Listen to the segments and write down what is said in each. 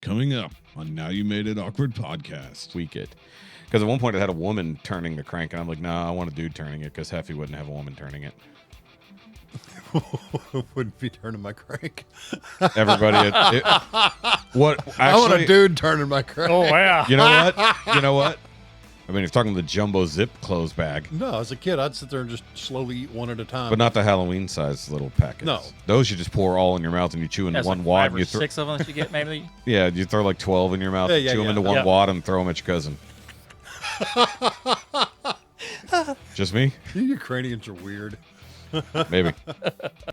Coming up on Now You Made It Awkward podcast. Tweak it. Because at one point I had a woman turning the crank, and I'm like, nah, I want a dude turning it, because Heffy wouldn't have a woman turning it. Wouldn't be turning my crank. Everybody, what? Actually, I want a dude turning my crank. Oh, yeah. You know what? You know what? I mean, if you're talking the jumbo zip clothes bag. No, as a kid, I'd sit there and just slowly eat one at a time. But not the Halloween size little packets. No. Those you just pour all in your mouth and you chew into That's one like wad. 5 or You 6 of them that you get, maybe. Yeah, you throw like 12 in your mouth, Yeah, chew them into one Yeah. wad, and throw them at your cousin. Just me? Your craniums are weird. Maybe.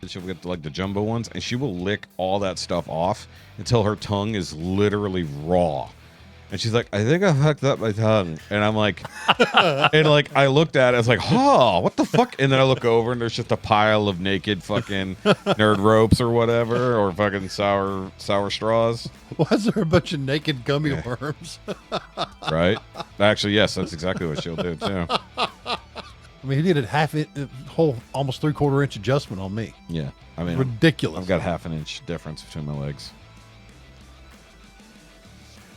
She'll get like the jumbo ones, and she will lick all that stuff off until her tongue is literally raw. And she's like, I think I fucked up my tongue. And I'm like, and like, I looked at it, I was like, oh, what the fuck? And then I look over, and there's just a pile of naked fucking nerd ropes or whatever, or fucking sour straws. Why is there a bunch of naked gummy worms? Right? Actually, yes, that's exactly what she'll do, too. I mean, he did a whole, almost 3/4 inch adjustment on me. Yeah. I mean, Ridiculous. I've got half an inch difference between my legs.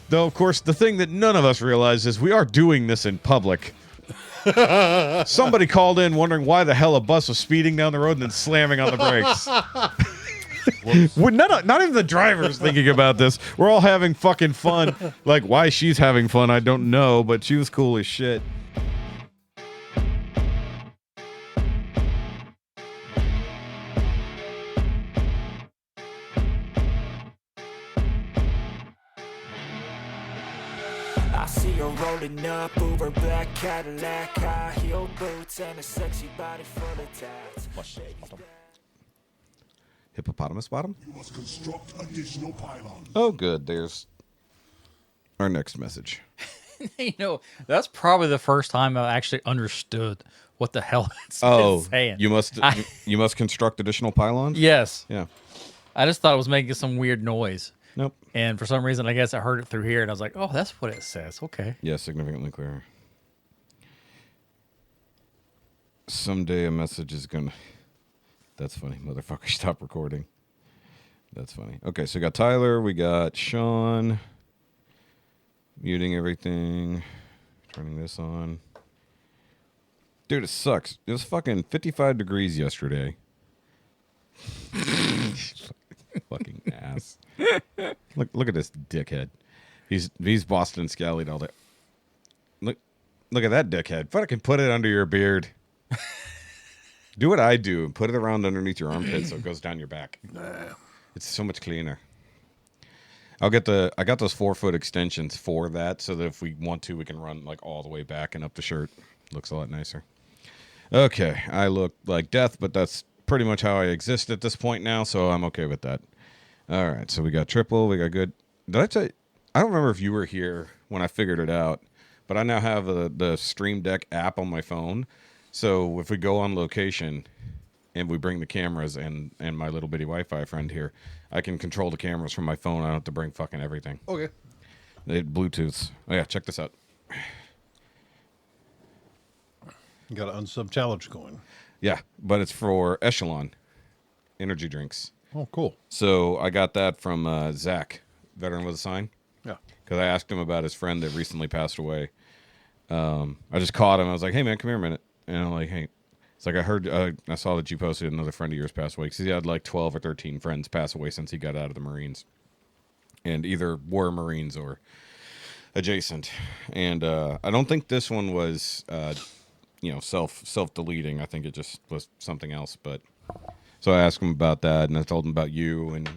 Though, of course, the thing that none of us realize is we are doing this in public. Somebody called in wondering why the hell a bus was speeding down the road and then slamming on the brakes. We're not even the driver's thinking about this. We're all having fucking fun. Like, why she's having fun, I don't know, but she was cool as shit. I see her rolling up over black Cadillac, high heel boots and a sexy body full of tats. Hippopotamus bottom? You must construct additional pylons. Oh, good. There's our next message. You know, that's probably the first time I actually understood what the hell it's saying. you must construct additional pylons? Yes. Yeah. I just thought it was making some weird noise. Nope. And for some reason, I guess I heard it through here, and I was like, oh, that's what it says. Okay. Yeah, significantly clearer. Someday a message is gonna... That's funny. Motherfucker, stop recording. That's funny. Okay, so we got Tyler. We got Sean. Muting everything. Turning this on. Dude, it sucks. It was fucking 55 degrees yesterday. Fucking ass. Look at this dickhead. He's Boston Scallied all day. Look at that dickhead. Fucking put it under your beard. Do what I do and put it around underneath your armpit so it goes down your back. It's so much cleaner. I got those 4-foot extensions for that, so that if we want to, we can run like all the way back and up the shirt. Looks a lot nicer. Okay, I look like death, but that's pretty much how I exist at this point now, so I'm okay with that. All right, so we got triple, we got good. Did I tell you? I don't remember if you were here when I figured it out, but I now have the Stream Deck app on my phone. So if we go on location and we bring the cameras and my little bitty Wi-Fi friend here, I can control the cameras from my phone. I don't have to bring fucking everything. Okay. They had Bluetooth. Oh yeah, check this out. You got an unsub challenge going. Yeah, but it's for Echelon energy drinks. Oh, cool. So I got that from Zach, Veteran with a Sign. Yeah. Because I asked him about his friend that recently passed away. I just caught him. I was like, hey, man, come here a minute. And I'm like, hey. It's like I heard, I saw that you posted another friend of yours passed away. Because he had like 12 or 13 friends pass away since he got out of the Marines. And either were Marines or adjacent. And I don't think this one was, self-deleting. I think it just was something else. But so I asked him about that, and I told him about you and,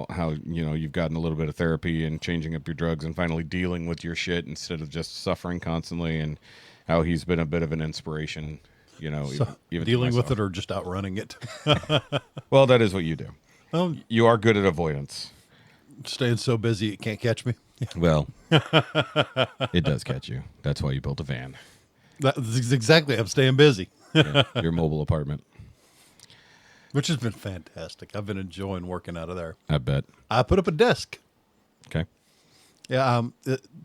how, you've gotten a little bit of therapy and changing up your drugs and finally dealing with your shit instead of just suffering constantly, and how he's been a bit of an inspiration, even dealing with it or just outrunning it. Well, that is what you do. You are good at avoidance. Staying so busy it can't catch me. Well, it does catch you. That's why you built a van. That's exactly. I'm staying busy. Yeah, your mobile apartment. Which has been fantastic. I've been enjoying working out of there. I bet. I put up a desk. Okay. Yeah,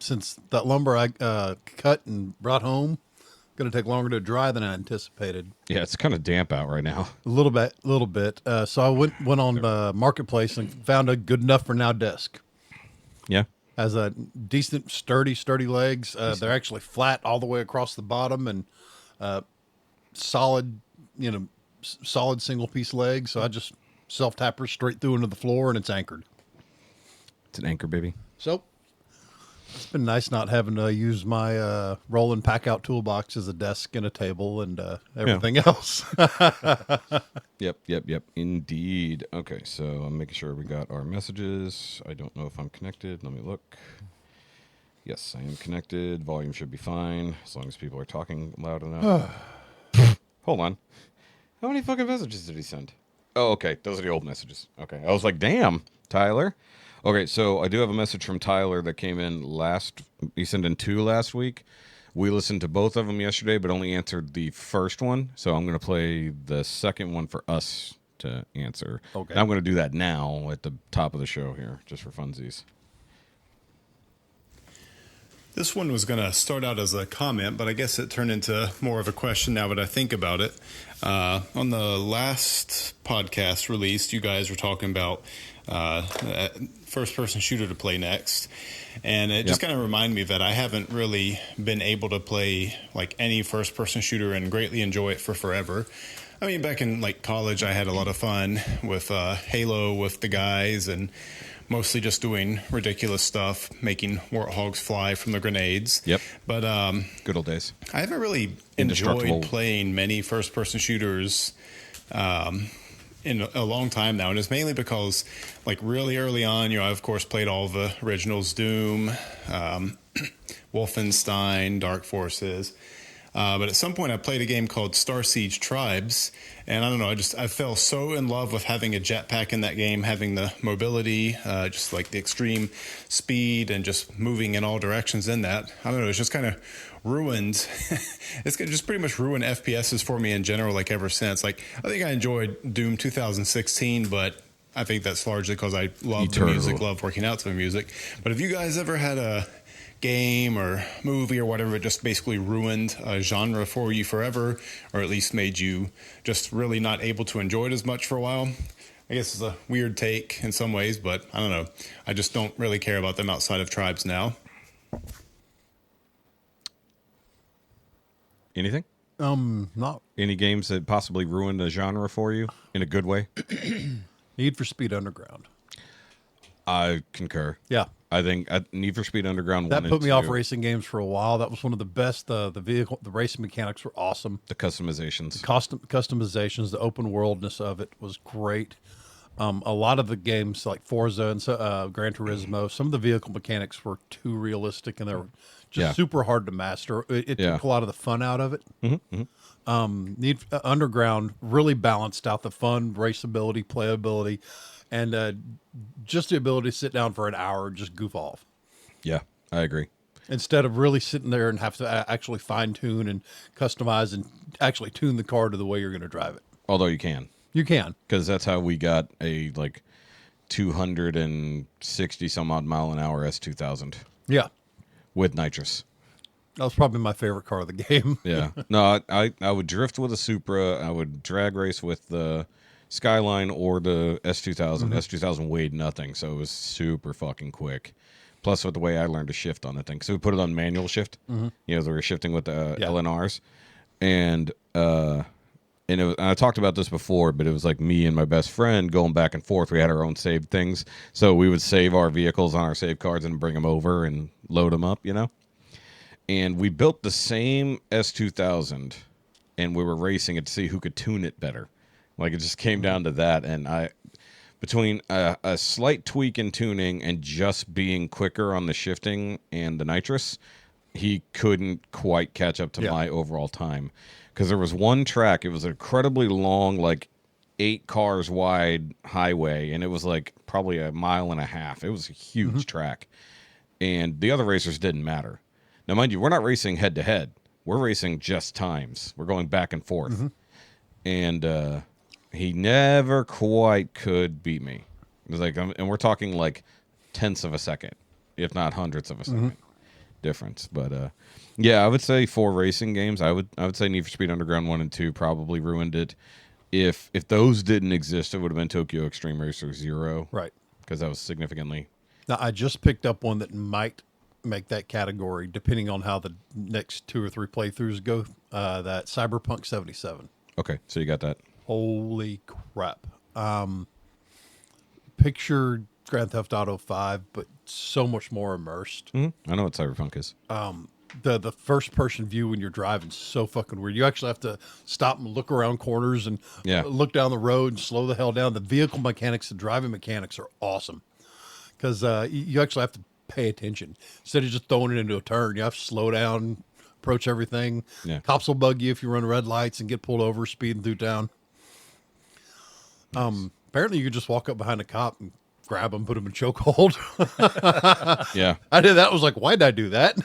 since that lumber I cut and brought home, going to take longer to dry than I anticipated. Yeah, it's kind of damp out right now. A little bit. So I went on Marketplace and found a good enough for now desk. Yeah. Has a decent, sturdy legs. They're actually flat all the way across the bottom and solid, solid single piece legs. So I just self tap her straight through into the floor, and it's anchored. It's an anchor, baby. So it's been nice not having to use my roll and pack out toolbox as a desk and a table and everything else. Yep. Indeed. Okay, so I'm making sure we got our messages. I don't know if I'm connected. Let me look. Yes, I am connected. Volume should be fine as long as people are talking loud enough. Hold on. How many fucking messages did he send? Oh, okay. Those are the old messages. Okay. I was like, damn, Tyler. Okay, so I do have a message from Tyler that came in he sent in 2 last week. We listened to both of them yesterday, but only answered the first one. So I'm going to play the second one for us to answer. Okay. And I'm going to do that now at the top of the show here, just for funsies. This one was going to start out as a comment, but I guess it turned into more of a question now that I think about it. On the last podcast released, you guys were talking about first-person shooter to play next. And it just kind of reminded me that I haven't really been able to play like any first-person shooter and greatly enjoy it for forever. I mean, back in like college, I had a lot of fun with Halo with the guys and mostly just doing ridiculous stuff, making warthogs fly from the grenades. Yep. But good old days. I haven't really enjoyed playing many first-person shooters in a long time now, and it's mainly because, like, really early on, I of course played all the originals: Doom, Wolfenstein, Dark Forces. But at some point, I played a game called Star Siege Tribes, and I don't know, I fell so in love with having a jetpack in that game, having the mobility, just like the extreme speed, and just moving in all directions in that. I don't know, it's just kind of ruined. It's just pretty much ruined FPSs for me in general, like ever since. Like, I think I enjoyed Doom 2016, but I think that's largely because I love the music, love working out to the music. But have you guys ever had a game or movie or whatever it just basically ruined a genre for you forever, or at least made you just really not able to enjoy it as much for a while? I guess it's a weird take in some ways, but I don't know. I just don't really care about them outside of Tribes now. Anything? Not Any games that possibly ruined a genre for you in a good way? Need for Speed Underground. I concur. Yeah. I think Need for Speed Underground 1 That and put me 2, off racing games for a while. That was one of the best. The racing mechanics were awesome. the customizations. Customizations, the open worldness of it was great. A lot of the games like Forza and Gran Turismo, some of the vehicle mechanics were too realistic and they were just super hard to master. It took a lot of the fun out of it. Underground really balanced out the fun, raceability, playability, and just the ability to sit down for an hour and just goof off. Yeah, I agree. Instead of really sitting there and have to actually fine tune and customize and actually tune the car to the way you're going to drive it. Although you can. You can. Because that's how we got a 260 some odd mile an hour S2000. Yeah. With nitrous. That was probably my favorite car of the game. Yeah. No, I would drift with a Supra. I would drag race with the Skyline or the S2000. S2000 weighed nothing, so it was super fucking quick. Plus, with the way I learned to shift on the thing. So we put it on manual shift. We were shifting with the LNRs. And I talked about this before, but it was like me and my best friend going back and forth. We had our own saved things. So we would save our vehicles on our save cards and bring them over and load them up, And we built the same S2000, and we were racing it to see who could tune it better. Like, it just came down to that. And between a slight tweak in tuning and just being quicker on the shifting and the nitrous, he couldn't quite catch up to my overall time. Because there was one track, it was an incredibly long, 8 cars wide highway, and it was probably a mile and a half. It was a huge track. And the other racers didn't matter. Now, mind you, we're not racing head to head. We're racing just times. We're going back and forth. And he never quite could beat me. It was and we're talking tenths of a second, if not hundredths of a second difference. But yeah, I would say for racing games, I would say Need for Speed Underground 1 and 2 probably ruined it. If those didn't exist, it would have been Tokyo Extreme Racer 0. Right. Because that was significantly Now, I just picked up one that might make that category, depending on how the next 2 or 3 playthroughs go. That Cyberpunk 77. Okay, so you got that. Holy crap. Picture Grand Theft Auto 5, but so much more immersed. I know what Cyberpunk is. The first person view when you're driving is so fucking weird. You actually have to stop and look around corners and look down the road and slow the hell down. The vehicle mechanics, the driving mechanics are awesome because you actually have to pay attention instead of just throwing it into a turn. You have to slow down, approach everything. Yeah. Cops will bug you if you run red lights and get pulled over speeding through town. Apparently, you could just walk up behind a cop and grab him, put him in chokehold. Yeah. I did that. I was like, why did I do that?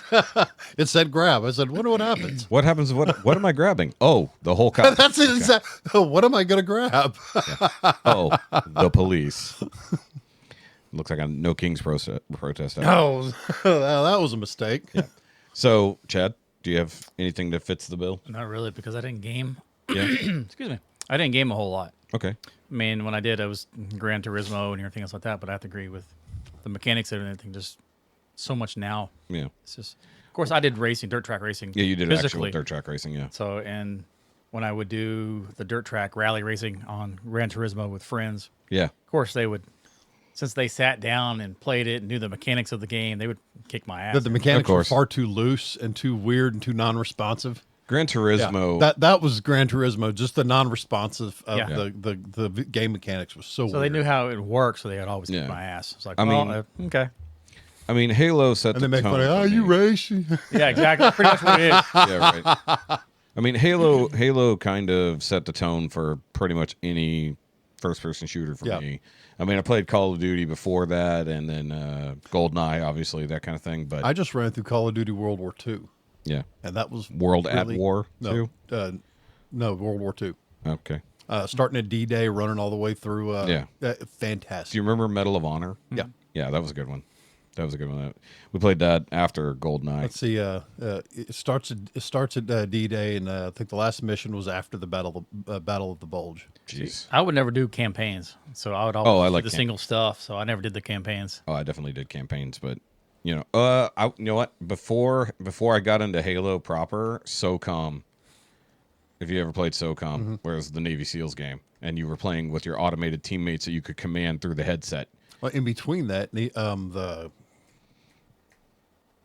It said grab. I said, wonder what happens. What happens? What am I grabbing? Oh, the whole cop. That's it. Exactly. What am I going to grab? Oh, the police. Looks like a No Kings protest. Oh, that was a mistake. Yeah. So, Chad, do you have anything that fits the bill? Not really, because I didn't game. Yeah. Excuse me. I didn't game a whole lot. Okay. I mean, when I did, I was Gran Turismo and everything else like that. But I have to agree with the mechanics and everything. Just so much now. Yeah. It's just, of course, I did racing, dirt track racing. Yeah, you did physically. actual dirt track racing. Yeah. So, and when I would do the dirt track rally racing on Gran Turismo with friends, Yeah. of course they would, since they sat down and played it and knew the mechanics of the game, they would kick my ass. The mechanics were course. far too loose and too weird and too non-responsive. Gran Turismo. That was Gran Turismo. Just the non-responsive of Yeah. the game mechanics was so So weird. they knew how it worked, so they would always Yeah. kick my ass. It's like, I well, mean- okay. I mean, Halo set And the they make tone. fun of, for oh, you me. racing. Yeah, exactly. Pretty much what it is. Yeah, right. I mean, Halo kind of set the tone for pretty much any first-person shooter for Yeah. me. I mean, I played Call of Duty before that, and then GoldenEye, obviously, that kind of thing. But I just ran through Call of Duty World War II, yeah, and that was World at really- War No, too. no, World War II. Okay. Starting at D-Day, running all the way through. Yeah. Do Fantastic. you remember Medal of Honor? Yeah. Yeah, that was a good one. That was a good one. We played that after GoldenEye. Let's see. It starts at D-Day, and I think the last mission was after the Battle of the Bulge. Jeez. I would never do campaigns, so I would always I do like the single stuff. So I never did the campaigns. Oh, I definitely did campaigns, but you know what? Before I got into Halo proper, SOCOM. If you ever played SOCOM, where it was the Navy SEALs game, and you were playing with your automated teammates that you could command through the headset. Well, in between that, the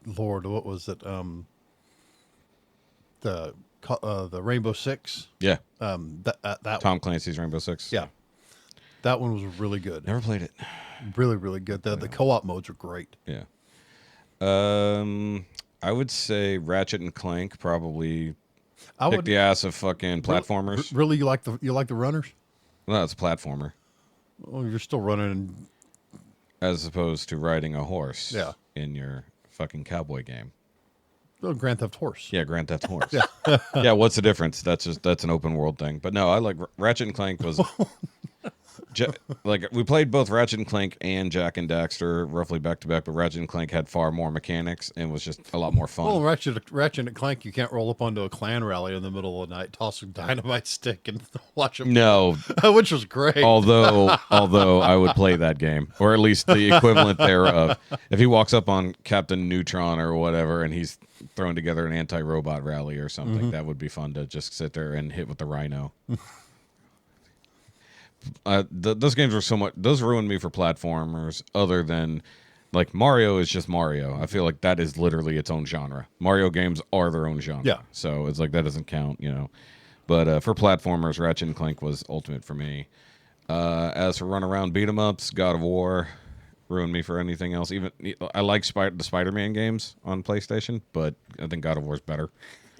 Lord, what was it? The Rainbow Six. Yeah, That Tom Clancy's Rainbow Six. yeah, that one was really good. Never played it. Really, really good. The co-op modes are great. Yeah. I would say Ratchet and Clank probably I kick would the ass of fucking platformers. Really, you like the runners? No, it's a platformer, Oh, you're still running. as opposed to riding a horse. Yeah. In your fucking cowboy game. Oh, Grand Theft Horse. Yeah, Grand Theft Horse. Yeah, what's the difference? That's an open world thing. But no, I like Ratchet and Clank was like we played both Ratchet and Clank and Jack and Daxter roughly back to back, but Ratchet and Clank had far more mechanics and was just a lot more fun. Well, Ratchet and Clank, you can't roll up onto a clan rally in the middle of the night, toss a dynamite stick, and watch them. No, Which was great. although I would play that game, or at least the equivalent thereof. If he walks up on Captain Neutron or whatever, and he's throwing together an anti-robot rally or something, that would be fun to just sit there and hit with the Rhino. Those games were so much. Those ruined me for platformers. Other than like Mario is just Mario. I feel like that is literally its own genre. Mario games are their own genre. Yeah. So it's like that doesn't count, you know. But for platformers, Ratchet and Clank was ultimate for me. As for run around beat 'em ups, God of War ruined me for anything else. Even I like the Spider-Man games on PlayStation, but I think God of War's better.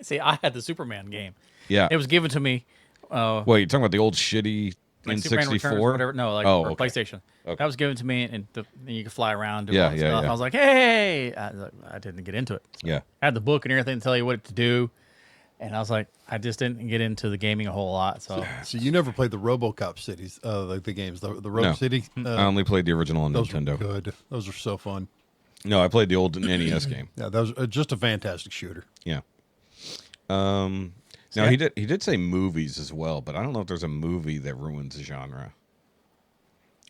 See, I had the Superman game. Yeah. It was given to me. Wait, you're talking about the old shitty Like Superman Returns or N64? whatever. No, like Oh, for okay. PlayStation. Okay. That was given to me, and you could fly around. Do Yeah, all that yeah, stuff. yeah. I was like, hey, I didn't get into it. Yeah. I had the book and everything to tell you what to do, and I was like, I just didn't get into the gaming a whole lot. So So you never played the RoboCop cities, the games, the Robo No. City. I only played the original on Those Nintendo. were good. Those are so fun. No, I played the old NES game. Yeah, that was just a fantastic shooter. Yeah. Now he did say movies as well, but I don't know if there's a movie that ruins a genre.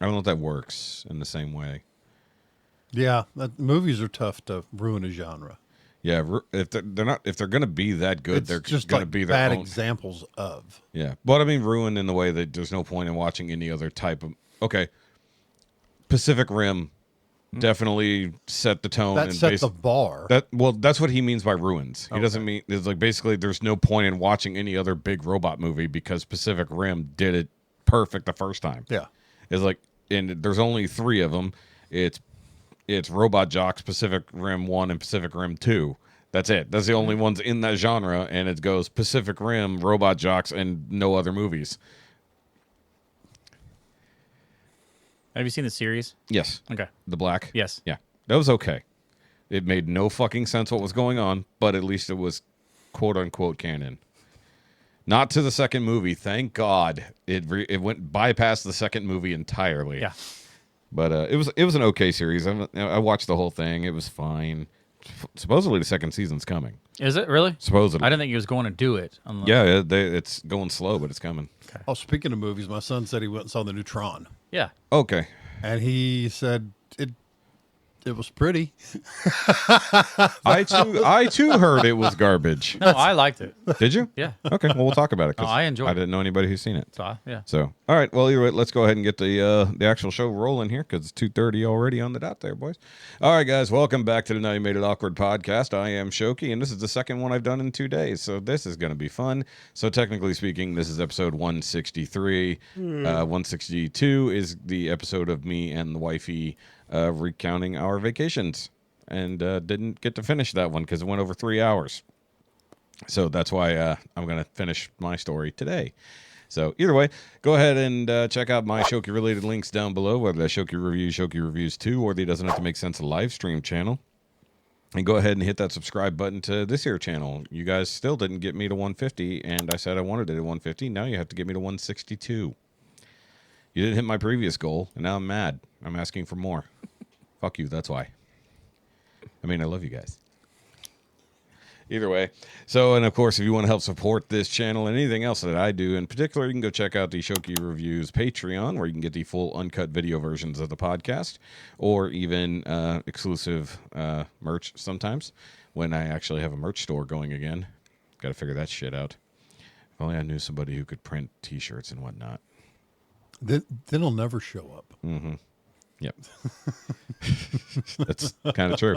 I don't know if that works in the same way. Yeah, movies are tough to ruin a genre. Yeah, if they're gonna be that good, It's they're just gonna like be their bad own. examples of. Yeah, but I mean, ruined in the way that there's no point in watching any other type of. Okay, Pacific Rim definitely set the tone. That and set the bar. That's what he means by ruins. He doesn't mean it's like basically there's no point in watching any other big robot movie because Pacific Rim did it perfect the first time. Yeah. It's like, and there's only 3 of them. It's Robot Jocks, Pacific Rim 1, and Pacific Rim 2. That's it. That's the only ones in that genre, and it goes Pacific Rim, Robot Jocks, and no other movies. Have you seen the series? Yes. Okay. The Black? Yes. Yeah. That was okay. It made no fucking sense what was going on, but at least it was quote-unquote canon. Not to the second movie. Thank God. It went bypassed the second movie entirely. Yeah. But it was an okay series. I watched the whole thing. It was fine. Supposedly the second season's coming. Is it really? Supposedly. I didn't think he was going to do it. Unless... Yeah, it's going slow, but it's coming. Oh, speaking of movies, my son said he went and saw the new Tron, Yeah. Okay. and he said it was pretty. I too heard it was garbage. No, I liked it. Did you? Yeah. Okay, well we'll talk about it. 'cause Oh, I enjoyed I it. didn't know anybody who's seen it. Yeah. So, all right. Well, either way, let's go ahead and get the actual show rolling here because it's 2:30 already on the dot there, boys. All right, guys. Welcome back to the Now You Made It Awkward podcast. I am Shoky, and this is the second one I've done in 2 days, so this is going to be fun. So, technically speaking, this is episode 163. 162 is the episode of me and the wifey recounting our vacations, and didn't get to finish that one because it went over 3 hours. So that's why I'm going to finish my story today. So either way, go ahead and check out my Shoky-related links down below, whether that's Shoky Reviews 2, or the Doesn't Have to Make Sense live stream channel. And go ahead and hit that subscribe button to this here channel. You guys still didn't get me to 150, and I said I wanted it at 150. Now you have to get me to 162. You didn't hit my previous goal, and now I'm mad. I'm asking for more. Fuck you, that's why. I mean, I love you guys. Either way. So, and of course, if you want to help support this channel and anything else that I do in particular, you can go check out the Shoky Reviews Patreon, where you can get the full uncut video versions of the podcast, or even exclusive merch sometimes, when I actually have a merch store going again. Got to figure that shit out. If only I knew somebody who could print t-shirts and whatnot. Then it'll never show up. Mm-hmm. Yep. That's kind of true.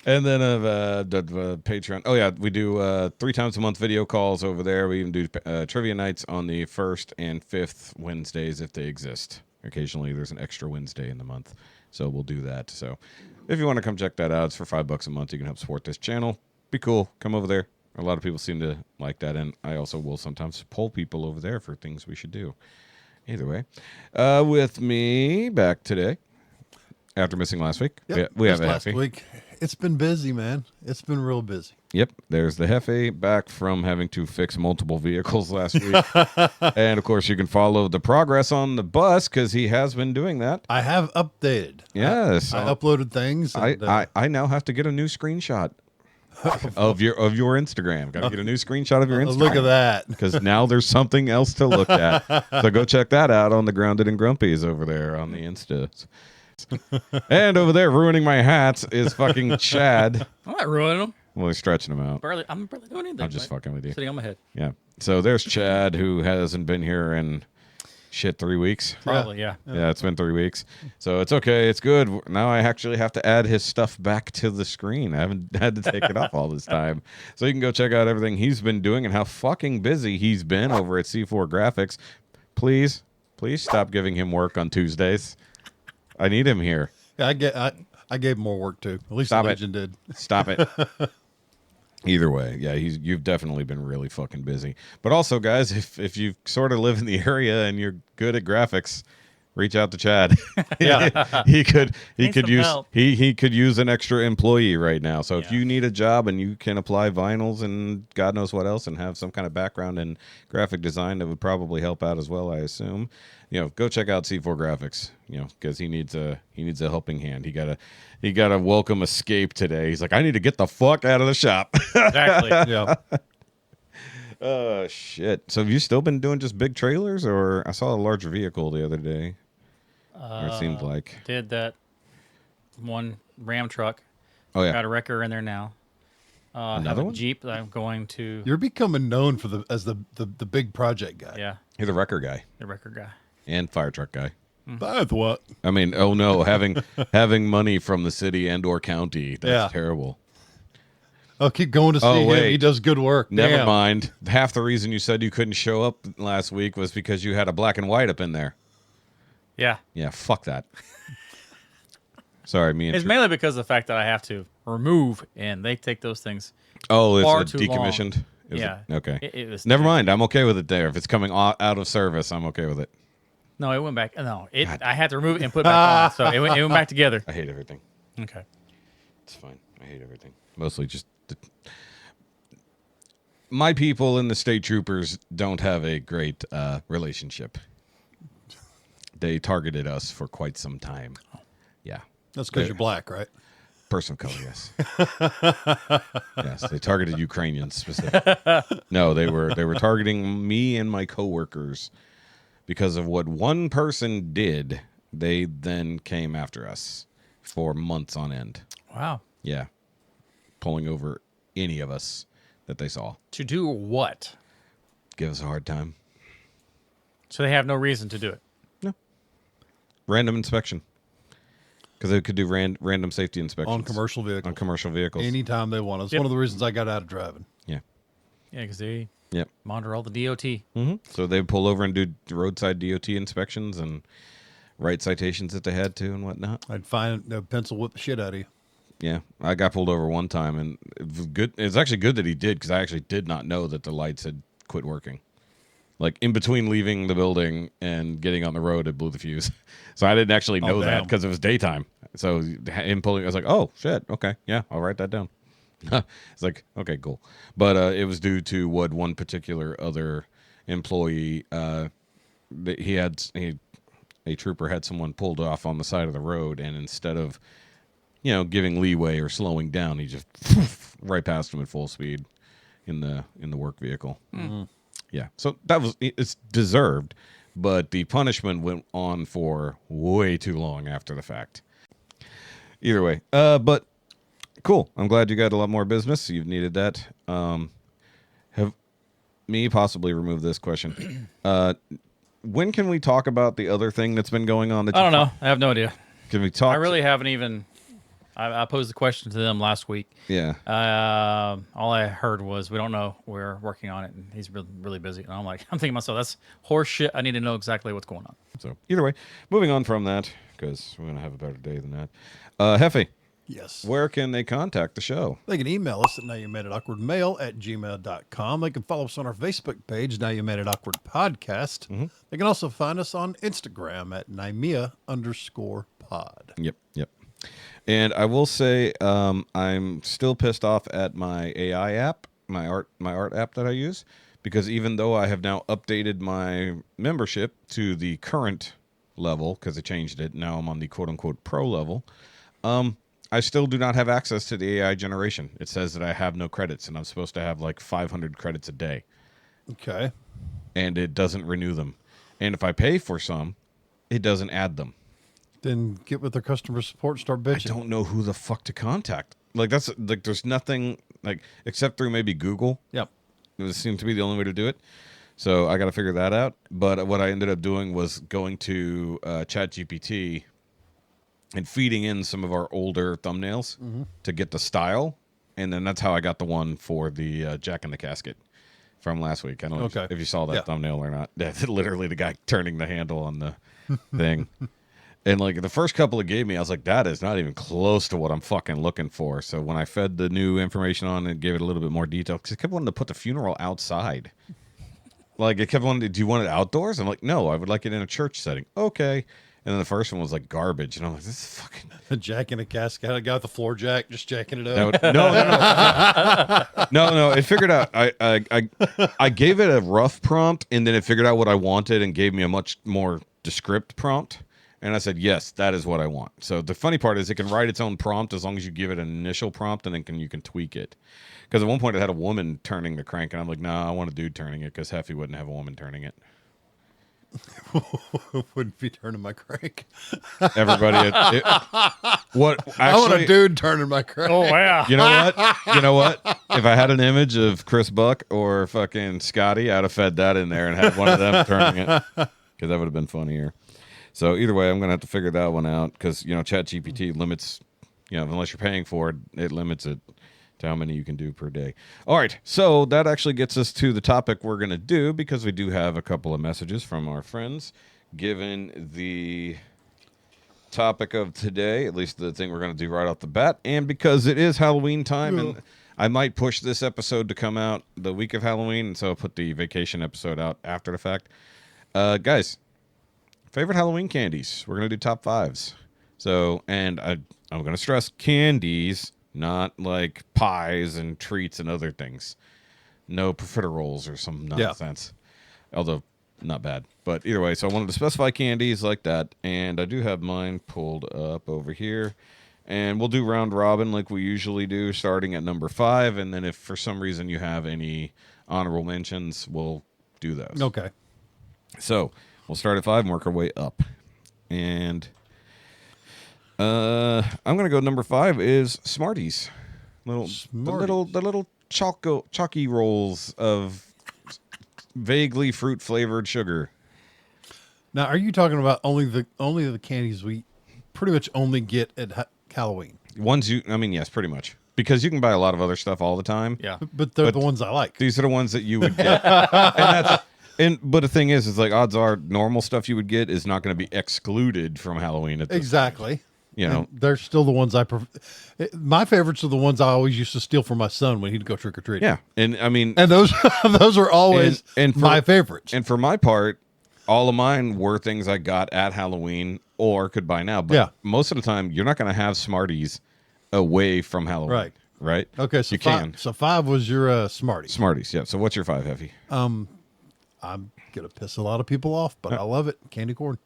And then the Patreon. Oh, yeah. We do 3 times a month video calls over there. We even do trivia nights on the 1st and 5th Wednesdays if they exist. Occasionally, there's an extra Wednesday in the month. So we'll do that. So if you want to come check that out, it's for $5 a month. You can help support this channel. Be cool. Come over there. A lot of people seem to like that. And I also will sometimes poll people over there for things we should do. Either way, with me back today after missing last week. Yep, we have last Hefe. week. It's been busy, man. It's been real busy. Yep, there's the Hefe back from having to fix multiple vehicles last week. And of course, you can follow the progress on the bus because he has been doing that. I have updated. Yes, I uploaded things. And, I now have to get a new screenshot of your Instagram. Got to get a new screenshot of your Instagram. look at that. Because now there's something else to look at. So go check that out on the Grounded and Grumpies over there on the Instas. And over there ruining my hats is fucking Chad. I'm not ruining them. Well, he's stretching them out. I'm barely doing anything. I'm just fucking with you. Sitting on my head. Yeah. So there's Chad, who hasn't been here in 3 weeks. Probably, yeah. Yeah, it's been 3 weeks. So it's okay. It's good. Now I actually have to add his stuff back to the screen. I haven't had to take it off all this time. So you can go check out everything he's been doing and how fucking busy he's been over at C4 Graphics. Please stop giving him work on Tuesdays. I need him here. Yeah, I gave him more work too. At least Stop the it. Legend did. Stop it. Either way, yeah, you've definitely been really fucking busy. But also, guys, if you sort of live in the area and you're good at graphics, reach out to Chad. Yeah. he could Need some use help. he could use an extra employee right now. So if you need a job and you can apply vinyls and God knows what else and have some kind of background in graphic design, that would probably help out as well, I assume. Go check out C4 Graphics, because he needs a helping hand. He got a welcome escape today. He's like, I need to get the fuck out of the shop. Exactly. Yeah. Oh, shit. So have you still been doing just big trailers, or I saw a larger vehicle the other day? Or it seemed like. Did that one Ram truck. Oh yeah. Got a wrecker in there now. Have Another a one? Jeep that I'm going to. You're becoming known for as the big project guy. Yeah, You're the wrecker guy the wrecker guy. and fire truck guy. That's what. I mean, oh no, having money from the city and or county. That's terrible. I'll keep going to see him. wait. He does good work. Never Damn. mind. Half the reason you said you couldn't show up last week was because you had a black and white up in there. Yeah, Yeah, fuck that. Sorry, me and it's mainly because of the fact that I have to remove, and they take those things. Oh, far it's too decommissioned. Is Yeah. it? Okay. It was Never mind. I'm okay with it there. If it's coming out of service, I'm okay with it. No, it went back. No, I had to remove it and put it back on, so it went back together. I hate everything. Okay. It's fine. I hate everything. Mostly just my people and the state troopers don't have a great relationship. They targeted us for quite some time. Yeah. That's because you're black, right? Person of color, yes. Yes, they targeted Ukrainians specifically. No, they were targeting me and my coworkers because of what one person did. They then came after us for months on end. Wow. Yeah. Pulling over any of us that they saw. To do what? Give us a hard time. So they have no reason to do it. Random inspection. Because they could do random safety inspections. On commercial vehicles. On commercial vehicles. Anytime they want. It's one of the reasons I got out of driving. Yeah. Yeah, because they Yep. monitor all the DOT. Mm-hmm. So they pull over and do roadside DOT inspections and write citations that they had to and whatnot. I'd find a pencil whip the shit out of you. Yeah, I got pulled over one time, and it was good. It's actually good that he did because I actually did not know that the lights had quit working. Like in between leaving the building and getting on the road, it blew the fuse. So I didn't actually know that because it was daytime. So him pulling, I was like, "Oh shit, okay, yeah, I'll write that down." It's like, okay, cool. But it was due to what one particular other employee, a trooper had someone pulled off on the side of the road, and instead of giving leeway or slowing down, he just right past him at full speed in the work vehicle. Mm-hmm. Yeah, so it's deserved, but the punishment went on for way too long after the fact. Either way, but cool. I'm glad you got a lot more business. You've needed that. Have me possibly remove this question. When can we talk about the other thing that's been going on? I don't know. I have no idea. Can we talk? I really haven't even. I posed the question to them last week. Yeah. All I heard was, we don't know. We're working on it, and he's really, really busy. And I'm thinking to myself, that's horse shit. I need to know exactly what's going on. So either way, moving on from that, because we're going to have a better day than that. Hefe, Yes. where can they contact the show? They can email us at nowyoumade@awkwardmail@gmail.com. They can follow us on our Facebook page, Now You Made It Awkward Podcast. Mm-hmm. They can also find us on Instagram at Naimia_pod. Yep. And I will say, I'm still pissed off at my AI app, my art app that I use, because even though I have now updated my membership to the current level, because I changed it, now I'm on the quote unquote pro level. I still do not have access to the AI generation. It says that I have no credits, and I'm supposed to have like 500 credits a day. Okay. And it doesn't renew them. And if I pay for some, it doesn't add them. Then get with their customer support and start bitching. I don't know who the fuck to contact. There's nothing except through maybe Google. Yep. It seemed to be the only way to do it. So I got to figure that out. But what I ended up doing was going to ChatGPT and feeding in some of our older thumbnails to get the style. And then that's how I got the one for the Jack in the Casket from last week. I don't know if you saw that thumbnail or not. That's literally the guy turning the handle on the thing. And the first couple it gave me, I was like, that is not even close to what I'm fucking looking for. So when I fed the new information on and gave it a little bit more detail, because it kept wanting to put the funeral outside. It kept wanting, do you want it outdoors? I'm like, no, I would like it in a church setting. Okay. And then the first one was garbage. And I'm like, this is fucking... A jack in a casket. I got the floor jack, just jacking it up. No. It figured out. I gave it a rough prompt, and then it figured out what I wanted and gave me a much more descriptive prompt. And I said, yes, that is what I want. So the funny part is it can write its own prompt as long as you give it an initial prompt, and then you can tweak it. Because at one point it had a woman turning the crank, and I'm like, nah, I want a dude turning it, because Heffy wouldn't have a woman turning it. Wouldn't be turning my crank. Everybody, what I want a actually? dude turning my crank. Oh yeah. You know what? You know what? If I had an image of Chris Buck or fucking Scotty, I'd have fed that in there and had one of them turning it, because that would have been funnier. So either way, I'm gonna have to figure that one out, because ChatGPT limits, unless you're paying for it, it limits it to how many you can do per day. All right, so that actually gets us to the topic we're gonna do, because we do have a couple of messages from our friends, given the topic of today, at least the thing we're going to do right off the bat, and because it is Halloween time, and I might push this episode to come out the week of Halloween, and so I'll put the vacation episode out after the fact. Guys, favorite Halloween candies. We're going to do top fives. So, and I'm going to stress candies, not like pies and treats and other things. No profiteroles or some nonsense. Although not bad, but either way, so I wanted to specify candies like that, and I do have mine pulled up over here, and we'll do round robin like we usually do, starting at number 5, and then if for some reason you have any honorable mentions, we'll do those. Okay. So we'll start at 5 and work our way up, and I'm gonna go number 5 is Smarties, the little chalky rolls of vaguely fruit flavored sugar. Now, are you talking about only the candies we pretty much only get at Halloween? Yes, pretty much. Because you can buy a lot of other stuff all the time. Yeah. But they're the ones I like. These are the ones that you would get. But the thing is like odds are normal stuff you would get is not going to be excluded from Halloween at this Exactly. You know, And they're still the ones I prefer. My favorites are the ones I always used to steal from my son when he'd go trick or treating. yeah. And I mean, And those those are always and my favorites. And for my part, all of mine were things I got at Halloween or could buy now. But Yeah. most of the time, you're not going to have Smarties away from Halloween. Right. Right? Okay, so you five, can. so 5 was your Smarties. Smarties, yeah. So what's your 5, Heavy? I'm gonna piss a lot of people off, but I love it. Candy corn.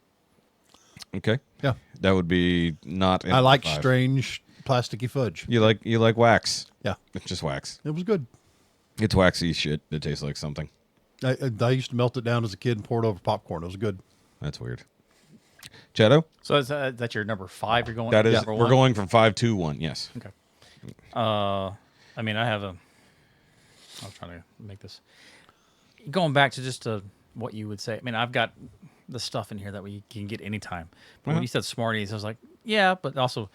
Okay. Yeah. That would be not in I like 5. strange plasticky fudge. You like wax. Yeah. It's just wax. It was good. It's waxy shit that tastes like something. I used to melt it down as a kid and pour it over popcorn. It was good. That's weird. Cheto? So is that's your number 5 you're going? That is, number we're 1? going from 5 to 1, yes. Okay. I mean, I was trying to make this. Going back to just what you would say. I mean, I've got the stuff in here that we can get anytime. But when you said Smarties, I was like, yeah, but also,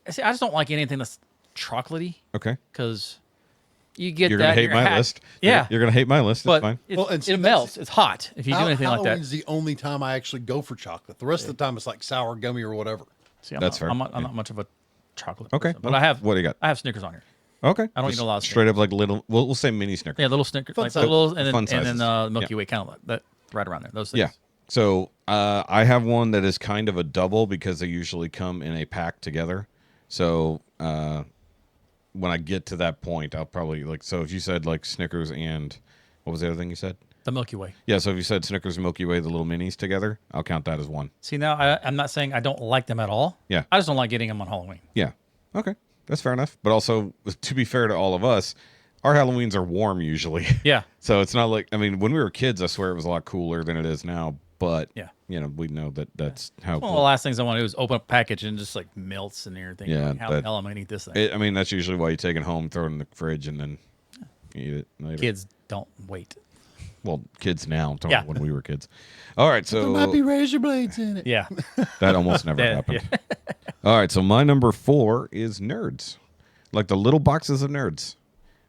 see, I just don't like anything that's chocolatey Okay. because you get You're that. going to hate my hat- list. Yeah. You're going to hate my list. It's but fine. Well, and see, it melts. It's hot if you do anything like that. Halloween's the only time I actually go for chocolate. The rest of the time it's like sour gummy or whatever. See, I'm That's not, fair. I'm not much of a chocolate Okay. person, but I have. What do you got? I have Snickers on here. Okay. I don't Just eat a lot of straight up like little, we'll say mini Snickers. Yeah, little Snickers, like the size. little, and Fun then sizes. Milky Yeah. Way, kind of like that, right around there. Those things. Yeah. So I have one that is kind of a double because they usually come in a pack together. So when I get to that point, I'll probably so if you said like Snickers and what was the other thing you said? The Milky Way. Yeah. So if you said Snickers and Milky Way, the little minis together, I'll count that as one. See, now I'm not saying I don't like them at all. Yeah. I just don't like getting them on Halloween. Yeah. Okay. That's fair enough. But also, to be fair to all of us, our Halloweens are warm usually. Yeah. So it's not like, I mean, when we were kids, I swear it was a lot cooler than it is now. But, Yeah. we know that that's how One of the last things I want to do is open up a package and just like melts and everything. Yeah, Like, how the hell am I going to eat this thing? I mean, that's usually why you take it home, throw it in the fridge, and then eat it later. Kids don't wait. Well, kids now, don't Yeah. when we were kids. All right, There might so be razor blades in it. Yeah. that almost never Yeah, happened. All right, so my number 4 is Nerds. Like the little boxes of Nerds.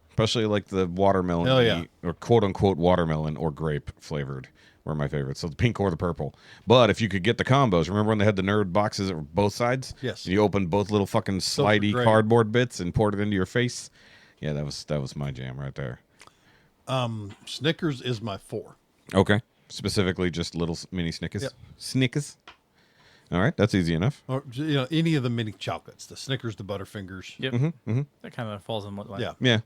Especially like the watermelon, Oh, yeah. or quote-unquote watermelon or grape flavored were my favorites. So the pink or the purple. But if you could get the combos, remember when they had the Nerd boxes that were both sides? Yes. You opened both little fucking were slidey great. cardboard bits and poured it into your face? Yeah, that was my jam right there. Snickers is my 4. Okay. Specifically just little mini Snickers. Yep. Snickers. All right, that's easy enough. Or any of the mini chocolates, the Snickers, the Butterfingers. Yep. That kind of falls in what line. Yeah. Yeah.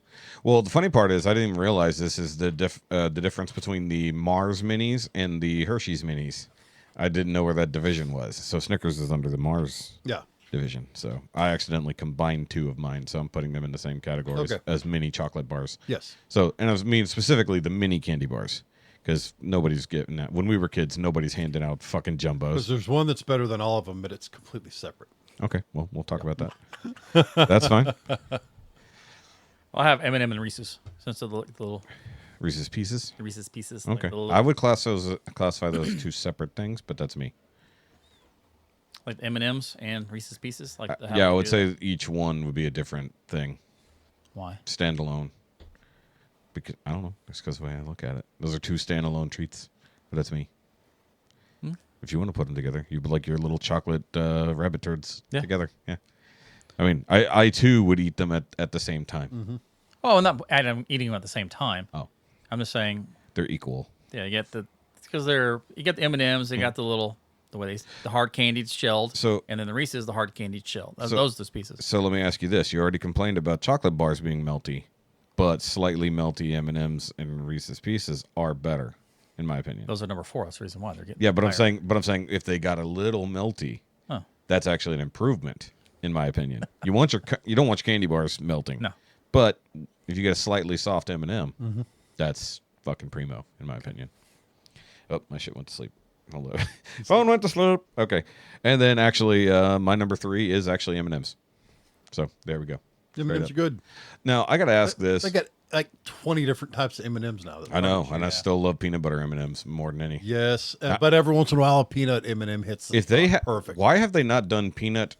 Well, the funny part is I didn't even realize this is the difference between the Mars minis and the Hershey's minis. I didn't know where that division was. So Snickers is under the Mars Yeah. division. So I accidentally combined 2 of mine, so I'm putting them in the same category Okay. as mini chocolate bars. Yes. So, and I mean specifically the mini candy bars, because nobody's getting that. When we were kids, nobody's handing out fucking Because jumbos. there's one that's better than all of them, but it's completely separate. Okay, well, we'll talk about that. That's fine. I'll have M&M and Reese's since of the little Reese's Pieces. Reese's Pieces. like Okay, the little, I would classify those two separate things, but that's me. like M&M's and Reese's Pieces. Like how Yeah, I we would do say that. each one would be a different thing, Why? standalone. Because I don't know, it's because the way I look at it. Those are two standalone treats, but that's me. If you want to put them together, you'd be like your little chocolate rabbit turds Yeah. together. Yeah, I mean, I too would eat them at the same time. Oh, not I'm eating them at the same time. Oh, I'm just saying. they're equal. Yeah, you get you get the M&Ms. They got the way the hard candied shelled. So- and then the Reese's the hard candied shelled. So- Those are the pieces. So let me ask you this: you already complained about chocolate bars being melty, but slightly melty M&Ms and Reese's Pieces are better, in my opinion. Those are number 4. That's the reason why they're getting. Yeah, but higher. I'm saying if they got a little melty, Huh. that's actually an improvement, in my opinion. You don't want your candy bars melting. No. But if you get a slightly soft M&M, that's fucking primo, in my opinion. Oh, my shit went to sleep. Hold on. Phone went to sleep. Okay. And then actually, my number 3 is actually M&Ms. So there we go. M&Ms up. are good. Now, I got to ask this. They got like 20 different types of M&Ms now. I know, and I still love peanut butter M&Ms more than any. Yes, but every once in a while, a peanut M&M hits. The If they spot. Perfect. why have they not done peanut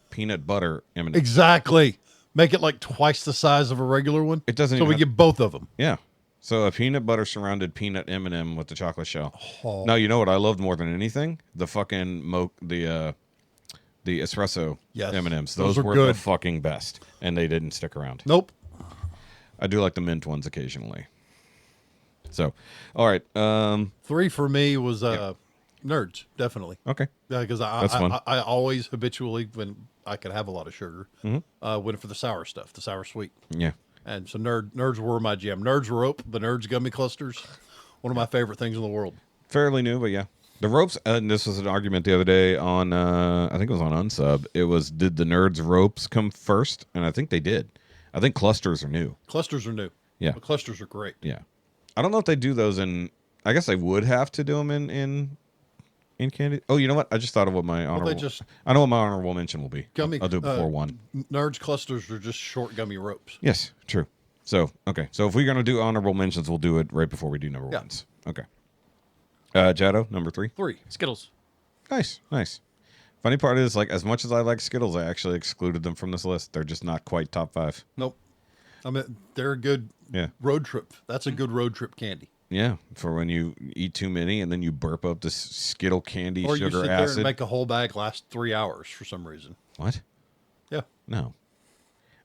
butter M&Ms? Exactly. Make it like twice the size of a regular one. It doesn't So even we have- get both of them. Yeah. So a peanut butter surrounded peanut M&M with the chocolate shell. Oh. Now, you know what I loved more than anything? The fucking the espresso Yes. M&Ms. Those Those were were good. the fucking best, and they didn't stick around. Nope. I do like the mint ones occasionally. So, all right. 3 for me was Nerds, definitely. Okay. Because That's fun. I always habitually, when I could have a lot of sugar, Mm-hmm. went for the sour stuff, the sour sweet. Yeah. And so Nerds were my jam. Nerds rope, the Nerds gummy clusters, one of my favorite things in the world. Fairly new, but yeah. The ropes, and this was an argument the other day on, I think it was on Unsub. It was, did the Nerds ropes come first? And I think they did. I think clusters are new. Clusters are new. Yeah. But clusters are great. Yeah. I don't know if they do those in, I guess they would have to do them in Candy. Oh, you know what? I just thought of what my honorable, I know what my honorable mention will be. Gummy. I'll do it before 1. Nerds clusters are just short gummy ropes. Yes, true. So, okay. So if we're going to do honorable mentions, we'll do it right before we do number Yeah. ones. Okay. Jado, number 3. 3. Skittles. Nice, nice. Funny part is, like, as much as I like Skittles, I actually excluded them from this list. They're just not quite top 5. Nope. I mean, they're a good Yeah. road trip. That's a good road trip candy. Yeah, for when you eat too many and then you burp up this Skittle candy Or you sugar sit there acid. and make a whole bag last 3 hours for some reason. What? Yeah. No.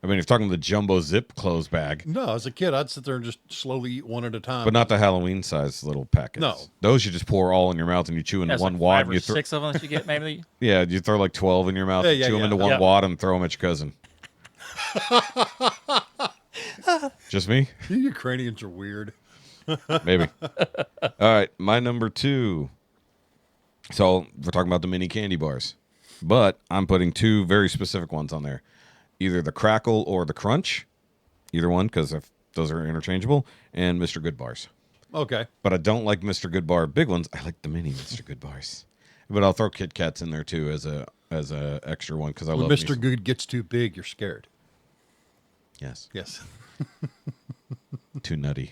I mean, if you're talking the jumbo zip clothes bag, No, as a kid, I'd sit there and just slowly eat one at a time. but not the Halloween size little packets. No. Those you just pour all in your mouth and you chew into That's one like wad. 5 And or you throw, 6 of them that you get, maybe. yeah, you throw like 12 in your mouth, Yeah, and yeah, chew them yeah. into one Yeah. wad and throw them at your cousin. Just me? You Ukrainians are weird. Maybe. All right, my number 2. So we're talking about the mini candy bars, but I'm putting 2 very specific ones on there. Either the Crackle or the Crunch. Either one, because those are interchangeable. And Mr. Good bars. Okay. But I don't like Mr. Good bar big ones. I like the mini Mr. Good bars. But I'll throw Kit Kats in there too as a extra one because I When love Mr. Good gets too big, you're scared. Yes. Yes. Too nutty.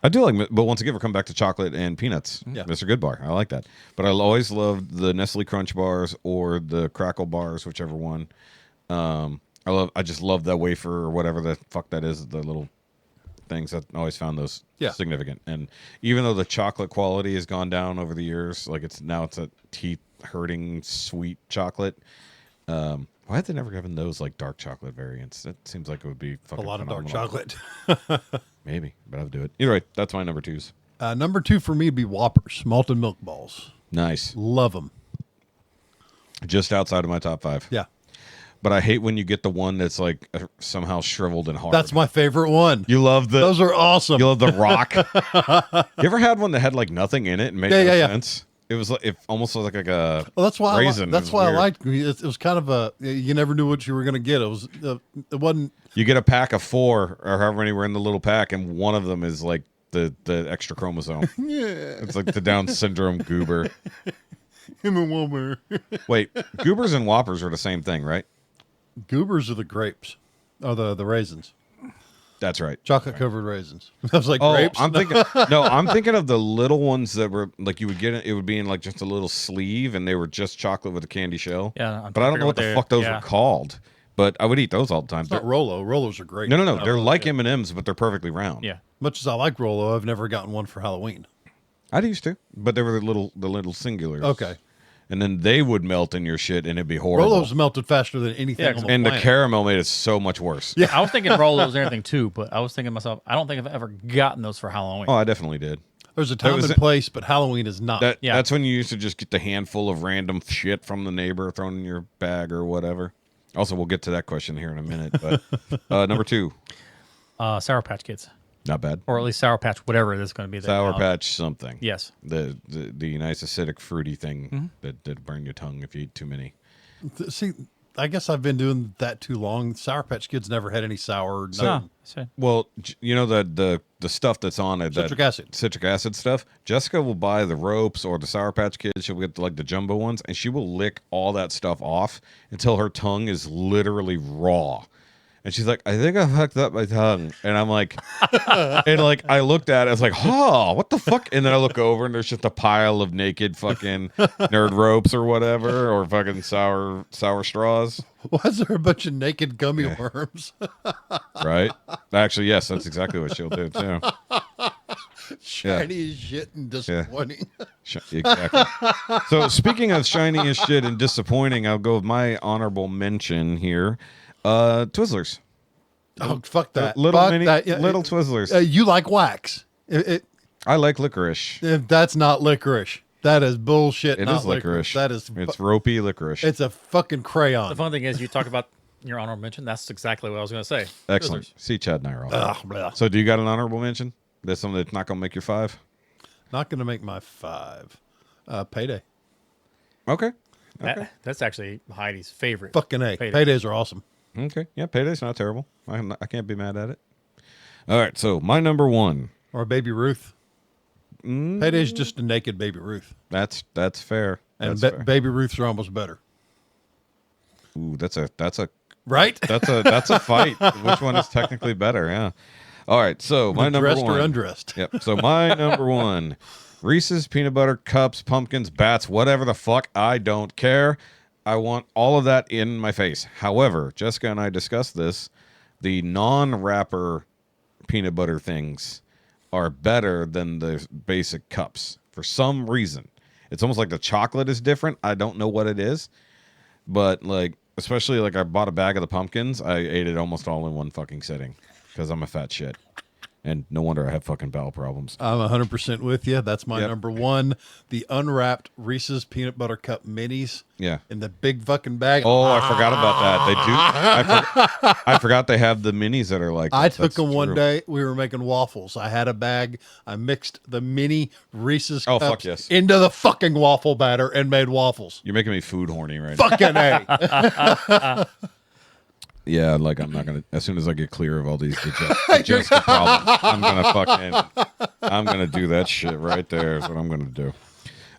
I do like, but once again, we'll come back to chocolate and peanuts. Yeah. Mr. Good bar. I like that. But I always loved the Nestle Crunch bars or the Crackle bars, whichever one. I just love that wafer or whatever the fuck that is, the little things. I always found those significant. And even though the chocolate quality has gone down over the years, like it's a teeth hurting sweet chocolate. Why have they never given those like dark chocolate variants? That seems like it would be A fucking lot of dark phenomenal. chocolate. Maybe, but I'll do it. Either way, that's my number 2s. Number 2 for me would be Whoppers, malted milk balls. Nice. Love them. Just outside of my top 5. Yeah. But I hate when you get the one that's like somehow shriveled and hard. That's my favorite one. You love the Those are awesome. You love the rock. You ever had one that had like nothing in it and made no sense? It was like, it almost was like a Well, that's why raisin. that's It was why weird. I liked it. It was kind of a you never knew what you were going to get. It was it wasn't You get a pack of 4 or however many were in the little pack, and one of them is like the extra chromosome. Yeah, it's like the Down syndrome goober. Him and Wilbur. Wait, goobers and whoppers are the same thing, right? Goobers are the grapes. Oh, the raisins. That's right. Chocolate covered raisins. I was like, Oh, grapes? I'm thinking. No, I'm thinking of the little ones that were like you would get. It would be in like just a little sleeve, and they were just chocolate with a candy shell. Yeah, I'm but I don't trying to know what the figure fuck those yeah. were called. But I would eat those all the time. It's not Rolo. Rolos are great. No, they're Rolo, like yeah. M&Ms, but they're perfectly round. Yeah. Much as I like Rolo, I've never gotten one for Halloween. I used to, but they were the little singulars. Okay. And then they would melt in your shit, and it'd be horrible. Rolos melted faster than anything Yeah, on the and the planet. caramel made it so much worse. Yeah. I was thinking Rolos and everything too, but I was thinking to myself, I don't think I've ever gotten those for Halloween. Oh, I definitely did. There's a time was and it- place, but Halloween is not. That Yeah. That's when you used to just get the handful of random shit from the neighbor thrown in your bag or whatever. Also, we'll get to that question here in a minute. But number 2, Sour Patch Kids, not bad. or at least Sour Patch, whatever it is going to be. Sour Patch something. Yes. The nice acidic fruity thing Mm-hmm. that burn your tongue if you eat too many. See, I guess I've been doing that too long. Sour Patch Kids never had any sour. No, so- Well, you know the stuff that's on it, Citric acid. citric acid stuff. Jessica will buy the ropes or the Sour Patch Kids. She'll get like the jumbo ones, and she will lick all that stuff off until her tongue is literally raw. And she's like, I think I fucked up my tongue. And I'm like, and like I looked at it, I was like, oh, what the fuck? And then I look over and there's just a pile of naked fucking nerd ropes or whatever, or fucking sour straws. Why is there a bunch of naked gummy worms? Right? Actually, yes, that's exactly what she'll do too. Shiny as shit and disappointing. Exactly. So speaking of shiny as shit and disappointing, I'll go with my honorable mention here. Twizzlers. Oh, fuck that. Little Fuck mini, that. Yeah, little Twizzlers. you like wax. I like licorice. That's not licorice. That is bullshit. It not is licorice. That is. It's ropey licorice. It's a fucking crayon. The fun thing is, you talk about your honorable mention. That's exactly what I was going to say. Excellent. Twizzlers. See, Chad and I are all. Ugh, blah. So, do you got an honorable mention? That's something that's not going to make your 5? Not going to make my 5. Payday. Okay. That's actually Heidi's favorite. Fucking A. Payday. Paydays are awesome. Okay. Yeah, payday's not terrible. I can't be mad at it. All right. So, my number 1. Or Baby Ruth. Payday's just a naked Baby Ruth. That's fair. And That's fair. Baby Ruths are almost better. Ooh, that's a Right? That's a fight. Which one is technically better? Yeah. All right. So my number Dressed 1. or undressed. Yep. So my number 1, Reese's peanut butter cups, pumpkins, bats, whatever the fuck. I don't care. I want all of that in my face. However, Jessica and I discussed this. The non-wrapper peanut butter things are better than the basic cups for some reason. It's almost like the chocolate is different. I don't know what it is, but like, especially like I bought a bag of the pumpkins. I ate it almost all in one fucking sitting because I'm a fat shit. And no wonder I have fucking bowel problems. I'm 100% with you. That's my Yep. number 1. The unwrapped Reese's Peanut Butter Cup minis Yeah. in the big fucking bag. Oh, I forgot about that. They do. I forgot they have the minis that are like. I that. took That's them one true. day. We were making waffles. I had a bag. I mixed the mini Reese's Oh, cups fuck yes. into the fucking waffle batter and made waffles. You're making me food horny right now. Fucking A. Yeah, like I'm not gonna. As soon as I get clear of all these digestive problems, I'm gonna do that shit right there. Is what I'm gonna do.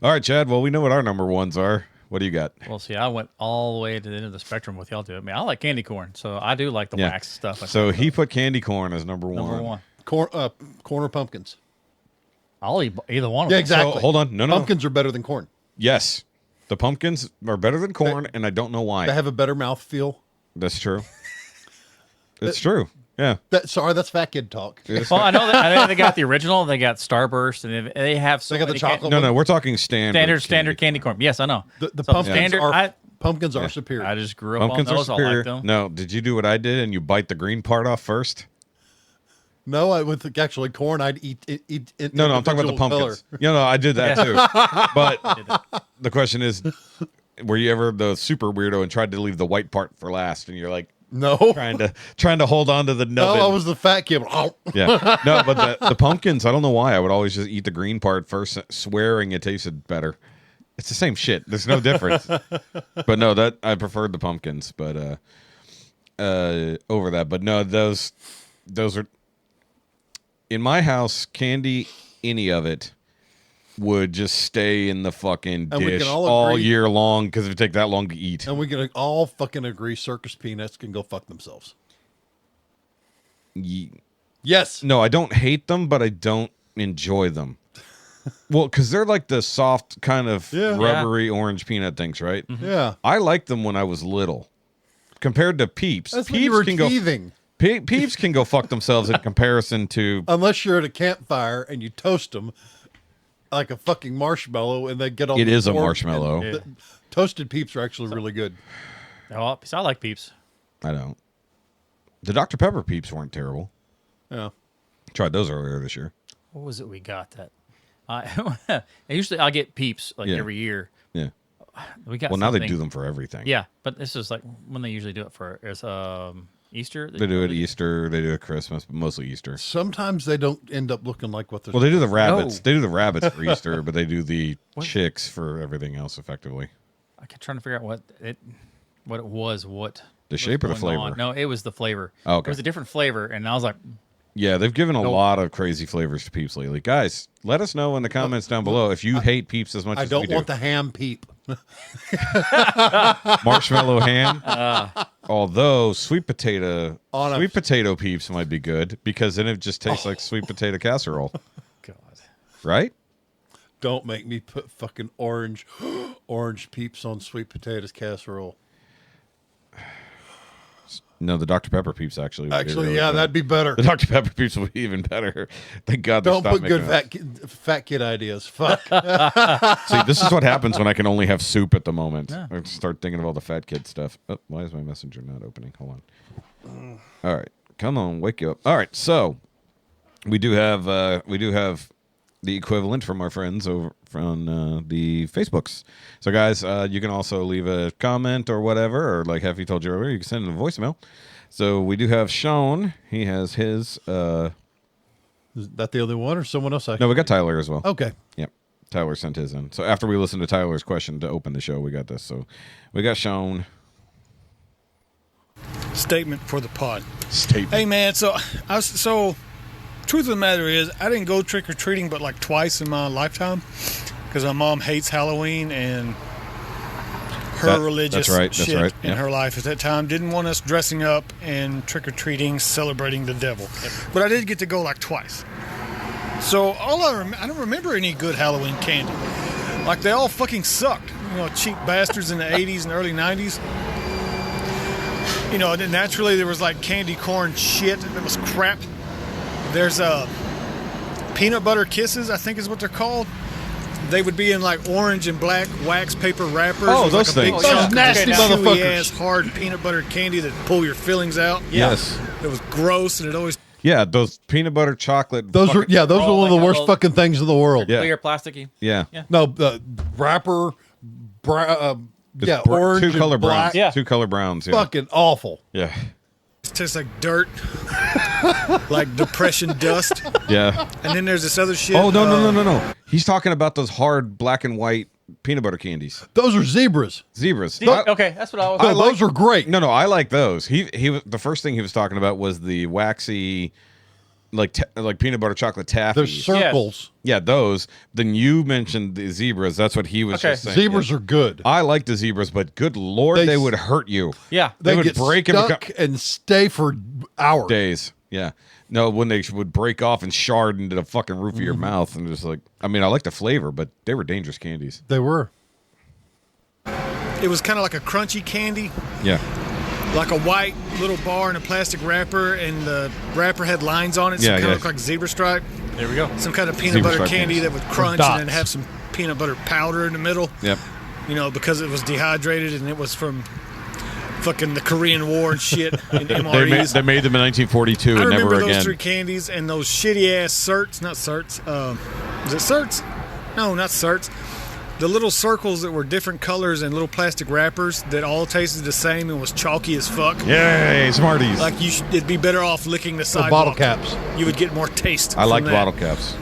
All right, Chad. Well, we know what our number 1s are. What do you got? Well, see, I went all the way to the end of the spectrum with y'all too. I mean, I like candy corn, so I do like the Yeah. wax stuff. So he put candy corn as number 1. number 1. Corner pumpkins. I'll eat either one of Yeah, them. exactly. So hold on. No. Pumpkins are better than corn. Yes, the pumpkins are better than corn, and I don't know why. They have a better mouthfeel. That's true. It's true. Yeah. Sorry, that's fat kid talk. Well, I know they got the original. They got Starburst, and they have so They got the many chocolate No, we're talking standard. standard candy corn. Yes, I know. The So pumpkins standard. are pumpkins are Yeah. superior. I just grew up Pumpkins on are those. I superior. like them. No, did you do what I did and you bite the green part off first? No, with actually corn, I'd eat. No, I'm talking about the pumpkins. No, I did that too. But the question is, were you ever the super weirdo and tried to leave the white part for last, and you're like No, trying to hold on to the no, nubbin? I was the fat kid. Oh. Yeah, no, but the pumpkins, I don't know why I would always just eat the green part first, swearing it tasted better. It's the same shit. There's no difference. But no, that I preferred the pumpkins, but over that. But no, those are. in my house, candy, any of it, would just stay in the fucking And we dish can all all agree- year long because it would take that long to eat. And we can all fucking agree circus peanuts can go fuck themselves. Yes. No, I don't hate them, but I don't enjoy them. Well, because they're like the soft kind of Yeah. rubbery orange peanut things, right? Yeah. I liked them when I was little. Compared to Peeps, That's when Peeps you were can go. teething. Peeps can go fuck themselves in comparison to. Unless you're at a campfire and you toast them like a fucking marshmallow and they get all It the is a pork marshmallow. and the toasted Peeps are actually really good. Oh, I like Peeps. I don't. The Dr. Pepper Peeps weren't terrible. Yeah. Tried those earlier this year. What was it we got that? Usually I get Peeps like Yeah. every year. Yeah. We got Well, now they something- do them for everything. Yeah, but this is like when they usually do it for is Easter. They do it Easter. They do it Christmas, but mostly Easter. Sometimes they don't end up looking like what they're Well, they do the rabbits. No. They do the rabbits for Easter, but they do the chicks for everything else effectively. I kept trying to figure out what it was. What The was shape or the going flavor? on. No, it was the flavor. Oh, okay. It was a different flavor, and I was like, Yeah, they've given a Nope. lot of crazy flavors to Peeps lately. Guys, let us know in the comments down below if you hate Peeps as much I as don't we do. want the ham peep. Marshmallow ham. Although sweet potato On a- Peeps might be good because then it just tastes like sweet potato casserole, God. right? Don't make me put fucking orange peeps on sweet potatoes casserole. No, the Dr. Pepper Peeps actually. would be Actually, really yeah, good. that'd be better. The Dr. Pepper Peeps will be even better. Thank God they Don't stopped put good making that. fat kid ideas. Fuck. See, this is what happens when I can only have soup at the moment. I start thinking of all the fat kid stuff. Oh, why is my messenger not opening? Hold on. All right, come on, wake you up. All right, so we do have the equivalent from our friends over from the Facebooks. So, guys, you can also leave a comment or whatever, or like Heffy told you earlier, you can send in a voicemail. So we do have Sean. He has his. Is that the other one or someone else? No, we got Tyler as well. Okay. Yep. Tyler sent his in. So after we listen to Tyler's question to open the show, we got this. So we got Sean. Statement for the pod. Statement. Hey man, so truth of the matter is I didn't go trick or treating but like twice in my lifetime because my mom hates Halloween and her religious that's shit right, in yeah. her life at that time didn't want us dressing up and trick or treating, celebrating the devil. But I did get to go like twice. So I don't remember any good Halloween candy. Like they all fucking sucked. You know, cheap bastards in the 80s and early 90s. You know, and then naturally there was like candy corn shit that was crap. There's peanut butter kisses, I think is what they're called. They would be in like orange and black wax paper wrappers. Oh, with those like a big things. Those chunk of nasty chewy motherfuckers. ass hard peanut butter candy that pull your fillings out. Yes. It was gross and it always Yeah, those peanut butter chocolate. Those fucking- are those are one of like the worst all- fucking things in the world. Yeah. Clear, plasticky. Yeah. No, the wrapper, It's orange, two color and black. browns. Yeah. Two color browns. Yeah. Fucking awful. Yeah. tastes like dirt, like depression dust. Yeah. And then there's this other shit. Oh no. He's talking about those hard black and white peanut butter candies. Those are zebras. Zebras. Okay, that's what I was. No, those are great. No, I like those. He was the first thing he was talking about was the waxy, like peanut butter chocolate taffy. They're circles. Yeah, those. Then you mentioned the zebras. That's what he was Okay. just saying. Zebras Yeah. are good. I like the zebras, but good lord, They they would hurt you. Yeah. They would get break and stuck and stay for hours. days. Yeah. No, when they would break off and shard into the fucking roof of your mouth, and just like, I mean, I like the flavor, but they were dangerous candies. They were. It was kind of like a crunchy candy, Yeah. like a white little bar in a plastic wrapper, and the wrapper had lines on it, so Yeah, it kind yeah. of looked like zebra stripe. There we go. Some kind of peanut Zebra butter stripe candy candies. that would crunch dots. and then have some peanut butter powder in the middle. Yep. You know, because it was dehydrated and it was from fucking the Korean War and shit in MREs. They made them in 1942 I and remember never those again. three candies and those shitty ass certs. Not certs. Is it certs? No, not certs. The little circles that were different colors and little plastic wrappers that all tasted the same and was chalky as fuck. Yay, Smarties. Like it'd be better off licking the The sidewalk. bottle caps. You would get more taste. I like from that. bottle caps.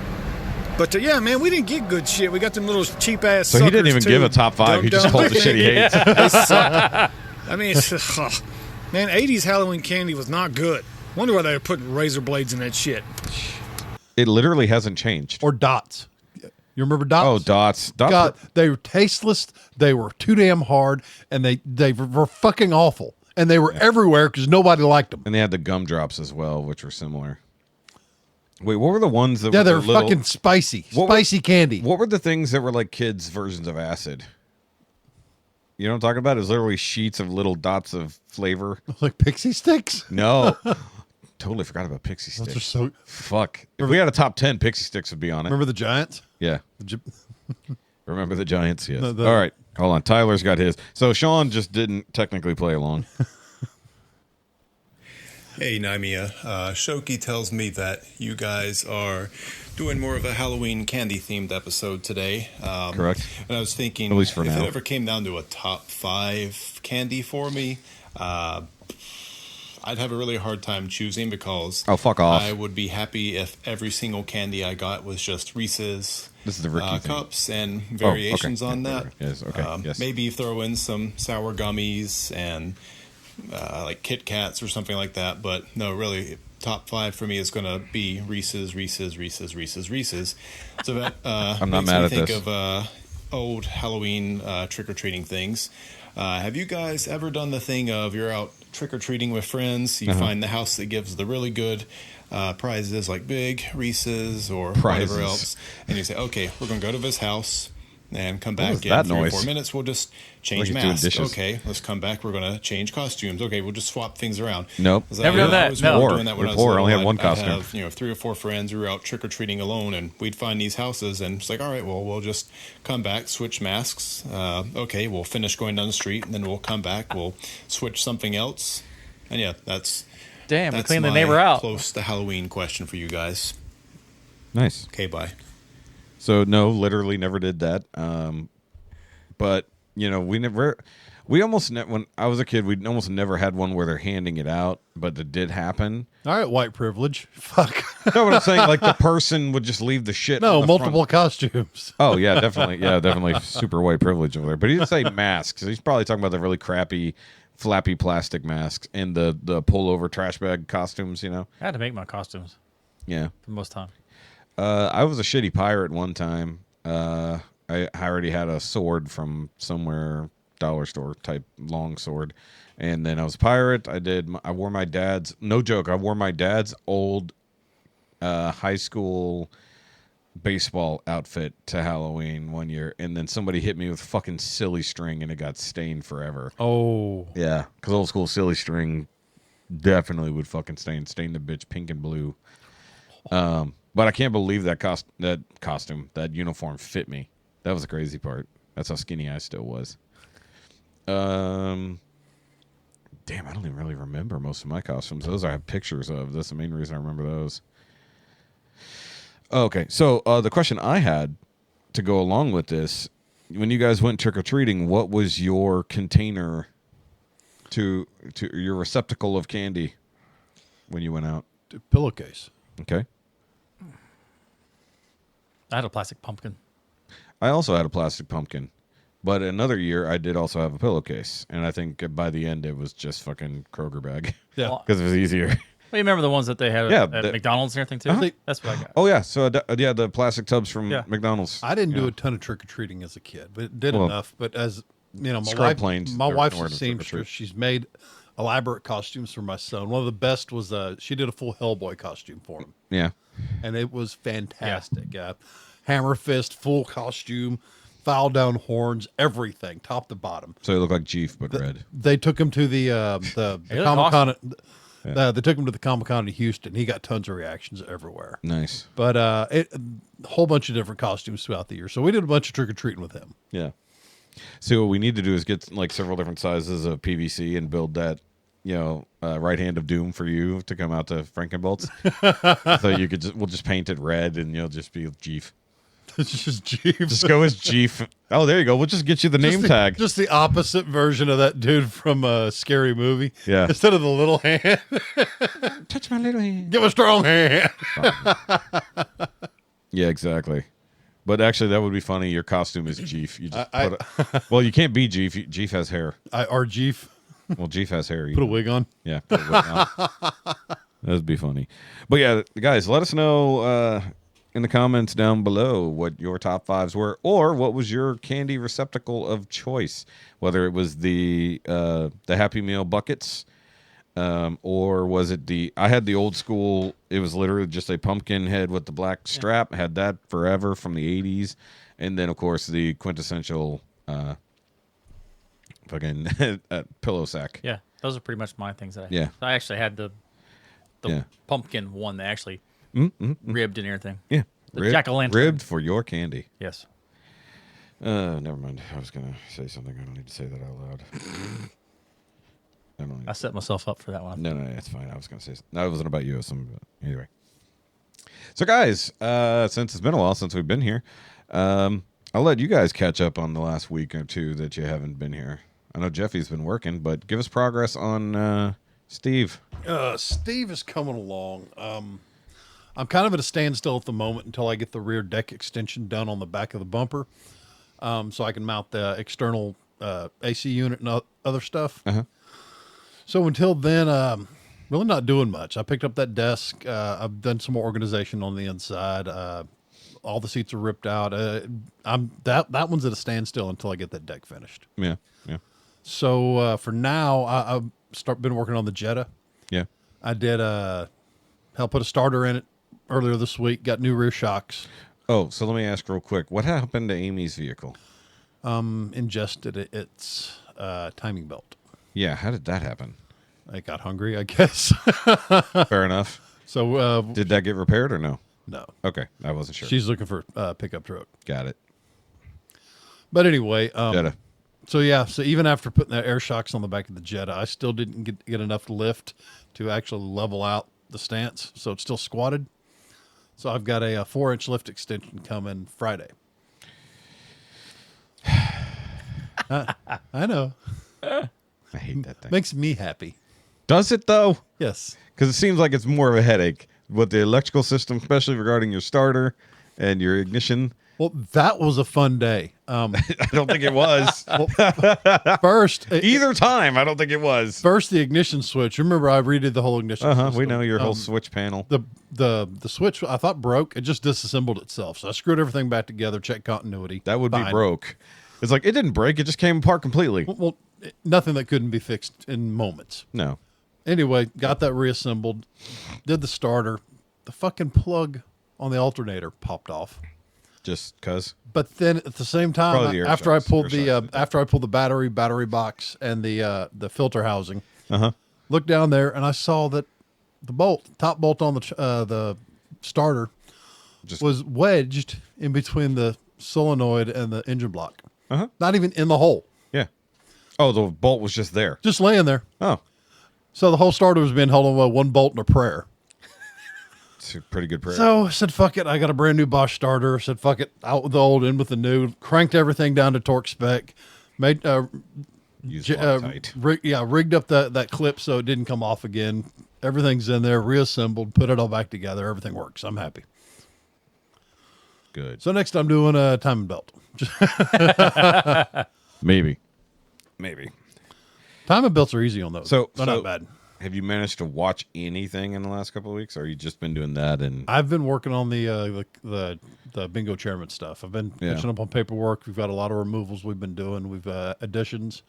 But yeah, man, we didn't get good shit. We got them little cheap ass. So he didn't even give a top five. He just told the shit he hates. They suck. I mean, man, 80s Halloween candy was not good. Wonder why they were putting razor blades in that shit. It literally hasn't changed. Or dots. You remember dots? Oh, dots. God, they were tasteless. They were too damn hard, and they were fucking awful. And they were everywhere because nobody liked them. And they had the gumdrops as well, which were similar. Wait, what were the ones that Yeah, were they the were little, fucking spicy. What were- Spicy candy. What were the things that were like kids' versions of acid? You know what I'm talking about? It was literally sheets of little dots of flavor. Like pixie sticks? No. Totally forgot about Pixie Those Sticks. are so. Fuck. If we had a top 10, Pixie Sticks would be on it. Remember the Giants? Yeah. The Remember the Giants? Yes. The- All right. Hold on. Tyler's got his. So Sean just didn't technically play along. Hey, Naimia. Shoky tells me that you guys are doing more of a Halloween candy-themed episode today. Correct. And I was thinking, At least for if now. it ever came down to a top 5 candy for me, I'd have a really hard time choosing because Oh, fuck off. I would be happy if every single candy I got was just Reese's This is the Ricky thing. cups and variations okay. on Yeah, that. yes, okay, yes. Maybe throw in some sour gummies and like Kit Kats or something like that. But no, really, top 5 for me is going to be Reese's. So that I'm not makes mad me at think this. of old Halloween trick-or-treating things. Have you guys ever done the thing of you're out trick-or-treating with friends, you find the house that gives the really good prizes like big Reese's or Prizes. whatever else, and you say, okay, we're going to go to this house and come back was in that 3 or noise? 4 minutes. We'll just change Like he's doing masks. dishes. Okay, let's come back. We're going to change costumes. Okay, we'll just swap things around. Nope. 'Cause Never done that. was No. really doing that when We're I was poor. I little. only have one I'd costume. have 3 or 4 friends who were out trick or treating alone, and we'd find these houses, and it's like, all right, well, we'll just come back, switch masks. Okay, we'll finish going down the street, and then we'll come back. We'll switch something else, and yeah, that's Damn, we that's cleaned the my neighbor out. Close to Halloween question for you guys. Nice. Okay, bye. So no, literally never did that. But you know, we almost when I was a kid, we almost never had one where they're handing it out, but it did happen. All right, white privilege. Fuck. No, what I'm saying, like the person would just leave the shit. No, on the multiple front. costumes. Oh yeah, definitely super white privilege over there. But he didn't say masks. He's probably talking about the really crappy, flappy plastic masks and the pullover trash bag costumes. You know. I had to make my costumes Yeah. for most time. I was a shitty pirate one time. I already had a sword from somewhere, dollar store type long sword, and then I was a pirate. I wore my dad's, no joke, I wore my dad's old high school baseball outfit to Halloween one year, and then somebody hit me with fucking silly string, and it got stained forever. Oh. Yeah, because old school silly string definitely would fucking stain the bitch pink and blue. But I can't believe that that uniform fit me. That was the crazy part. That's how skinny I still was. Damn, I don't even really remember most of my costumes. Those I have pictures of. That's the main reason I remember those. Okay, so the question I had to go along with this, when you guys went trick-or-treating, what was your container to your receptacle of candy when you went out? Pillowcase. Okay. I had a plastic pumpkin. I also had a plastic pumpkin, but another year I did also have a pillowcase, and I think by the end it was just fucking Kroger bag. Yeah. Well, Because it was easier. well, you remember the ones that they had Yeah, at the- McDonald's and everything too? That's what I got. Oh yeah, so yeah, the plastic tubs from Yeah. McDonald's. I didn't do Yeah. a ton of trick or treating as a kid, but it did Well, enough. But as you know, scrub planes, my they're wife's nowhere a to trick or treat. seamstress. She's made elaborate costumes for my son. One of the best was she did a full Hellboy costume for him, Yeah. and it was fantastic. Hammer fist, full costume, file down horns, everything, top to bottom. So it looked like Jeef, but red. They took him to the looked Comic Con. Yeah. They took him to the Comic Con in Houston. He got tons of reactions everywhere. Nice. But a whole bunch of different costumes throughout the year. So we did a bunch of trick or treating with him. Yeah. So what we need to do is get like several different sizes of PVC and build that, right hand of doom for you to come out to Frankenbolts. So you could we'll just paint it red and you'll just be Jeef. It's just Jeeves. Just go as Jeef. Oh, there you go. We'll just get you the name tag. Just the opposite version of that dude from a Scary Movie. Yeah. Instead of the little hand, Touch my little hand. give a strong hand. Yeah, exactly. But actually, that would be funny. Your costume is Jeef. You just well, you can't be Jeef. Jeef has hair. Our Jeef Well, Jeef has hair. put a wig on. Yeah. Put a wig on. That'd be funny. But yeah, guys, let us know in the comments down below what your top fives were, or what was your candy receptacle of choice, whether it was the Happy Meal buckets, or was it I had the old school. It was literally just a pumpkin head with the black strap. I had that forever from the 80s, and then of course the quintessential fucking pillow sack. Yeah, those are pretty much my things that I had. Yeah. I actually had the pumpkin one that actually ribbed and everything. Yeah, The jack-o'-lantern. ribbed for your candy. Yes. Never mind. I was gonna say something. I don't need to say that out loud. I don't need I set myself up for that one. No, it's fine. I was going to say no, it wasn't about you. It was anyway. So, guys, since it's been a while since we've been here, I'll let you guys catch up on the last week or two that you haven't been here. I know Jeffy's been working, but give us progress on Steve. Steve is coming along. I'm kind of at a standstill at the moment until I get the rear deck extension done on the back of the bumper, so I can mount the external AC unit and other stuff. Uh-huh. So until then, really not doing much. I picked up that desk. I've done some more organization on the inside. All the seats are ripped out. That one's at a standstill until I get that deck finished. Yeah. So for now, I've been working on the Jetta. Yeah. I did help put a starter in it earlier this week. Got new rear shocks. Oh, so let me ask real quick. What happened to Amy's vehicle? Ingested its timing belt. Yeah, how did that happen? I got hungry, I guess. Fair enough. So Did that get repaired or no? no, Okay, I wasn't sure. she's looking for a pickup truck. Got it. But anyway, Jetta. so even after putting that air shocks on the back of the Jetta, I still didn't get enough lift to actually level out the stance, so it's still squatted. So I've got a 4-inch lift extension coming Friday. I know. I hate that thing. Makes me happy. Does it, though? Yes. Because it seems like it's more of a headache with the electrical system, especially regarding your starter and your ignition. Well, that was a fun day. I don't think it was. First, Either time, I don't think it was. First, the ignition switch. Remember, I redid the whole ignition system. We know your whole switch panel. The switch I thought broke. It just disassembled itself. So I screwed everything back together, checked continuity. That would be Fine. broke. It's like, it didn't break. It just came apart completely. Well, nothing that couldn't be fixed in moments. No. Anyway, got that reassembled. Did the starter. The fucking plug on the alternator popped off. Just because? But then at the same Probably time, the air after I shocks. pulled Air shocks. after I pulled the battery box and the filter housing, Uh-huh. looked down there and I saw that the top bolt on the starter Just was wedged in between the solenoid and the engine block. Uh-huh. Not even in the hole, Yeah. Oh, the bolt was just there. just laying there. Oh. So the whole starter was being held on by one bolt and a prayer. It's a pretty good prayer. So I said, fuck it. I got a brand new Bosch starter. I said, fuck it. Out with the old, in with the new. Cranked everything down to torque spec. Made Use Loctite. rigged up that clip so it didn't come off again. Everything's in there, reassembled, put it all back together. Everything works. I'm happy. Good. So next I'm doing a timing belt. Maybe. Timing belts are easy on those. So They're not bad. Have you managed to watch anything in the last couple of weeks, or you just been doing that? And I've been working on the bingo chairman stuff. I've been catching up on paperwork. We've got a lot of removals we've been doing. We've additions.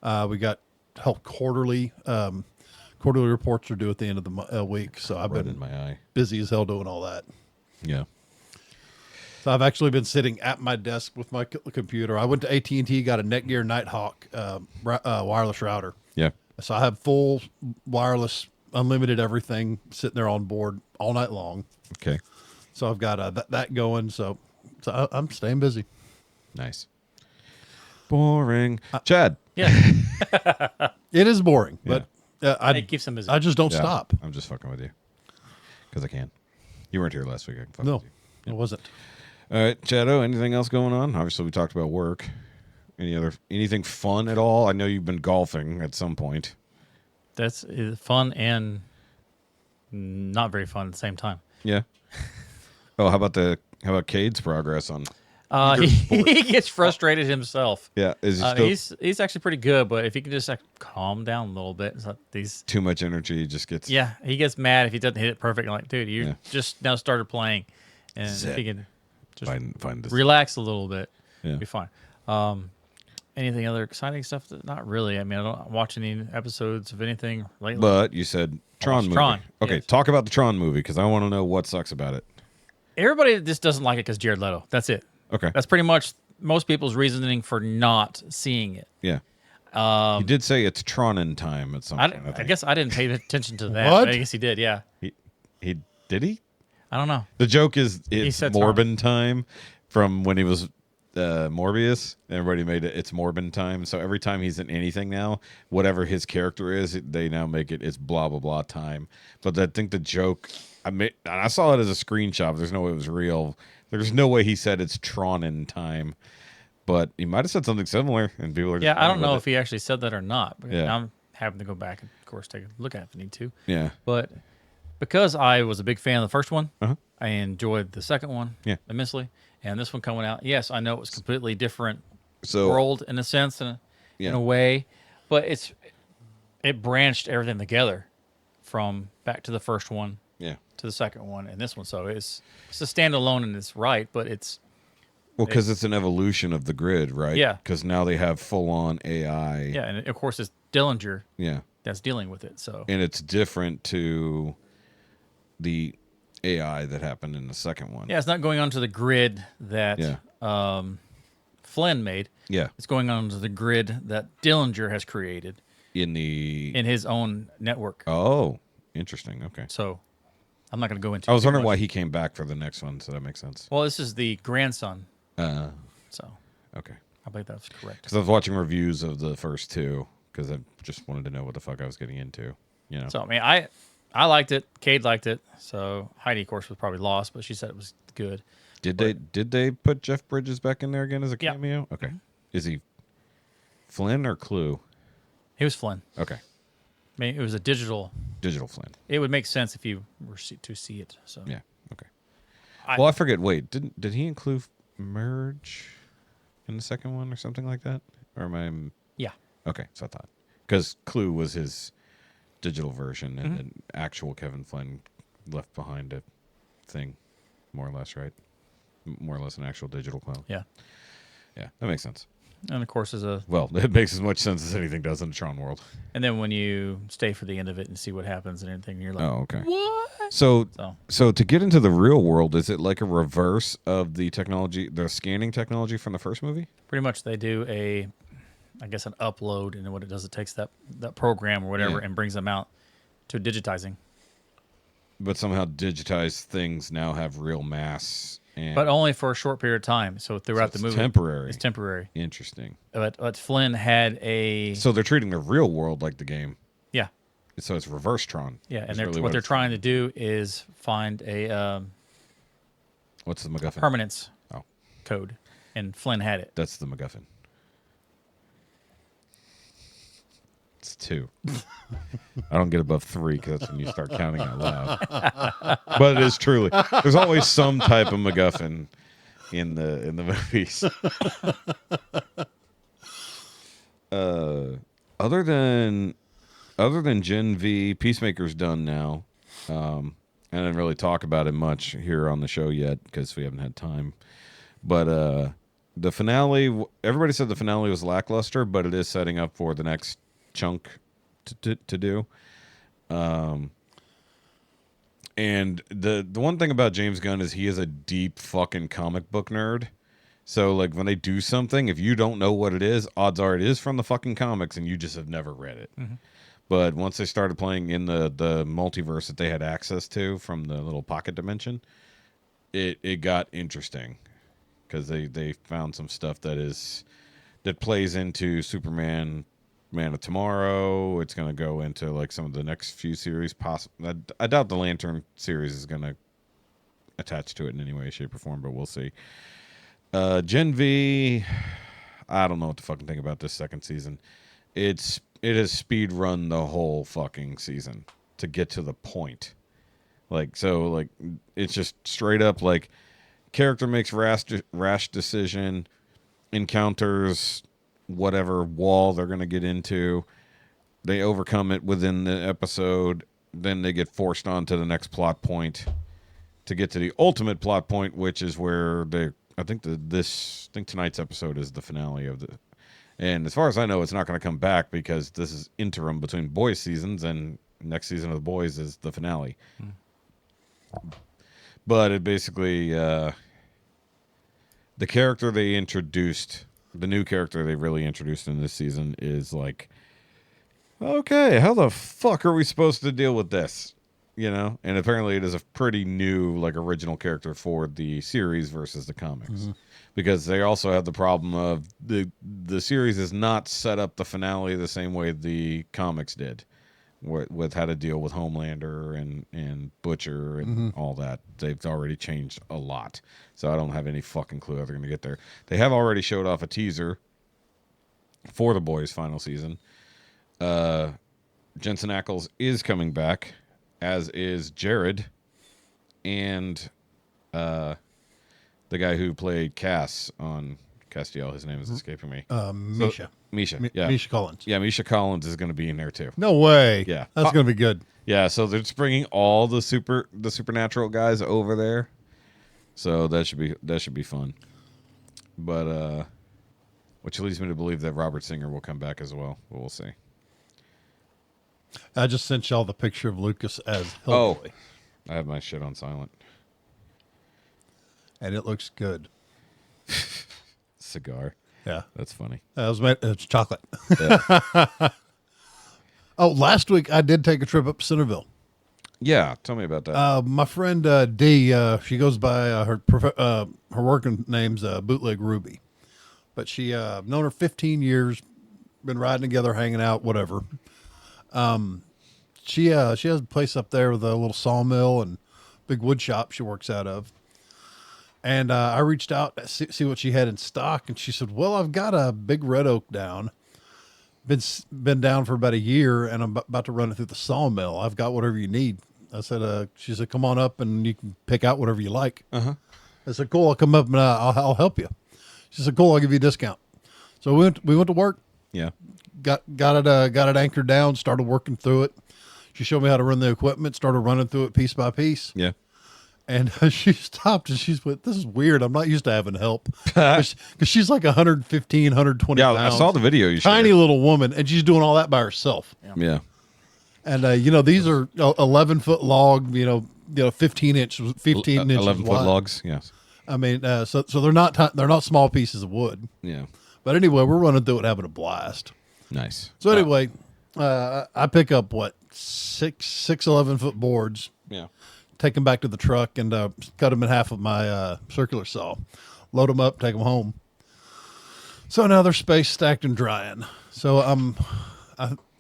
We got quarterly reports are due at the end of the week. So I've red been in my eye. busy as hell doing all that. Yeah. So I've actually been sitting at my desk with my computer. I went to AT&T, got a Netgear Nighthawk wireless router. Yeah. So I have full wireless, unlimited everything sitting there on board all night long. Okay. So I've got that going. So I'm staying busy. Nice. Boring. Chad. Yeah. It is boring, but It keeps them busy. I just don't Yeah, stop. I'm just fucking with you because I can. You weren't here last week. I can fuck No, with you. it wasn't. All right, Chado, anything else going on? Obviously, we talked about work. Anything fun at all? I know you've been golfing at some point. That's fun and not very fun at the same time. Yeah. Oh, how about Cade's progress on? He gets frustrated himself. Yeah, is he still He's actually pretty good, but if he can just like, calm down a little bit, it's like these. too much energy? He just gets Yeah, he gets mad if he doesn't hit it perfect. I'm like, dude, you Yeah. just now started playing, and if Zip. he can just find this. relax a little bit, Yeah. be fine. Anything other exciting stuff? Not really. I mean, I don't watch any episodes of anything lately. But you said Tron watched movie. Tron, Okay, yes. talk about the Tron movie because I want to know what sucks about it. Everybody just doesn't like it because Jared Leto. That's it. Okay. That's pretty much most people's reasoning for not seeing it. Yeah. He did say it's Tron in time at some I, point. I think. guess I didn't pay attention to that. What? I guess he did. Yeah. he did he? I don't know. The joke is it's said Morbin time from when he was Morbius. Everybody made it. It's Morbin time. So every time he's in anything now, whatever his character is, they now make it. It's blah blah blah time. But I think the joke. I saw it as a screenshot. But there's no way it was real. There's no way he said it's Tron in time. But he might have said something similar, and people are just Yeah, I don't running know with if he actually said that or not. But Yeah. I'm having to go back and, of course, take a look at it if I need to. it. Yeah. But because I was a big fan of the first one, Uh-huh. I enjoyed the second one Yeah. immensely. And this one coming out, yes, I know it was completely different So world in a sense, in Yeah. a way, but it branched everything together from back to the first one yeah. to the second one and this one. So it's a standalone and it's right, but it's Well, because it's an evolution of the grid, right? Yeah. Because now they have full on AI. yeah, and of course it's Dillinger Yeah. that's dealing with it. So And it's different to the AI that happened in the second one. yeah, it's not going onto the grid that Yeah. Flynn made. Yeah. It's going onto the grid that Dillinger has created In the. in his own network. Oh, interesting. Okay. So I'm not going to go into. I was too wondering much. why he came back for the next one, so that makes sense. Well, this is the grandson, so Okay. I believe that's correct. Because I was watching reviews of the first two because I just wanted to know what the fuck I was getting into. You know. So I mean, I liked it. Cade liked it. So Heidi, of course, was probably lost, but she said it was good. Did they put Jeff Bridges back in there again as a Yeah. cameo? Okay. Is he Flynn or Clue? He was Flynn. Okay. I mean, it was a digital. Digital Flynn. It would make sense if you were to see it. So Yeah. Okay. I- Well, I forget. Wait, did he include Merge in the second one or something like that? Or am I? yeah, Okay, so I thought because Clue was his digital version, Mm-hmm. and then actual Kevin Flynn left behind a thing, more or less, right? More or less an actual digital clone. yeah, Yeah, that makes sense. and of course as a Well, it makes as much sense as anything does in the Tron world. and then when you stay for the end of it and see what happens and everything, you're like, Oh, okay. what? So, So so to get into the real world, is it like a reverse of the technology, the scanning technology from the first movie? pretty much they do I guess an upload, and what it does, it takes that program or whatever Yeah. and brings them out to digitizing. But somehow digitized things now have real mass, and But only for a short period of time. So throughout it's the movie, temporary. it's temporary. Interesting. But Flynn had a So they're treating the real world like the game. yeah, So it's reverse Tron. yeah, is and really what they're it's- trying to do is find a What's the MacGuffin? permanence Oh, code, and Flynn had it. that's the MacGuffin. It's 2. I don't get above 3 because that's when you start counting out loud. But it is truly. There's always some type of MacGuffin in the movies. Other than Gen V, Peacemaker's done now. I didn't really talk about it much here on the show yet because we haven't had time. But the finale, everybody said the finale was lackluster, but it is setting up for the next chunk to do. And the one thing about James Gunn is he is a deep fucking comic book nerd. So like when they do something, if you don't know what it is, odds are it is from the fucking comics and you just have never read it. Mm-hmm. But once they started playing in the multiverse that they had access to from the little pocket dimension, it got interesting because they found some stuff that plays into Superman, Man of Tomorrow. It's going to go into like some of the next few series. I doubt the Lantern series is going to attach to it in any way, shape, or form, but we'll see. Gen V, I don't know what to fucking think about this second season. It has speed run the whole fucking season to get to the point. Like, so like it's just straight up like character makes rash decision, encounters whatever wall they're going to get into. They overcome it within the episode. Then they get forced on to the next plot point to get to the ultimate plot point, which is where I think tonight's episode is the finale of the. And as far as I know, it's not going to come back because this is interim between boys seasons, and next season of the boys is the finale. But it basically the character they introduced, the new character they really introduced in this season is like, okay, how the fuck are we supposed to deal with this? You know, and apparently it is a pretty new, like, original character for the series versus the comics, because they also have the problem of the series is not set up the finale the same way the comics did, with how to deal with Homelander and Butcher and all that. They've already changed a lot, so I don't have any fucking clue how they're going to get there. They have already showed off a teaser for the boys' final season. Jensen Ackles is coming back, as is Jared, and the guy who played Cass on Castiel. His name is escaping me. Misha. Misha, yeah. Misha Collins. Yeah, Misha Collins is going to be in there too. No way. Yeah. That's going to be good. Yeah, so they're just bringing all the supernatural guys over there, so that should be fun. But which leads me to believe that Robert Singer will come back as well. But we'll see. I just sent y'all the picture of Lucas as Hillboy. Oh, I have my shit on silent. And it looks good. Cigar. Yeah. That's funny. It's chocolate. Yeah. Oh, last week I did take a trip up to Centerville. Yeah, tell me about that. My friend Dee, she goes by her working name's Bootleg Ruby, but I've known her 15 years, been riding together, hanging out, whatever. She has a place up there with a little sawmill and big wood shop she works out of. And I reached out to see what she had in stock, and she said, "Well, I've got a big red oak down. Been down for about a year, and I'm about to run it through the sawmill. I've got whatever you need." I said, "She said, come on up, and you can pick out whatever you like." I said, "Cool, I'll come up and I'll help you." She said, "Cool, I'll give you a discount." So we went to work. Yeah. Got it anchored down. Started working through it. She showed me how to run the equipment. Started running through it piece by piece. Yeah. And she stopped and she's went, "This is weird. I'm not used to having help." Because she's like 115, 120 Yeah, pounds. I saw the video you Tiny shared. little woman, and she's doing all that by herself. Yeah. And these are 11-foot log, 15 inches 11 wide. foot logs. Yes. I mean, so they're not small pieces of wood. Yeah. But anyway, we're running through it, having a blast. Nice. So anyway, I pick up six 11-foot boards. Yeah. Take them back to the truck and cut them in half with my circular saw. Load them up, take them home. So now they're spaced, stacked, and drying. So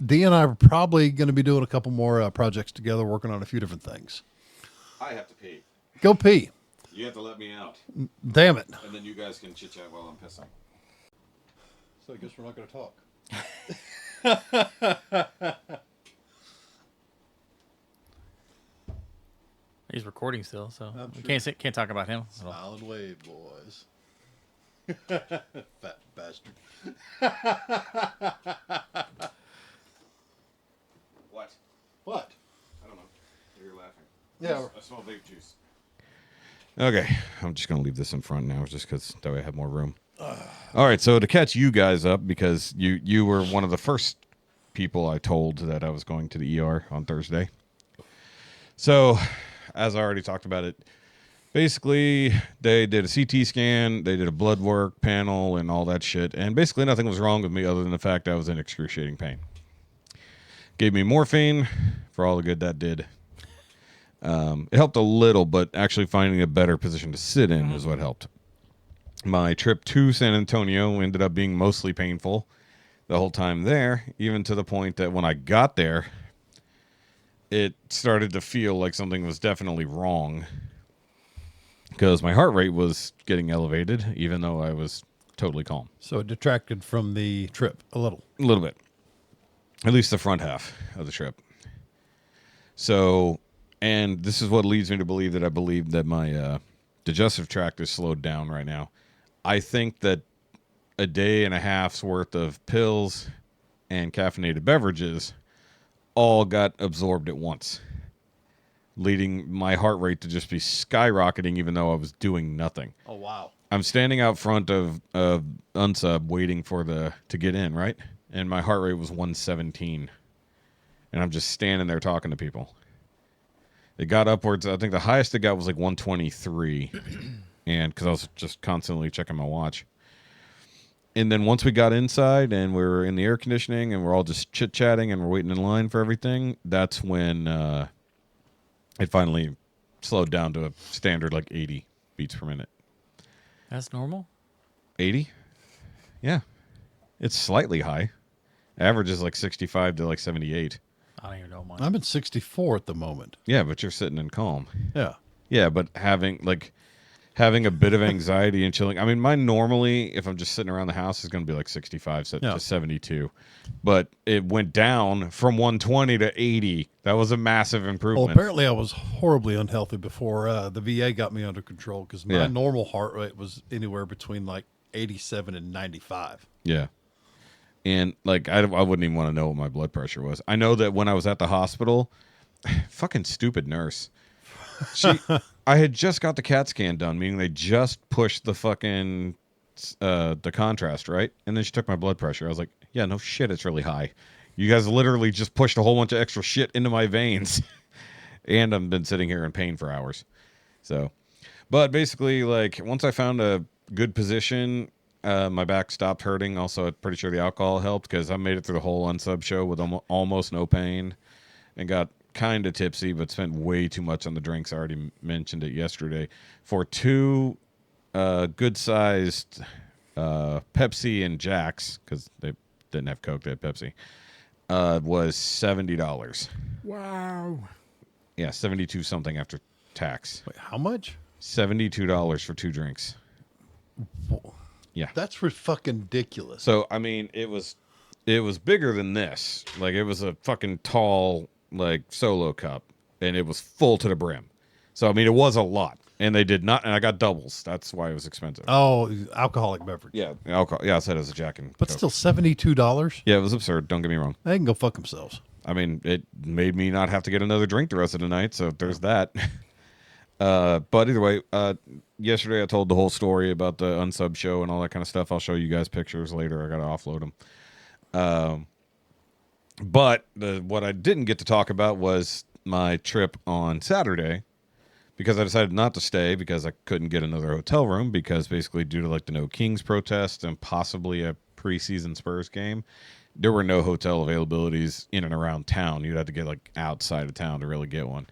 Dee and I are probably going to be doing a couple more projects together, working on a few different things. I have to pee. Go pee. You have to let me out, Damn it. and then you guys can chit chat while I'm pissing. So I guess we're not going to talk. He's recording still, so we can't talk about him. Smile and wave, boys. Fat bastard. What? What? I don't know. You're laughing. Yeah. I smell vape juice. Okay, I'm just gonna leave this in front now, just because that way I have more room. All right, so to catch you guys up, because you were one of the first people I told that I was going to the ER on Thursday. So, as I already talked about it, basically they did a CT scan, they did a blood work panel, and all that shit, and basically nothing was wrong with me other than the fact I was in excruciating pain. Gave me morphine for all the good that did. It helped a little, but actually finding a better position to sit in is what helped. My trip to San Antonio ended up being mostly painful the whole time there, even to the point that when I got there, it started to feel like something was definitely wrong because my heart rate was getting elevated, even though I was totally calm. So it detracted from the trip a little. A little bit. At least the front half of the trip. So, and this is what leads me to believe that I believe that my digestive tract is slowed down right now. I think that a day and a half's worth of pills and caffeinated beverages all got absorbed at once, leading my heart rate to just be skyrocketing even though I was doing nothing. Oh, wow. I'm standing out front of Unsub waiting for to get in, right? And my heart rate was 117. And I'm just standing there talking to people. It got upwards. I think the highest it got was like 123. And because I was just constantly checking my watch. And then once we got inside and we were in the air conditioning and we're all just chit-chatting and we're waiting in line for everything, that's when it finally slowed down to a standard like 80 beats per minute. That's normal? 80? Yeah. It's slightly high. Average is like 65 to like 78. I don't even know mine. I'm at 64 at the moment. Yeah, but you're sitting in calm. Yeah. Yeah, but having a bit of anxiety and chilling. I mean, mine normally, if I'm just sitting around the house, is going to be like 65 to 72. But it went down from 120 to 80. That was a massive improvement. Well, apparently I was horribly unhealthy before the VA got me under control because my normal heart rate was anywhere between like 87 and 95. Yeah. And like I wouldn't even want to know what my blood pressure was. I know that when I was at the hospital, fucking stupid nurse. I had just got the CAT scan done, meaning they just pushed the fucking the contrast, right? And then she took my blood pressure. I was like, yeah, no shit, it's really high. You guys literally just pushed a whole bunch of extra shit into my veins. And I've been sitting here in pain for hours. So, but basically, like, once I found a good position, my back stopped hurting. Also, I'm pretty sure the alcohol helped because I made it through the whole Unsub show with almost no pain and got kind of tipsy, but spent way too much on the drinks. I already mentioned it yesterday. For two good-sized Pepsi and Jacks, because they didn't have Coke, they had Pepsi, was $70. Wow. Yeah, 72 something after tax. Wait, how much? $72 for two drinks. Yeah. That's fucking ridiculous. So, I mean, it was bigger than this. Like, it was a fucking tall, like, solo cup, and it was full to the brim. So, I mean, it was a lot. And they did not, and I got doubles. That's why it was expensive. Oh, alcoholic beverage. Yeah, alcohol. Yeah, I said it was a Jack and But Coke. Still $72? Yeah, it was absurd. Don't get me wrong. They can go fuck themselves. I mean, it made me not have to get another drink the rest of the night, so there's that. But either way, yesterday I told the whole story about the Unsub show and all that kind of stuff. I'll show you guys pictures later. I got to offload them. But what I didn't get to talk about was my trip on Saturday, because I decided not to stay because I couldn't get another hotel room because basically due to like the No Kings protest and possibly a preseason Spurs game, there were no hotel availabilities in and around town. You'd have to get like outside of town to really get one.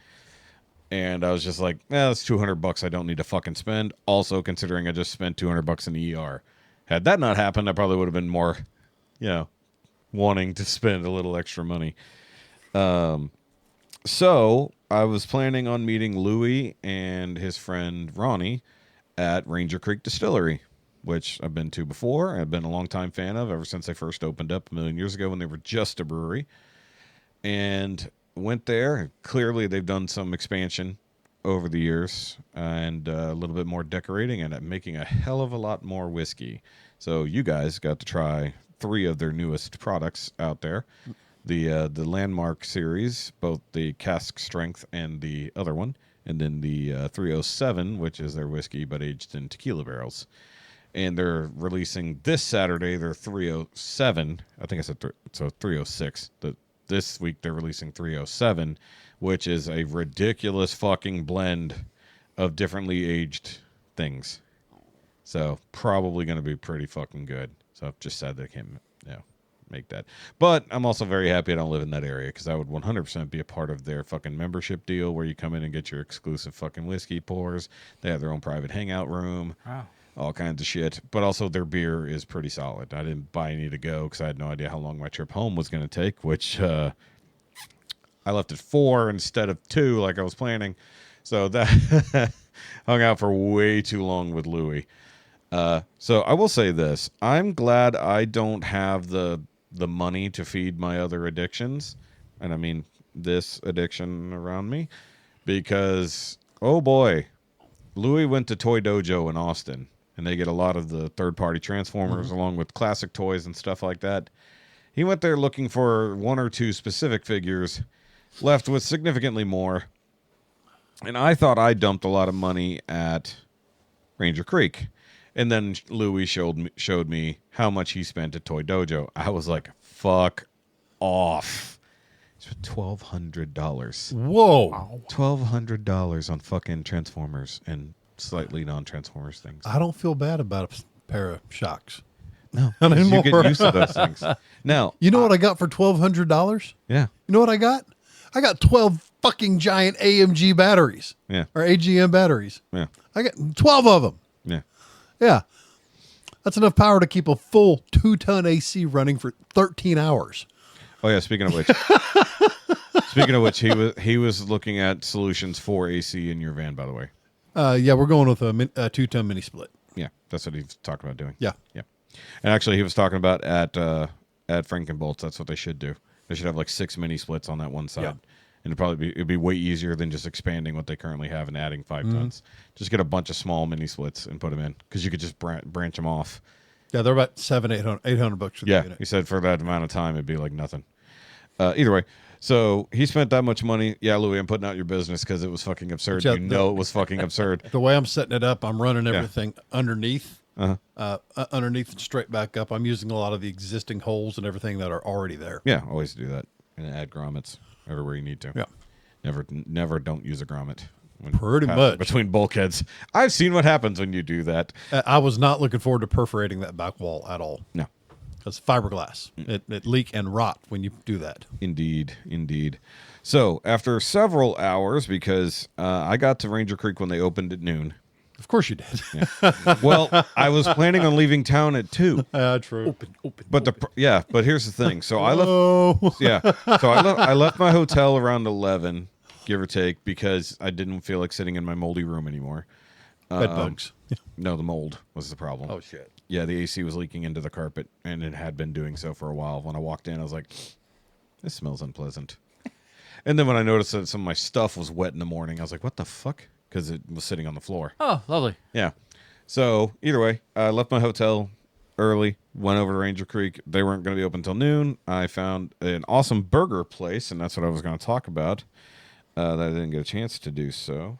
And I was just like, that's $200 I don't need to fucking spend. Also, considering I just spent $200 in the ER. Had that not happened, I probably would have been more, wanting to spend a little extra money. So I was planning on meeting Louie and his friend Ronnie at Ranger Creek Distillery, which I've been to before. I've been a longtime fan of ever since they first opened up a million years ago when they were just a brewery. And went there. Clearly, they've done some expansion over the years and a little bit more decorating and making a hell of a lot more whiskey. So you guys got to try 3 of their newest products out there. The Landmark series, both the cask strength and the other one, and then the 307, which is their whiskey but aged in tequila barrels. And they're releasing this Saturday their 307. I think I said 306. This week they're releasing 307, which is a ridiculous fucking blend of differently aged things. So probably going to be pretty fucking good. So I've just said they can't make that. But I'm also very happy I don't live in that area because I would 100% be a part of their fucking membership deal where you come in and get your exclusive fucking whiskey pours. They have their own private hangout room. Wow. All kinds of shit. But also their beer is pretty solid. I didn't buy any to go because I had no idea how long my trip home was going to take, which I left at 4 instead of 2 like I was planning. So that hung out for way too long with Louie. So I will say this. I'm glad I don't have the money to feed my other addictions. And I mean this addiction around me. Because, oh boy, Louie went to Toy Dojo in Austin, and they get a lot of the third-party Transformers along with classic toys and stuff like that. He went there looking for one or two specific figures, left with significantly more. And I thought I dumped a lot of money at Ranger Creek. And then Louie showed me how much he spent at Toy Dojo. I was like, fuck off. It's $1,200. Whoa. $1,200 on fucking Transformers and slightly non-Transformers things. I don't feel bad about a pair of shocks. No, Not 'cause you anymore. get used to those things. Now, You know what I got for $1,200? yeah, You know what I got? I got 12 fucking giant AMG batteries. yeah, Or AGM batteries. yeah, I got 12 of them. yeah. Yeah. That's enough power to keep a full 2-ton AC running for 13 hours. Oh yeah. Speaking of which, he was looking at solutions for AC in your van. By the way, Yeah, we're going with a 2-ton mini split. yeah, that's what he's talking about doing. Yeah. Yeah. And actually, he was talking about at Frankenbolts. That's what they should do. They should have like 6 mini splits on that one side, Yeah. and it'd be way easier than just expanding what they currently have and adding 5 tons. Just get a bunch of small mini splits and put them in because you could just branch them off. Yeah, they're about $800 for the Yeah, unit. he said for that amount of time, it'd be like nothing. Either way, so he spent that much money. Yeah, Louie, I'm putting out your business because it was fucking absurd. Yeah, You know it was fucking absurd. The way I'm setting it up, I'm running everything underneath, underneath and straight back up. I'm using a lot of the existing holes and everything that are already there. Yeah, always do that. And add grommets everywhere you need to. Yeah. Never don't use a grommet. When Pretty passing much. between bulkheads. I've seen what happens when you do that. I was not looking forward to perforating that back wall at all. No. It's fiberglass. It leak and rot when you do that. Indeed. So after several hours, because I got to Ranger Creek when they opened at noon. Of course you did. Well, I was planning on leaving town at 2. True. But but here's the thing. So I left. Oh. Yeah. So I left my hotel around 11, give or take, because I didn't feel like sitting in my moldy room anymore. Bed bugs. No, the mold was the problem. Oh, shit. Yeah, the AC was leaking into the carpet, and it had been doing so for a while. When I walked in, I was like, this smells unpleasant. And then when I noticed that some of my stuff was wet in the morning, I was like, what the fuck? Because it was sitting on the floor. Oh, lovely. Yeah. So either way, I left my hotel early, went over to Ranger Creek. They weren't going to be open until noon. I found an awesome burger place, and that's what I was going to talk about. That I didn't get a chance to do so.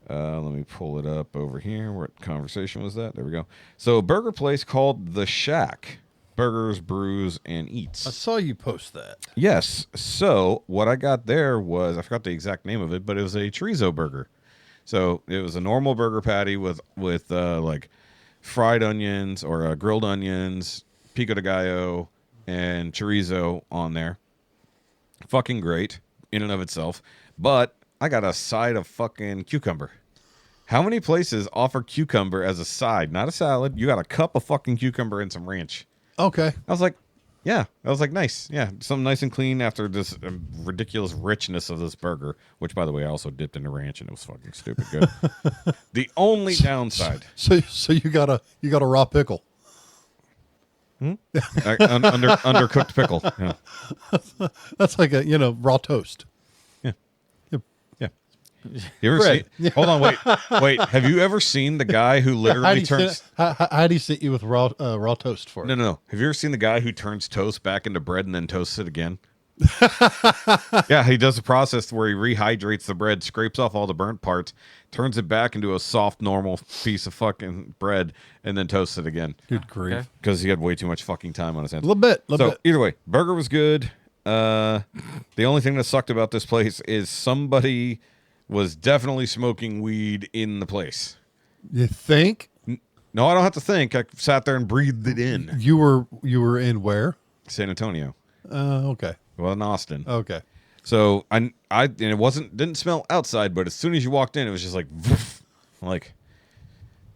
Let me pull it up over here. What conversation was that? There we go. So a burger place called The Shack. Burgers, brews, and eats. I saw you post that. Yes. So what I got there was, I forgot the exact name of it, but it was a chorizo burger. So it was a normal burger patty with like fried onions or grilled onions, pico de gallo, and chorizo on there. Fucking great in and of itself. But I got a side of fucking cucumber. How many places offer cucumber as a side, not a salad? You got a cup of fucking cucumber and some ranch. Okay. I was like, yeah. I was like, nice. Yeah, something nice and clean after this ridiculous richness of this burger, which, by the way, I also dipped into ranch, and it was fucking stupid good. The only downside. So you got a raw pickle. Undercooked pickle. Yeah. That's like a raw toast. You ever Fred. seen? Hold on, wait. Have you ever seen the guy who literally turns? How do you sit you with raw toast for it? No. Have you ever seen the guy who turns toast back into bread and then toasts it again? Yeah, he does a process where he rehydrates the bread, scrapes off all the burnt parts, turns it back into a soft, normal piece of fucking bread, and then toasts it again. Good grief. Okay. Because he had way too much fucking time on his hands. A little bit. So either way, burger was good. The only thing that sucked about this place is somebody was definitely smoking weed in the place. You think? No, I don't have to think. I sat there and breathed it in. You were in where? San Antonio. Okay. Well, in Austin. Okay. So and it didn't smell outside, but as soon as you walked in, it was just like, woof. Like,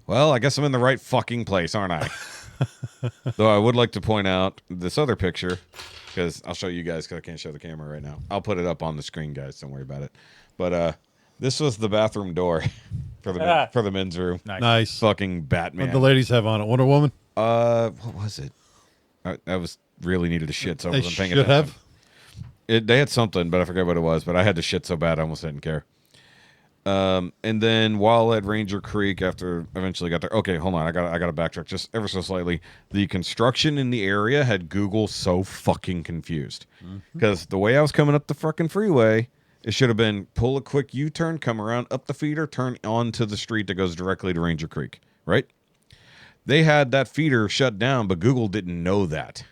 well, I guess I'm in the right fucking place, aren't I? Though I would like to point out this other picture, because I'll show you guys, because I can't show the camera right now. I'll put it up on the screen, guys. Don't worry about it. But this was the bathroom door for the men's room. Nice. Fucking Batman. What the ladies have on it? Wonder Woman? What was it? I was really needed to shit, so I They wasn't paying should attention. have. They had something, but I forgot what it was. But I had to shit so bad I almost didn't care. And then while at Ranger Creek, after eventually got there, okay, hold on, I gotta backtrack just ever so slightly. The construction in the area had Google so fucking confused because the way I was coming up the fucking freeway, it should have been pull a quick U-turn, come around up the feeder, turn onto the street that goes directly to Ranger Creek, right? They had that feeder shut down, but Google didn't know that.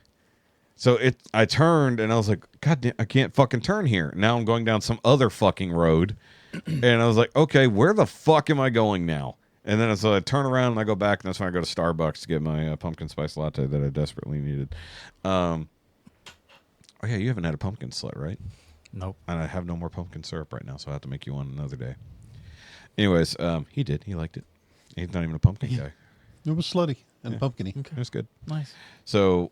So I turned and I was like, God damn, I can't fucking turn here. Now I'm going down some other fucking road. And I was like, okay, where the fuck am I going now? And then so I turn around and I go back, and that's when I go to Starbucks to get my pumpkin spice latte that I desperately needed. Oh, yeah, you haven't had a pumpkin slut, right? Nope. And I have no more pumpkin syrup right now, so I have to make you one another day. Anyways, he did. He liked it. He's not even a pumpkin guy. It was slutty and pumpkin-y. It was good. Nice. So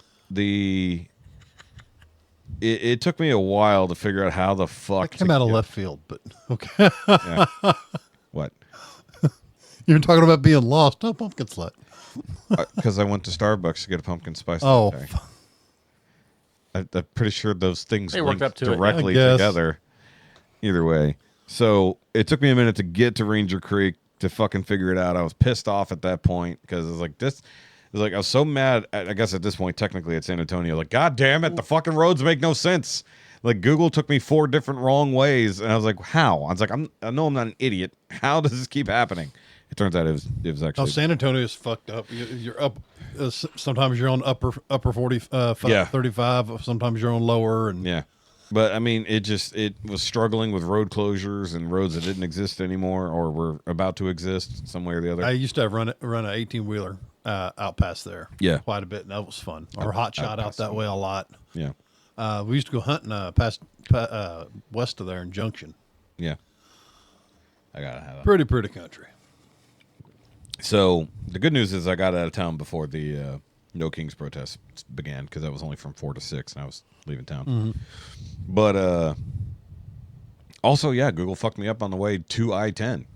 it took me a while to figure out how the fuck That came to out of get- left field, but okay. Yeah. What? You were talking about being lost. Oh, pumpkin slut. Because I went to Starbucks to get a pumpkin spice Oh. latte. I'm pretty sure those things They worked linked up to it, directly I guess. together. Either way. So it took me a minute to get to Ranger Creek to fucking figure it out. I was pissed off at that point because it was like this. It was like I was so mad. I guess at this point, technically at San Antonio, like, God damn it, the fucking roads make no sense. Like Google took me 4 different wrong ways, and I was like, how? I was like, I know I'm not an idiot. How does this keep happening? It turns out it was actually. Oh, San Antonio's fucked up. You're up. Sometimes you're on upper 40, Yeah. 35. Sometimes you're on lower. And Yeah. But I mean, it was struggling with road closures and roads that didn't exist anymore or were about to exist some way or the other. I used to run an 18-wheeler out past there. Yeah. quite a bit, and that was fun. Or hot shot out past that way a lot. Yeah. We used to go hunting past west of there in Junction. Yeah. I gotta have that. Pretty country. So the good news is I got out of town before the No Kings protests began because that was only from 4 to 6 and I was leaving town. But also, yeah, Google fucked me up on the way to I-10.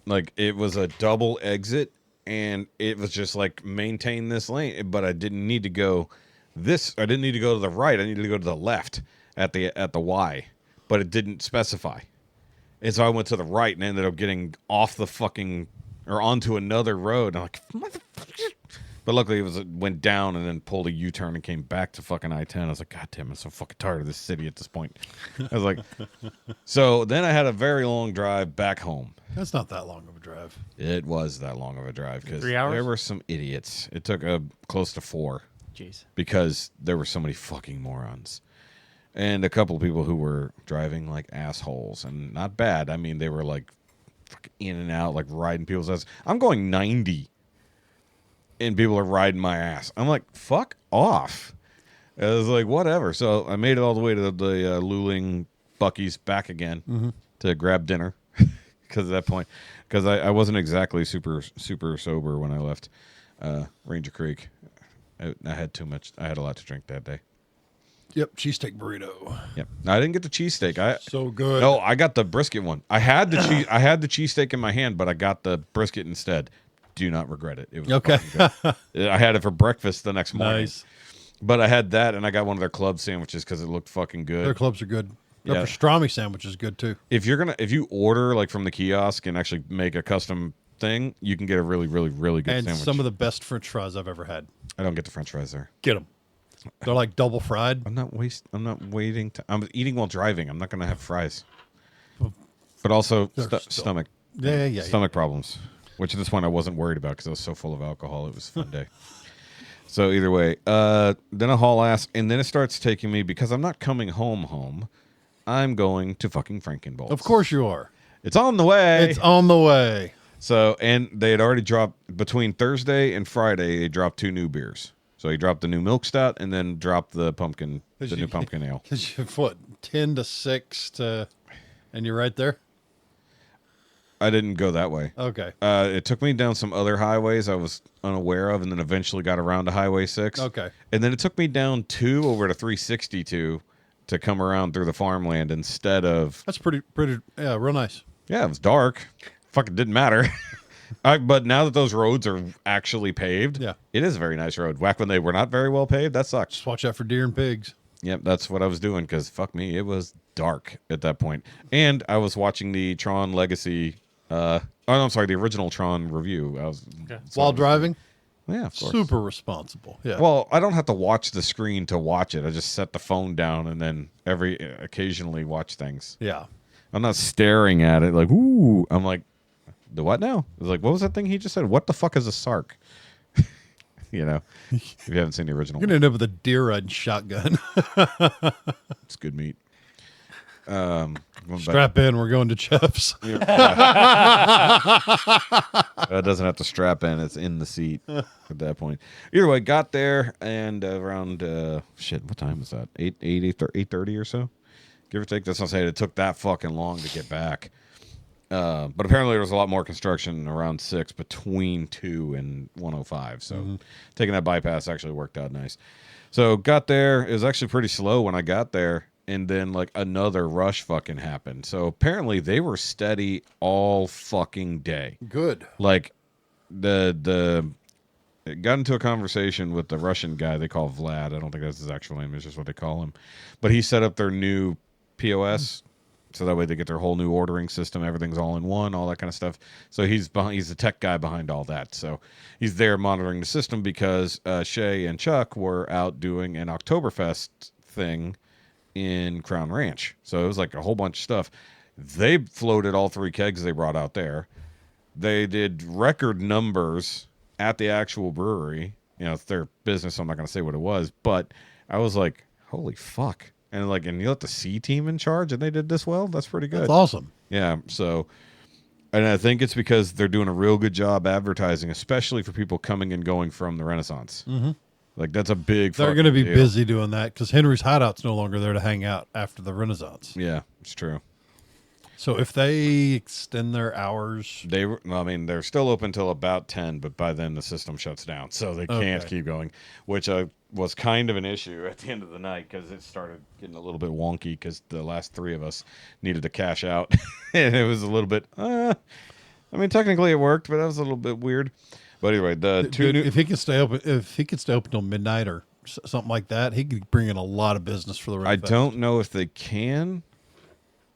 Like it was a double exit and it was just like maintain this lane, but I didn't need to go I didn't need to go to the right. I needed to go to the left at the Y, but it didn't specify. And so I went to the right and ended up getting off the fucking or onto another road. And I'm like, motherfucker. But luckily it went down and then pulled a U-turn and came back to fucking I-10. I was like, God damn, I'm so fucking tired of this city at this point. I was like, so then I had a very long drive back home. That's not that long of a drive. It was that long of a drive because 3 hours? there were some idiots. It took close to 4 Jeez. because there were so many fucking morons. And a couple of people who were driving like assholes and not bad. I mean, they were like fucking in and out, like riding people's ass. I'm going 90 and people are riding my ass. I'm like, fuck off. I was like, whatever. So I made it all the way to the Luling Bucky's back again to grab dinner because at that point, because I wasn't exactly super sober when I left Ranger Creek. I had too much. I had a lot to drink that day. Yep, cheesesteak burrito. Yep. No, I didn't get the cheesesteak. So good. No, I got the brisket one. I had the I had the cheesesteak in my hand, but I got the brisket instead. Do not regret it. It was Okay. fucking good. I had it for breakfast the next morning. Nice. But I had that, and I got one of their club sandwiches because it looked fucking good. Their clubs are good. Their Yeah. pastrami sandwich is good too. If you order like from the kiosk and actually make a custom thing, you can get a really, really, really good And sandwich. some of the best French fries I've ever had. I don't get the French fries there. Get them. They're like double fried. I'm not waiting. I'm eating while driving. I'm not going to have fries. But also stomach. Yeah. Stomach problems, which at this point I wasn't worried about because I was so full of alcohol. It was a fun day. So either way, then I haul ass, and then it starts taking me because I'm not coming home. I'm going to fucking Frankenbolts. Of course you are. It's on the way. It's on the way. So, and they had already dropped between Thursday and Friday. They dropped 2 new beers. So he dropped the new milk stout and then dropped the new pumpkin ale. Because you're what, 10 to 6 to, and you're right there. I didn't go that way. Okay. It took me down some other highways I was unaware of, and then eventually got around to Highway 6. Okay. And then it took me down 2 over to 362 to come around through the farmland instead of... That's pretty, yeah, real nice. Yeah, it was dark. Fucking didn't matter. But now that those roads are actually paved, Yeah. it is a very nice road. Back when they were not very well paved, that sucks. Just watch out for deer and pigs. Yep, that's what I was doing because fuck me, it was dark at that point. And I was watching the Tron Legacy, oh, no, I'm sorry, the original Tron review. I was While driving? Yeah, of course. Super responsible. Yeah. Well, I don't have to watch the screen to watch it. I just set the phone down and then occasionally watch things. Yeah. I'm not staring at it like, ooh. I'm like, the what now? It's like, what was that thing he just said? What the fuck is a Sark? You know, if you haven't seen the original. You're going to end up with a deer riding shotgun. It's good meat. Strap in. We're going to Chubb's. It doesn't have to strap in. It's in the seat at that point. Either way, got there and around, what time was that? 8:30 or so? Give or take. That's not saying it took that fucking long to get back. But apparently there was a lot more construction around 6 between 2 and 105. So taking that bypass actually worked out nice. So got there. It was actually pretty slow when I got there. And then like another rush fucking happened. So apparently they were steady all fucking day. Good. Like it got into a conversation with the Russian guy they call Vlad. I don't think that's his actual name. It's just what they call him. But he set up their new POS. So that way they get their whole new ordering system. Everything's all in one, all that kind of stuff. So he's the tech guy behind all that. So he's there monitoring the system because Shay and Chuck were out doing an Oktoberfest thing in Crown Ranch. So it was like a whole bunch of stuff. They floated all 3 kegs they brought out there. They did record numbers at the actual brewery. You know, it's their business, so I'm not going to say what it was. But I was like, holy fuck. And you let the C team in charge and they did this well? That's pretty good. That's awesome. Yeah, so, and I think it's because they're doing a real good job advertising, especially for people coming and going from the Renaissance. Mm-hmm. Like, that's a big They're going to be deal. busy doing that because Henry's Hideout's no longer there to hang out after the Renaissance. Yeah, it's true. So if they extend their hours... They're still open till about 10, but by then the system shuts down, so they can't keep going, which was kind of an issue at the end of the night because it started getting a little bit wonky because the last 3 of us needed to cash out, and it was a little bit... technically it worked, but that was a little bit weird. But anyway, if he could stay open till midnight or something like that, he could bring in a lot of business for the Red I Fest. don't know if they can.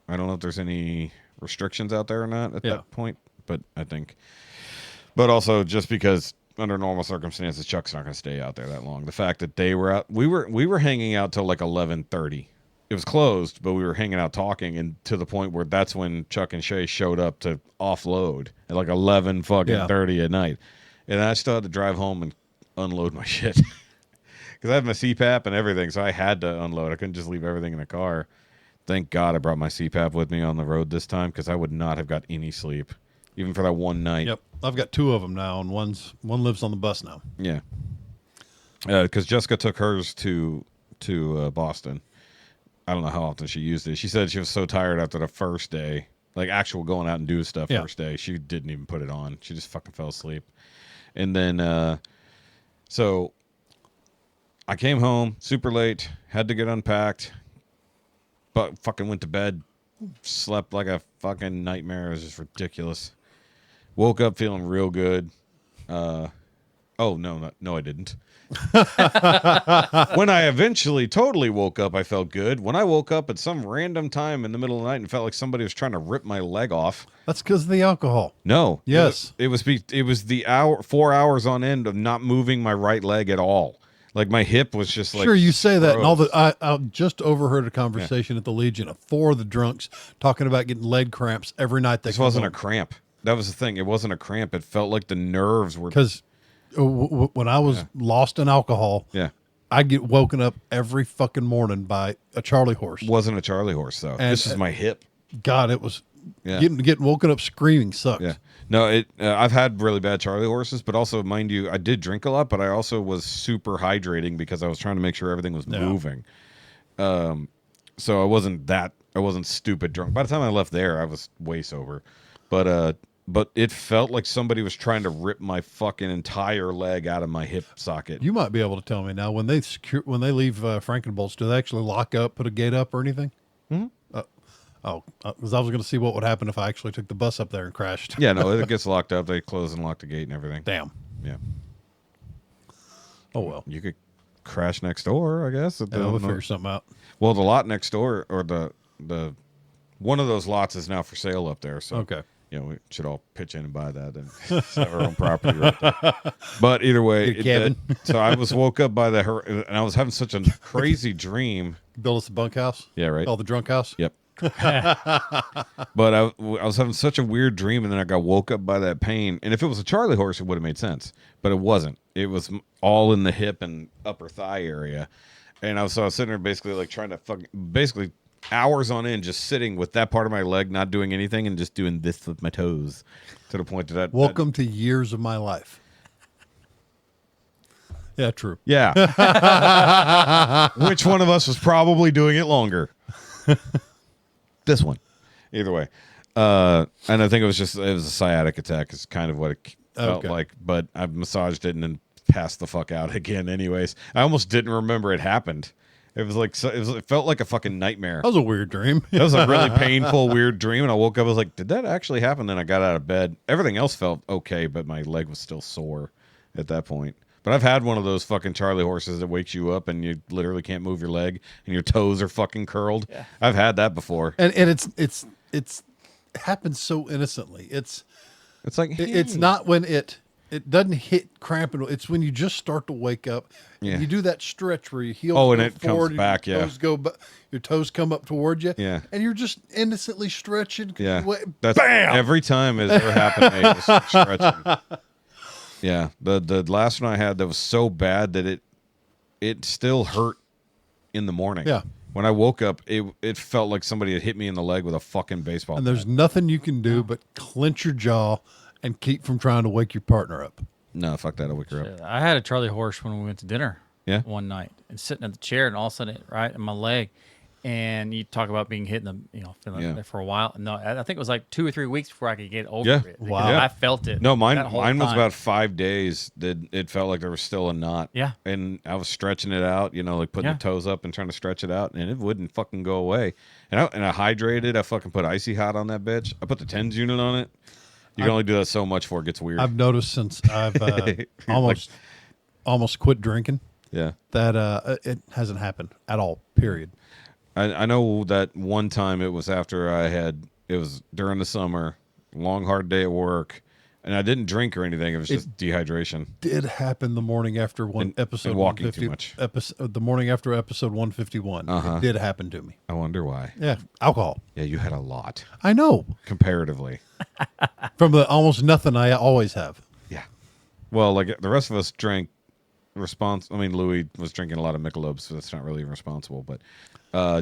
I don't know if there's any restrictions out there or not at that point, but I think. But also, just because under normal circumstances, Chuck's not going to stay out there that long. The fact that they were out, we were hanging out till like 11:30. It was closed, but we were hanging out talking, and to the point where that's when Chuck and Shay showed up to offload at like 11:30 at night, and I still had to drive home and unload my shit because I have my CPAP and everything, so I had to unload. I couldn't just leave everything in the car. Thank God I brought my CPAP with me on the road this time because I would not have got any sleep, even for that one night. Yep, I've got 2 of them now, and one lives on the bus now. Yeah, because Jessica took hers to Boston. I don't know how often she used it. She said she was so tired after the first day, like actual going out and do stuff first day. She didn't even put it on. She just fucking fell asleep. And then, so I came home super late, had to get unpacked, but fucking went to bed, slept like a fucking nightmare. It was just ridiculous. Woke up feeling real good. No, I didn't. When I eventually totally woke up, I felt good. When I woke up at some random time in the middle of the night and felt like somebody was trying to rip my leg off. That's because of the alcohol. No. Yes. It was the 4 hours on end of not moving my right leg at all. Like my hip was just like... Sure, you say that. And all froze. I just overheard a conversation at the Legion of 4 of the drunks talking about getting leg cramps every night. This wasn't a cramp. That was the thing. It wasn't a cramp. It felt like the nerves were... Because when I was lost in alcohol, I'd get woken up every fucking morning by a Charlie horse. Wasn't a Charlie horse, though. And, this is my hip. God, it was... Getting woken up screaming sucks. Yeah. No, I've had really bad Charlie horses, but also, mind you, I did drink a lot, but I also was super hydrating because I was trying to make sure everything was moving. So I wasn't stupid drunk. By the time I left there, I was way sober. But it felt like somebody was trying to rip my fucking entire leg out of my hip socket. You might be able to tell me now, when they leave Frankenbolts, do they actually lock up, put a gate up or anything? Mm-hmm. Because I was going to see what would happen if I actually took the bus up there and crashed. Yeah, no, it gets locked up. They close and lock the gate and everything. Damn. Yeah. Oh, well. You could crash next door, I guess. We'll figure something out. Well, the lot next door, or the one of those lots is now for sale up there. So Okay. we should all pitch in and buy that and have our own property right there. But either way, Get a cabin. so I was woke up by and I was having such a crazy dream. Build us a bunkhouse. Yeah, right. Oh, the drunk house. Yep. But I was having such a weird dream, and then I got woke up by that pain. And if it was a Charlie horse, it would have made sense, but it wasn't. It was all in the hip and upper thigh area, and I was sitting there basically like trying to basically hours on end, just sitting with that part of my leg, not doing anything, and just doing this with my toes, to the point that Welcome to years of my life. Yeah, true. Yeah. Which one of us was probably doing it longer? This one. Either way. And I think it was a sciatic attack is kind of what it felt like. But I've massaged it and then passed the fuck out again anyways. I almost didn't remember it happened. It was like it felt like a fucking nightmare. That was a weird dream. That was a really painful, weird dream. And I woke up, I was like, did that actually happen? Then I got out of bed. Everything else felt okay, but my leg was still sore at that point. But I've had one of those fucking Charlie horses that wakes you up and you literally can't move your leg and your toes are fucking curled. Yeah. I've had that before. And it's happens so innocently. It's like it's not when it doesn't hit cramping. It's when you just start to wake up. Yeah. You do that stretch where you heel and it forward, comes back. Your Yeah. your toes come up toward you. Yeah. And you're just innocently stretching. Yeah. That's bam! Every time it's ever happened to me, just stretching. Yeah. The last one I had that was so bad that it still hurt in the morning. Yeah. When I woke up, it felt like somebody had hit me in the leg with a fucking baseball And bat. there's nothing you can do but clench your jaw and keep from trying to wake your partner up. No, fuck that. I'll wake her up. Shit, I had a Charlie horse when we went to dinner. Yeah? One night and sitting at the chair, and all of a sudden, right in my leg. And you talk about being hit in the, feeling it for a while. No, I think it was like 2 or 3 weeks before I could get over Yeah. it. Wow. Yeah. I felt it. No, mine that whole was time. about 5 days that it felt like there was still a knot. Yeah. And I was stretching it out, like putting the toes up and trying to stretch it out, and it wouldn't fucking go away. And I hydrated. I fucking put Icy Hot on that bitch. I put the TENS unit on it. You can only do that so much before it gets weird. I've noticed since I've almost quit drinking. Yeah. That it hasn't happened at all, period. I know that one time it was after it was during the summer, long, hard day at work, and I didn't drink or anything. It was just dehydration. Did happen the morning after episode and walking 150, too much. The morning after episode 151. It did happen to me. I wonder why. Yeah, alcohol. Yeah, you had a lot, I know. comparatively. From the almost nothing I always have. Yeah. Well, like the rest of us drank Louie was drinking a lot of Michelob's, so that's not really responsible. But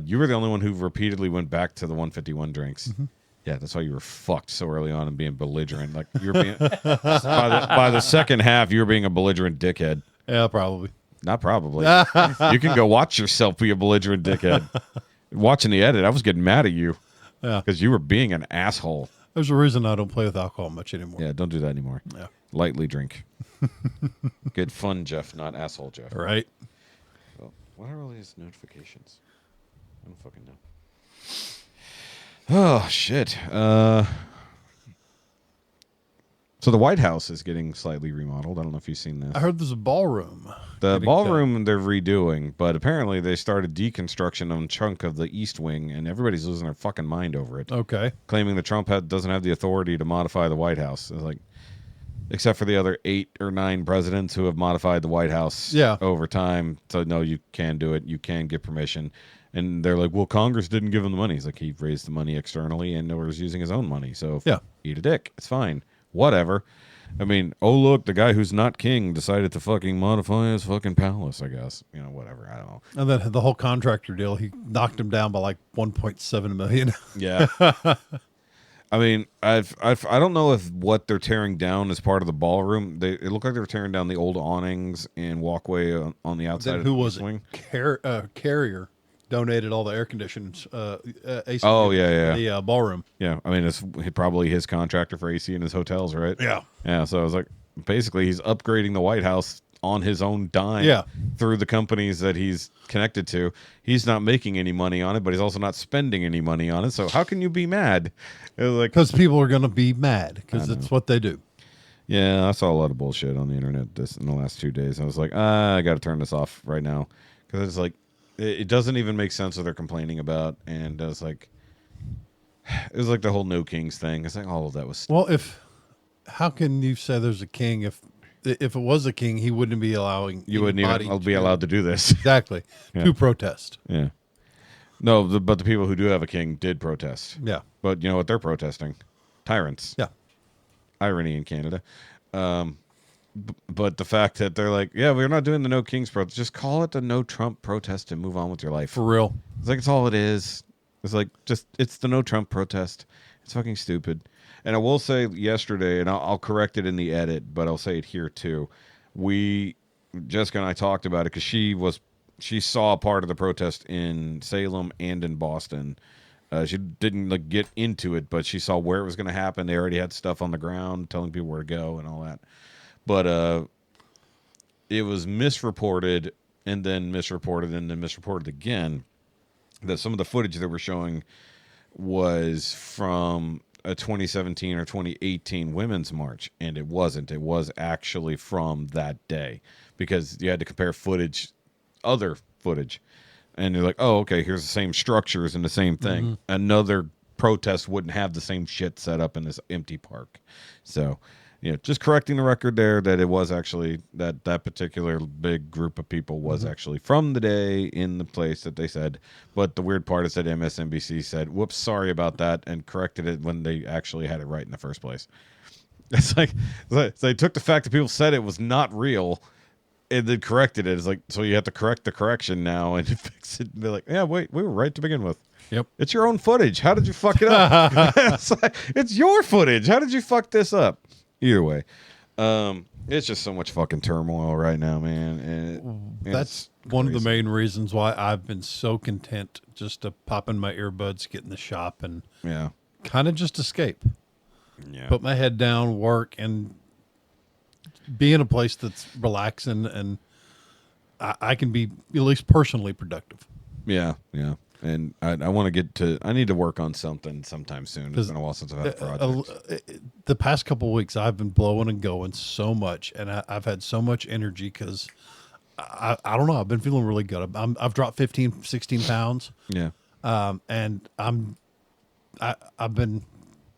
you were the only one who repeatedly went back to the 151 drinks. Mm-hmm. Yeah, that's why you were fucked so early on and being belligerent. Like you were being by the second half, you were being a belligerent dickhead. Yeah, probably. Not probably. You can go watch yourself be a belligerent dickhead. Watching the edit, I was getting mad at you. Yeah, because you were being an asshole. There's a reason I don't play with alcohol much anymore. Yeah, don't do that anymore. Yeah. Lightly drink. Good fun, Jeff, not asshole, Jeff. Right. Well, what are all these notifications? I don't fucking know. Oh, shit. So the White House is getting slightly remodeled. I don't know if you've seen this. I heard there's a ballroom. The ballroom they're redoing, but apparently they started deconstruction on a chunk of the East Wing, and everybody's losing their fucking mind over it. Okay. Claiming that Trump doesn't have the authority to modify the White House. It's like, except for the other 8 or 9 presidents who have modified the White House over time. So, no, you can do it. You can get permission. And they're like, well, Congress didn't give him the money. He's like, he raised the money externally and was using his own money. So, eat a dick. It's fine. Whatever. I mean, oh, look, the guy who's not king decided to fucking modify his fucking palace, I guess. Whatever. I don't know. And then the whole contractor deal, he knocked him down by like $1.7 million. Yeah. I mean, I don't know if what they're tearing down is part of the ballroom. It looked like they were tearing down the old awnings and walkway on the outside. Then of who the was wing. it? Carrier donated all the air conditions. AC the ballroom. Yeah, I mean, it's probably his contractor for AC in his hotels, right? Yeah. Yeah, so I was like, basically, he's upgrading the White House on his own dime through the companies that he's connected to. He's not making any money on it, but he's also not spending any money on it. So how can you be mad? It was like, because people are going to be mad because it's what they do. Yeah, I saw a lot of bullshit on the internet in the last 2 days. I was like, I got to turn this off right now because it's like it doesn't even make sense what they're complaining about. And I was like, it was like the whole No Kings thing. It's like all of that was. Well, how can you say there's a king if it was a king, he wouldn't be allowing You wouldn't anybody even be allowed to do this. exactly Yeah. to protest. Yeah. No, but the people who do have a king did protest. Yeah, But you know what they're protesting? Tyrants. yeah. Irony in Canada. But the fact that they're like, yeah, we're not doing the No Kings protest. Just call it the No Trump protest and move on with your life. For real. It's like, it's all it is. It's like, it's the No Trump protest. It's fucking stupid. And I will say yesterday, and I'll correct it in the edit, but I'll say it here too. Jessica and I talked about it because she saw a part of the protest in Salem and in Boston. She didn't get into it, but she saw where it was going to happen. They already had stuff on the ground telling people where to go and all that. But it was misreported and then misreported and then misreported again that some of the footage that we're showing was from a 2017 or 2018 women's march, and it wasn't. It was actually from that day because you had to compare other footage. And you're like, oh, okay, here's the same structures and the same thing. Mm-hmm. Another protest wouldn't have the same shit set up in this empty park. So, just correcting the record there that it was actually that particular big group of people was actually from the day in the place that they said. But the weird part is that MSNBC said, whoops, sorry about that, and corrected it when they actually had it right in the first place. It's like they took the fact that people said it was not real and then corrected it. It's like, so you have to correct the correction now and fix it. And be like, yeah, wait, we were right to begin with. Yep. It's your own footage. How did you fuck it up? It's your footage. How did you fuck this up? Either way, it's just so much fucking turmoil right now, man. And that's one of the main reasons why I've been so content just to pop in my earbuds, get in the shop, and kind of just escape. Yeah. Put my head down, work, and be in a place that's relaxing, and I can be at least personally productive. Yeah, yeah. And I want to get to. I need to work on something sometime soon. It's been a while since I've had a project. The past couple of weeks, I've been blowing and going so much, and I've had so much energy because I don't know. I've been feeling really good. I've dropped 15, 16 pounds. Yeah. And I've been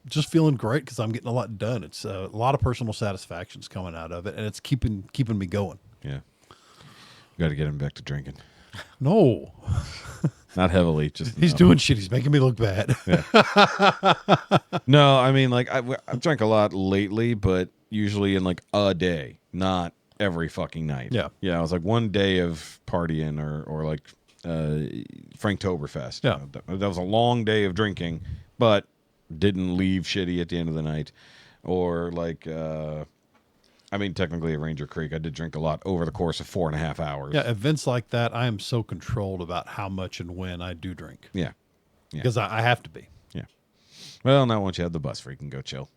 just feeling great because I'm getting a lot done. It's a lot of personal satisfactions coming out of it, and it's keeping me going. Yeah. Got to get him back to drinking. No. Not heavily. Just he's doing shit. He's making me look bad. Yeah. No, I mean, like I've drank a lot lately, but usually in like a day, not every fucking night. Yeah. Yeah. It was like one day of partying or like Franktoberfest. Yeah. That was a long day of drinking, but didn't leave shitty at the end of the night. Or like, I mean, technically at Ranger Creek, I did drink a lot over the course of 4.5 hours. Yeah, events like that, I am so controlled about how much and when I do drink. Yeah. Because I have to be. Yeah. Well, now once you have the bus free, you can go chill.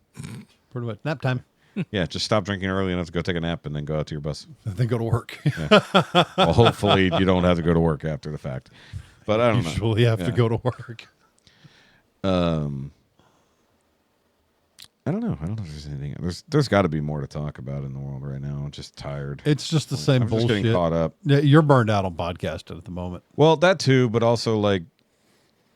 Pretty much. Nap time. Yeah, just stop drinking early enough to go take a nap and then go out to your bus. Then go to work. Yeah. Well, hopefully you don't have to go to work after the fact. But I don't know. Usually have to go to work. I don't know. I don't know if there's anything. There's got to be more to talk about in the world right now. I'm just tired. It's just the same I'm bullshit. just getting caught up. Yeah, you're burned out on podcasting at the moment. Well, that too, but also like,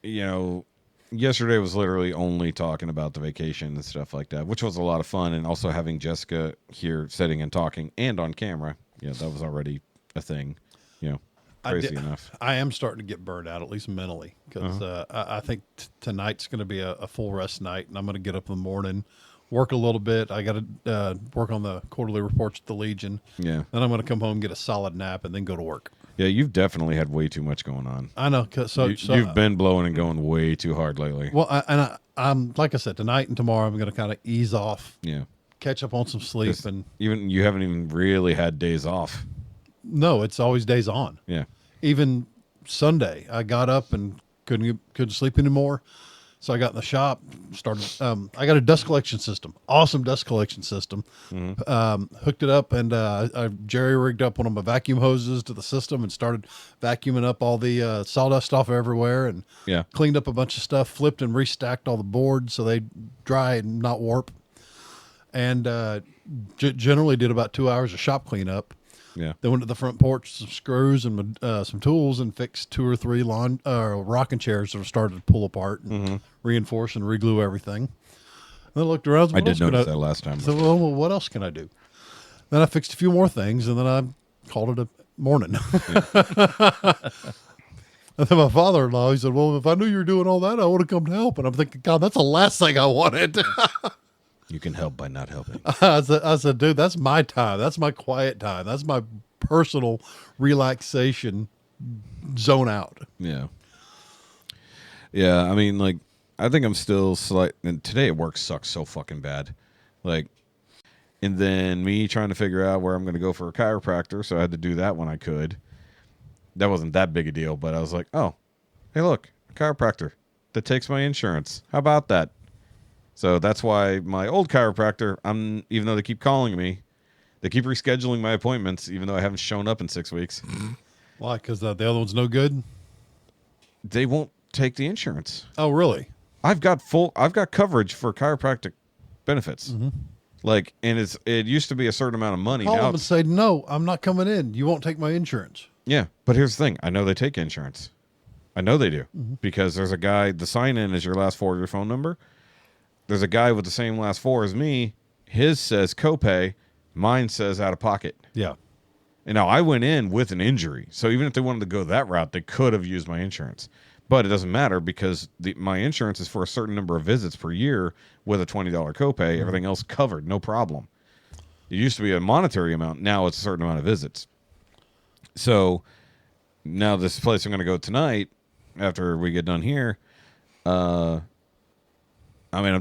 yesterday was literally only talking about the vacation and stuff like that, which was a lot of fun. And also having Jessica here sitting and talking and on camera. Yeah, that was already a thing, crazy enough. I am starting to get burned out, at least mentally, because I think tonight's going to be a full rest night, and I'm going to get up in the morning, work a little bit. I got to work on the quarterly reports at the Legion. Yeah. Then I'm going to come home, get a solid nap, and then go to work. Yeah, you've definitely had way too much going on. I know. You've been blowing and going way too hard lately. Well, I'm like I said, tonight and tomorrow I'm going to kind of ease off. Yeah. Catch up on some sleep, and even you haven't even really had days off. No, it's always days on. Yeah. Even Sunday, I got up and couldn't sleep anymore. So I got in the shop, started. I got a dust collection system, awesome dust collection system. Mm-hmm. Hooked it up, and I jerry rigged up one of my vacuum hoses to the system and started vacuuming up all the sawdust off everywhere, and cleaned up a bunch of stuff, flipped and restacked all the boards so they dry and not warp. and generally did about 2 hours of shop cleanup. Yeah. Then went to the front porch, some screws and some tools, and fixed 2 or 3 rocking chairs that were started to pull apart and reinforce and reglue everything. And then I looked around. I did notice that last time. So, well, what else can I do? Then I fixed a few more things, and then I called it a morning. And then my father-in-law, he said, well, if I knew you were doing all that, I would have come to help. And I'm thinking, God, that's the last thing I wanted. You can help by not helping. I said, dude, that's my time. That's my quiet time. That's my personal relaxation zone out. Yeah. Yeah, I mean, like, I think I'm still and today at work sucks so fucking bad. Like, and then me trying to figure out where I'm going to go for a chiropractor, so I had to do that when I could. That wasn't that big a deal, but I was like, oh, hey, look, a chiropractor that takes my insurance. How about that? So that's why my old chiropractor, even though they keep calling me, they keep rescheduling my appointments, even though I haven't shown up in 6 weeks. Why? Because the other one's no good? They won't take the insurance. Oh, really? I've got coverage for chiropractic benefits. Like, and it used to be a certain amount of money. Call now them and say, no, I'm not coming in. You won't take my insurance. Yeah, but here's the thing. I know they take insurance. I know they do. Because there's a guy, the sign-in is your last 4 of your phone number. There's a guy with the same last 4 as me. His says copay. Mine says out of pocket. Yeah. And now I went in with an injury. So even if they wanted to go that route, they could have used my insurance. But it doesn't matter because my insurance is for a certain number of visits per year with a $20 copay. Everything else covered, no problem. It used to be a monetary amount. Now it's a certain amount of visits. So now this place I'm going to go tonight after we get done here, I'm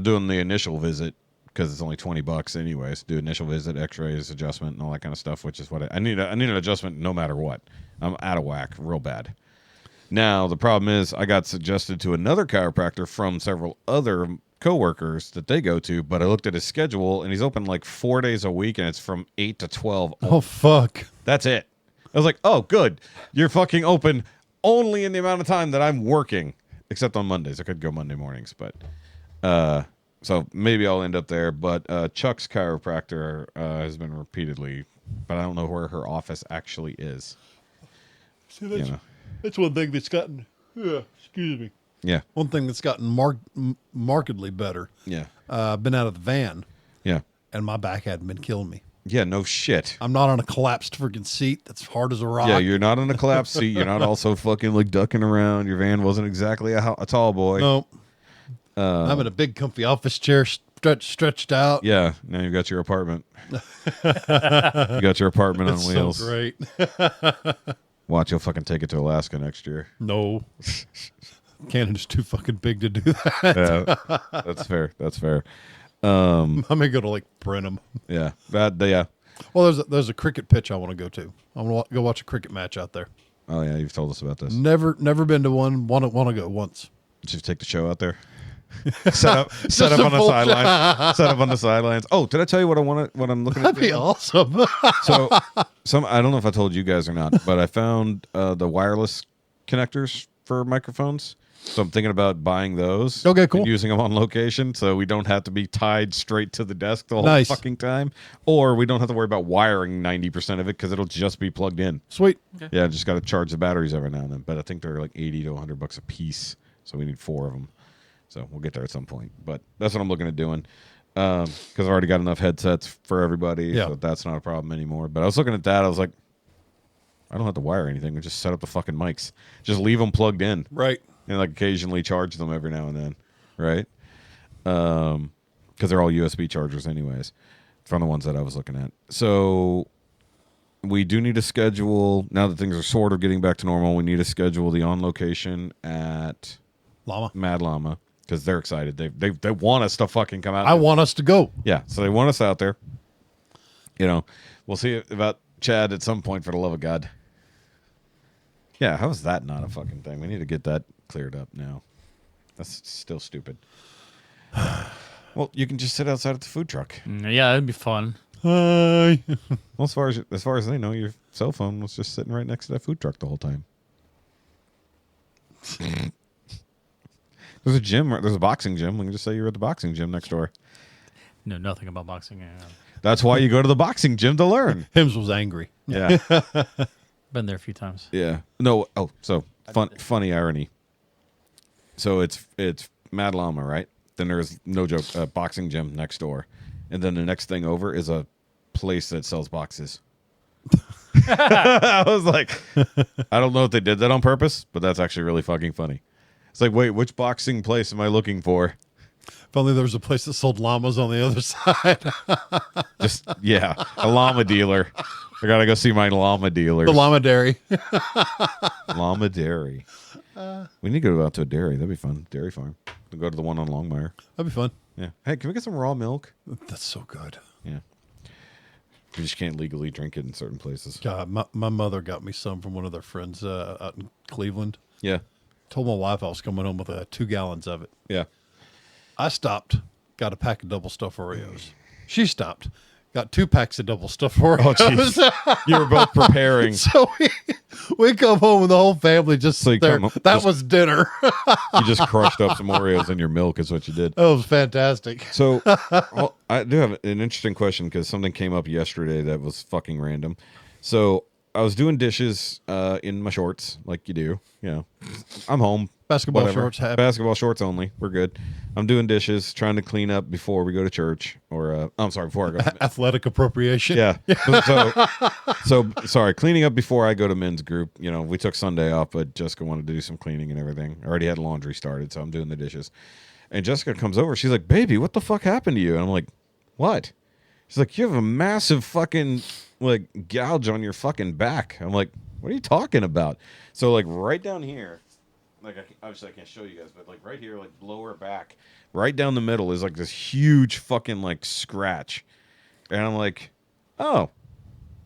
doing the initial visit because it's only $20 anyways. Do initial visit, X-rays, adjustment, and all that kind of stuff, which is what I need. I need an adjustment no matter what. I'm out of whack, real bad. Now the problem is, I got suggested to another chiropractor from several other coworkers that they go to, but I looked at his schedule and he's open like 4 days a week, and it's from 8 to 12. Oh fuck! That's it. I was like, oh, good. You're fucking open only in the amount of time that I'm working, except on Mondays. I could go Monday mornings, but. So maybe I'll end up there, but Chuck's chiropractor has been repeatedly, but I don't know where her office actually is. See, that's one thing that's gotten, excuse me. Yeah. One thing that's gotten markedly better. Yeah. I've been out of the van. Yeah. And my back hadn't been killing me. Yeah, no shit. I'm not on a collapsed freaking seat that's hard as a rock. Yeah, you're not on a collapsed seat. You're not also fucking like ducking around. Your van wasn't exactly a tall boy. No. I'm in a big comfy office chair stretched out. Yeah, now you've got your apartment. You got your apartment on wheels. So great. Watch, you'll fucking take it to Alaska next year. No. Canada's too fucking big to do that. Yeah, that's fair. That's fair. I'm gonna go to like Brenham. Yeah, yeah. Well, there's a cricket pitch I want to go to. I want to go watch a cricket match out there. Oh yeah, you've told us about this. Never been to one. Want to go once. Did you take the show out there? set up on the sidelines. Set up on the sidelines. Oh, did I tell you what I'm looking at? That'd be awesome. So, I don't know if I told you guys or not, but I found the wireless connectors for microphones. So I'm thinking about buying those. Okay, cool. And using them on location, so we don't have to be tied straight to the desk the whole fucking time, or we don't have to worry about wiring 90% of it because it'll just be plugged in. Sweet. Okay. Yeah, just got to charge the batteries every now and then. But I think they're like $80 to $100 a piece, so we need 4 of them. So we'll get there at some point. But that's what I'm looking at doing. Because I've already got enough headsets for everybody. Yeah. So that's not a problem anymore. But I was looking at that. I was like, I don't have to wire anything. We just set up the fucking mics. Just leave them plugged in. Right. And like occasionally charge them every now and then. Right? Because they're all USB chargers anyways. From the ones that I was looking at. So we do need to schedule, now that things are sort of getting back to normal, we need to schedule the on location at Mad Llama. Because they're excited. They want us to fucking come out. I want us to go. Yeah, so they want us out there. You know, we'll see about Chad at some point, for the love of God. Yeah, how is that not a fucking thing? We need to get that cleared up now. That's still stupid. Well, you can just sit outside at the food truck. Yeah, that'd be fun. Hi. Well, as far as they know, your cell phone was just sitting right next to that food truck the whole time. There's a gym. There's a boxing gym. We can just say you're at the boxing gym next door. Know nothing about boxing. Yeah. That's why you go to the boxing gym to learn. Hims was angry. Yeah. Been there a few times. Yeah. No. Oh, so funny irony. So it's Mad Llama, right? Then there's, no joke, a boxing gym next door. And then the next thing over is a place that sells boxes. I was like, I don't know if they did that on purpose, but that's actually really fucking funny. It's like, wait, which boxing place am I looking for? If only there was a place that sold llamas on the other side. Just, yeah, a llama dealer. I gotta go see my llama dealer. The llama dairy. Llama dairy. We need to go out to a dairy. That'd be fun. Dairy farm. We'll go to the one on Longmire. That'd be fun. Yeah. Hey, can we get some raw milk? That's so good. Yeah. We just can't legally drink it in certain places. God, my mother got me some from one of their friends out in Cleveland. Yeah. Told my wife I was coming home with 2 gallons of it. Yeah. I stopped, got a pack of double stuffed Oreos. She stopped, got 2 packs of double stuffed Oreos. Oh, jeez. You were both preparing. So we come home and the whole family just So you sit there. come- That just- was dinner. You just crushed up some Oreos in your milk is what you did. That was fantastic. So well, I do have an interesting question because something came up yesterday that was fucking random. So I was doing dishes in my shorts, like you do. You know, I'm home. Basketball whatever. shorts happy. Basketball shorts only. We're good. I'm doing dishes, trying to clean up before we go to church. Or I'm sorry, before I go. To Athletic appropriation. yeah. So sorry, cleaning up before I go to men's group. You know, we took Sunday off, but Jessica wanted to do some cleaning and everything. I already had laundry started, so I'm doing the dishes. And Jessica comes over. She's like, "Baby, what the fuck happened to you?" And I'm like, "What?" She's like, "You have a massive fucking like gouge on your fucking back." I'm like, "What are you talking about?" So like right down here, like obviously I can't show you guys, but like right here, like lower back, right down the middle is like this huge fucking like scratch. And I'm like, "Oh,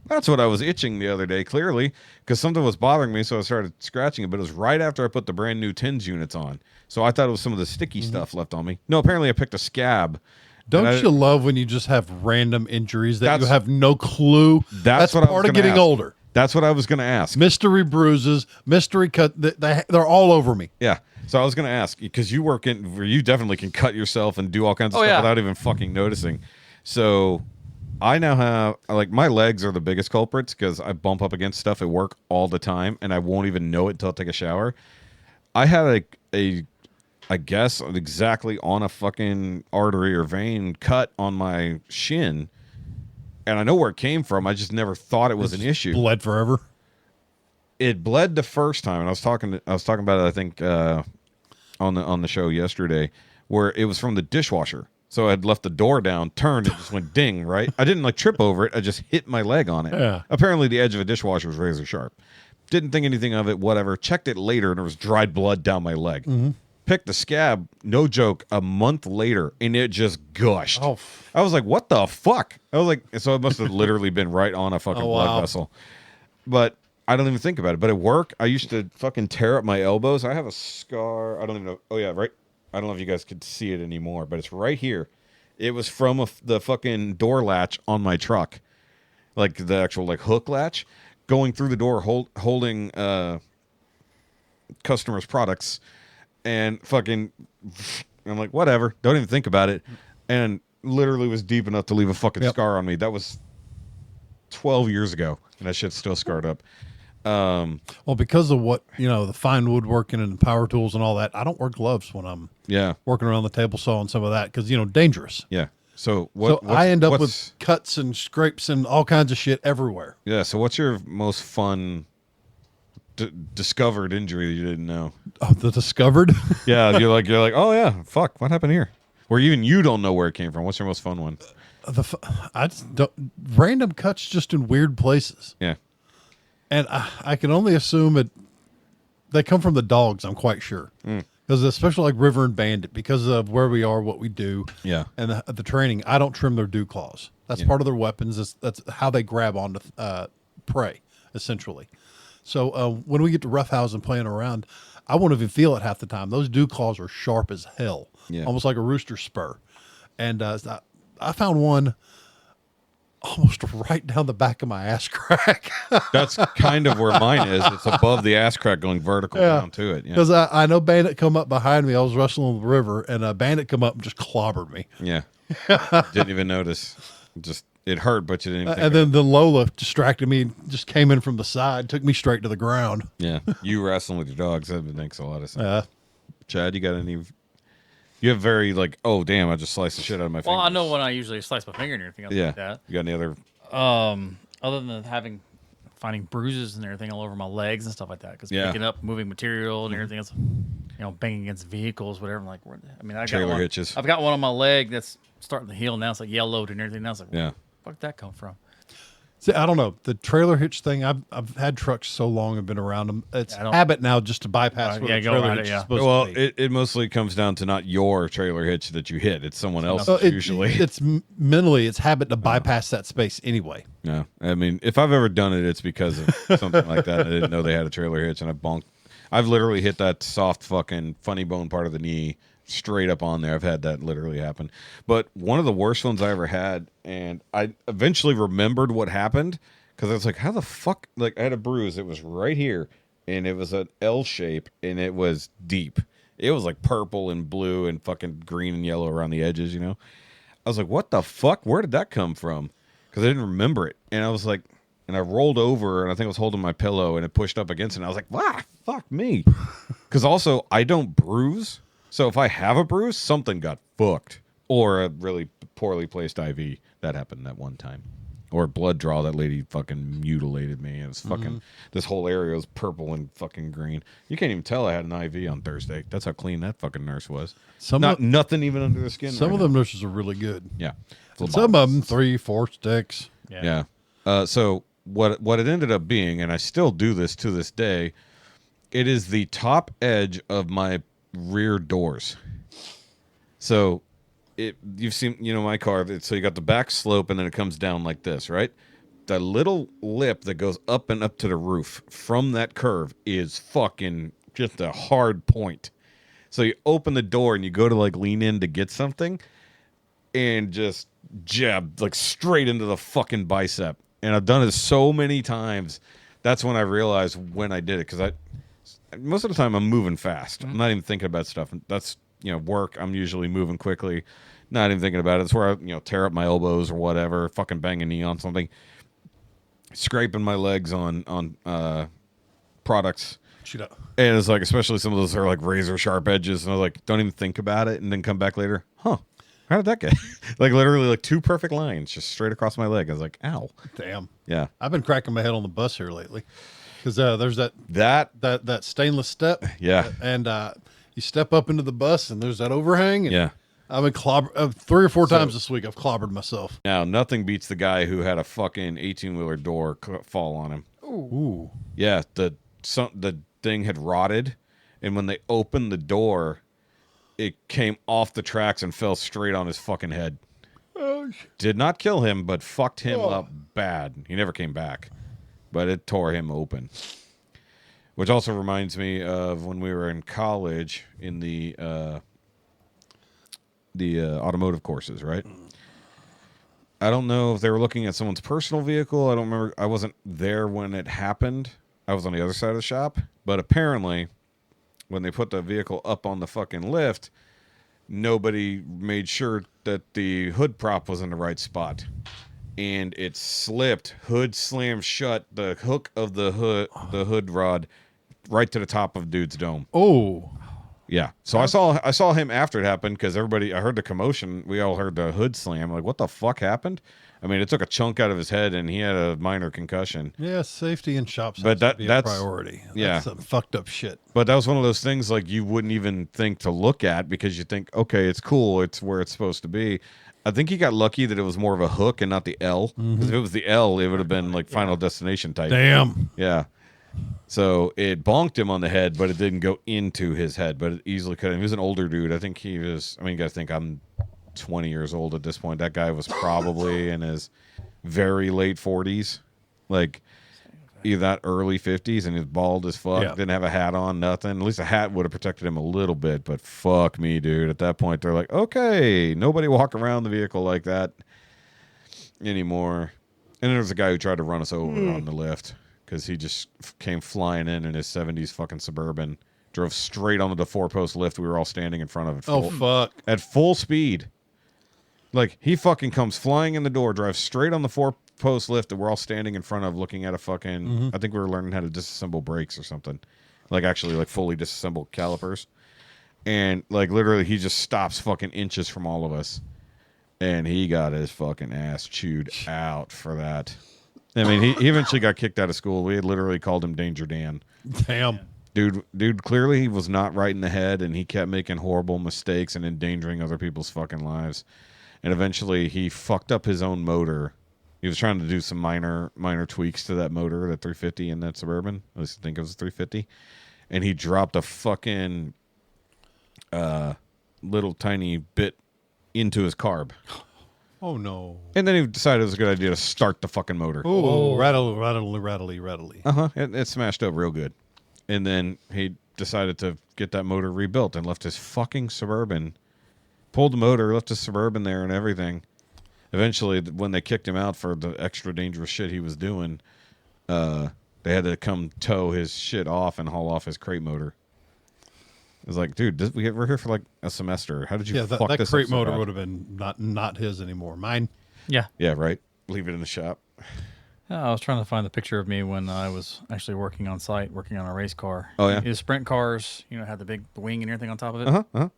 that's what I was itching the other day, clearly, because something was bothering me, so I started scratching it, but it was right after I put the brand new TINS units on. So I thought it was some of the sticky stuff left on me. No, apparently I picked a scab. Don't you love when you just have random injuries that you That's- have no clue? That's what I was part of gonna getting ask. older. That's what I was going to ask. Mystery bruises, mystery cut. They're all over me. Yeah. So I was going to ask, because you work in where you definitely can cut yourself and do all kinds of Oh, stuff yeah. without even fucking noticing. So I now have, like, my legs are the biggest culprits because I bump up against stuff at work all the time and I won't even know it until I take a shower. I had I guess, exactly on a fucking artery or vein cut on my shin. And I know where it came from. I just never thought it was an issue. Bled forever. It bled the first time, and I was talking about it, I think, on the show yesterday, where it was from the dishwasher. So I had left the door down, turned, it just went ding, right? I didn't like trip over it. I just hit my leg on it. Yeah. Apparently the edge of a dishwasher was razor sharp. Didn't think anything of it, whatever. Checked it later, and there was dried blood down my leg. Picked the scab, no joke, a month later, and it just gushed. Oh. I was like, what the fuck? I was like, so it must have literally been right on a fucking Oh, blood wow. vessel. But I don't even think about it. But at work, I used to fucking tear up my elbows. I have a scar. I don't even know. Oh, yeah, right. I don't know if you guys could see it anymore, but it's right here. It was from the fucking door latch on my truck. Like the actual like hook latch. Going through the door, holding customers' products. And fucking, I'm like, whatever. Don't even think about it. And literally was deep enough to leave a fucking scar on me. That was 12 years ago. And that shit's still scarred up. Well, because of what, the fine woodworking and the power tools and all that, I don't wear gloves when I'm Yeah. working around the table saw and some of that because, dangerous. Yeah. So I end up what's- with cuts and scrapes and all kinds of shit everywhere. Yeah. So what's your most fun discovered injury that you didn't know? Oh, the discovered? Yeah. You're like, oh yeah, fuck, what happened here? Where even you don't know where it came from. What's your most fun one? I just don't, random cuts just in weird places. Yeah. And I can only assume they come from the dogs, I'm quite sure. Because especially like River and Bandit, because of where we are, what we do, Yeah. and the training, I don't trim their dew claws. That's part of their weapons. That's how they grab onto prey, essentially. So when we get to roughhouse and playing around, I won't even feel it half the time. Those dew claws are sharp as hell, almost like a rooster spur. And I found one almost right down the back of my ass crack. That's kind of where mine is. It's above the ass crack going vertical down to it. Yeah. Because I know Bandit come up behind me. I was wrestling the river, and Bandit come up and just clobbered me. Yeah. Didn't even notice. Just it hurt, but you didn't even think And of then the Lola distracted me and just came in from the side, took me straight to the ground. it. Yeah, you wrestling with your dogs. That makes a lot of sense. Uh, Chad, you got any? You have very like, oh damn, I just sliced the shit out of my Well, fingers. I know when I usually slice my finger and everything else Yeah. like that. You got any other? Other than finding bruises and everything all over my legs and stuff like that, because Yeah. picking up moving material and everything else, banging against vehicles, whatever. I'm like, I mean, I got Trailer one, hitches. I've got one on my leg that's starting to heal now. It's like yellowed and everything. Now it's like, Yeah. where the fuck did that come from? see, I don't know. The trailer hitch thing, I've had trucks so long and been around them. It's I don't- habit now just to bypass where yeah, the go trailer around hitch it, is yeah. supposed Well, to be. it mostly comes down to not your trailer hitch that you hit; it's someone else's usually. It's mentally, it's habit to bypass that space anyway. Yeah, I mean, if I've ever done it, it's because of something like that. I didn't know they had a trailer hitch, and I bonked. I've literally hit that soft fucking funny bone part of the knee straight up on there. I've had that literally happen. But one of the worst ones I ever had, and I eventually remembered what happened because I was like, how the fuck? Like, I had a bruise. It was right here, and it was an L shape, and it was deep. It was like purple and blue and fucking green and yellow around the edges, I was like, what the fuck? Where did that come from? Because I didn't remember it. And I was like, and I rolled over, and I think I was holding my pillow, and it pushed up against it. And I was like, wow, fuck me. Because also, I don't bruise. So if I have a bruise, something got fucked. Or a really poorly placed IV. That happened that one time. Or blood draw, that lady fucking mutilated me. It was fucking, this whole area was purple and fucking green. You can't even tell I had an IV on Thursday. That's how clean that fucking nurse was. Nothing even under the skin. Some right of them nurses are really good. now. Yeah. Some of them 3-4 sticks. Yeah. So what it ended up being, and I still do this to this day, it is the top edge of my rear doors. So you've seen, my car. So you got the back slope, and then it comes down like this, right? The little lip that goes up and up to the roof from that curve is fucking just a hard point. So you open the door and you go to like lean in to get something, and just jab like straight into the fucking bicep. And I've done it so many times. That's when I realized when I did it, because most of the time I'm moving fast. I'm not even thinking about stuff. That's work. I'm usually moving quickly, not even thinking about it. It's where I tear up my elbows or whatever, fucking bang a knee on something, scraping my legs on products. And it's like, especially some of those are like razor sharp edges, and I was like, don't even think about it, and then come back later. Huh? How did that get? Like literally like two perfect lines just straight across my leg. I was like, ow. Damn. Yeah. I've been cracking my head on the bus here lately because there's that stainless step. Yeah. And you step up into the bus and there's that overhang. And Yeah. I've been 3 or 4 times this week. I've clobbered myself. Now, nothing beats the guy who had a fucking 18-wheeler door fall on him. Ooh. Yeah, the thing had rotted, and when they opened the door, it came off the tracks and fell straight on his fucking head. Did not kill him, but fucked him up bad. He never came back, but it tore him open. Which also reminds me of when we were in college in the automotive courses, right? I don't know if they were looking at someone's personal vehicle. I don't remember. I wasn't there when it happened. I was on the other side of the shop. But apparently, when they put the vehicle up on the fucking lift, nobody made sure that the hood prop was in the right spot. And it slipped. Hood slammed shut. The hook of the hood rod right to the top of dude's dome. Oh. Yeah. So I saw him after it happened, because I heard the commotion. We all heard the hood slam. Like, what the fuck happened? I mean, it took a chunk out of his head, and he had a minor concussion. Yeah, safety in shops But has to be a priority. Yeah. That's some fucked up shit. But that was one of those things like you wouldn't even think to look at, because you think, okay, it's cool. It's where it's supposed to be. I think he got lucky that it was more of a hook and not the L. Because if it was the L, it would have been like Final Destination type. Damn. Yeah. So it bonked him on the head, but it didn't go into his head. But it easily could have. He was an older dude. I think he was, you got to think I'm 20 years old at this point. That guy was probably in his very late 40s. Like either that early 50s, and he was bald as fuck. Yeah. Didn't have a hat on, nothing. At least a hat would have protected him a little bit. But fuck me, dude. At that point, they're like, okay, nobody walk around the vehicle like that anymore. And then there's a guy who tried to run us over on the lift, because he just came flying in his 70s fucking Suburban, drove straight onto the 4-post lift we were all standing in front of. Fuck. At full speed. Like, he fucking comes flying in the door, drives straight on the 4-post lift that we're all standing in front of looking at a fucking... I think we were learning how to disassemble brakes or something. Like, actually, like, fully disassemble calipers. And, like, literally, he just stops fucking inches from all of us. And he got his fucking ass chewed out for that. I mean, he eventually got kicked out of school. We had literally called him Danger Dan. Damn. Dude, clearly he was not right in the head, and he kept making horrible mistakes and endangering other people's fucking lives. And eventually, he fucked up his own motor. He was trying to do some minor tweaks to that motor, that 350 in that Suburban. At least I think it was a 350. And he dropped a fucking little tiny bit into his carb. Oh, no. And then he decided it was a good idea to start the fucking motor. Oh, rattly. Uh-huh. It smashed up real good. And then he decided to get that motor rebuilt and left his fucking Suburban. Pulled the motor, left his Suburban there and everything. Eventually, when they kicked him out for the extra dangerous shit he was doing, they had to come tow his shit off and haul off his crate motor. It was like, dude, we're here for like a semester. How did you fuck that this crate up so motor bad? would have been not his anymore. Mine. Yeah. Yeah, right. Leave it in the shop. I was trying to find the picture of me when I was actually working on site, working on a race car. Oh, yeah? The sprint cars, had the big wing and everything on top of it.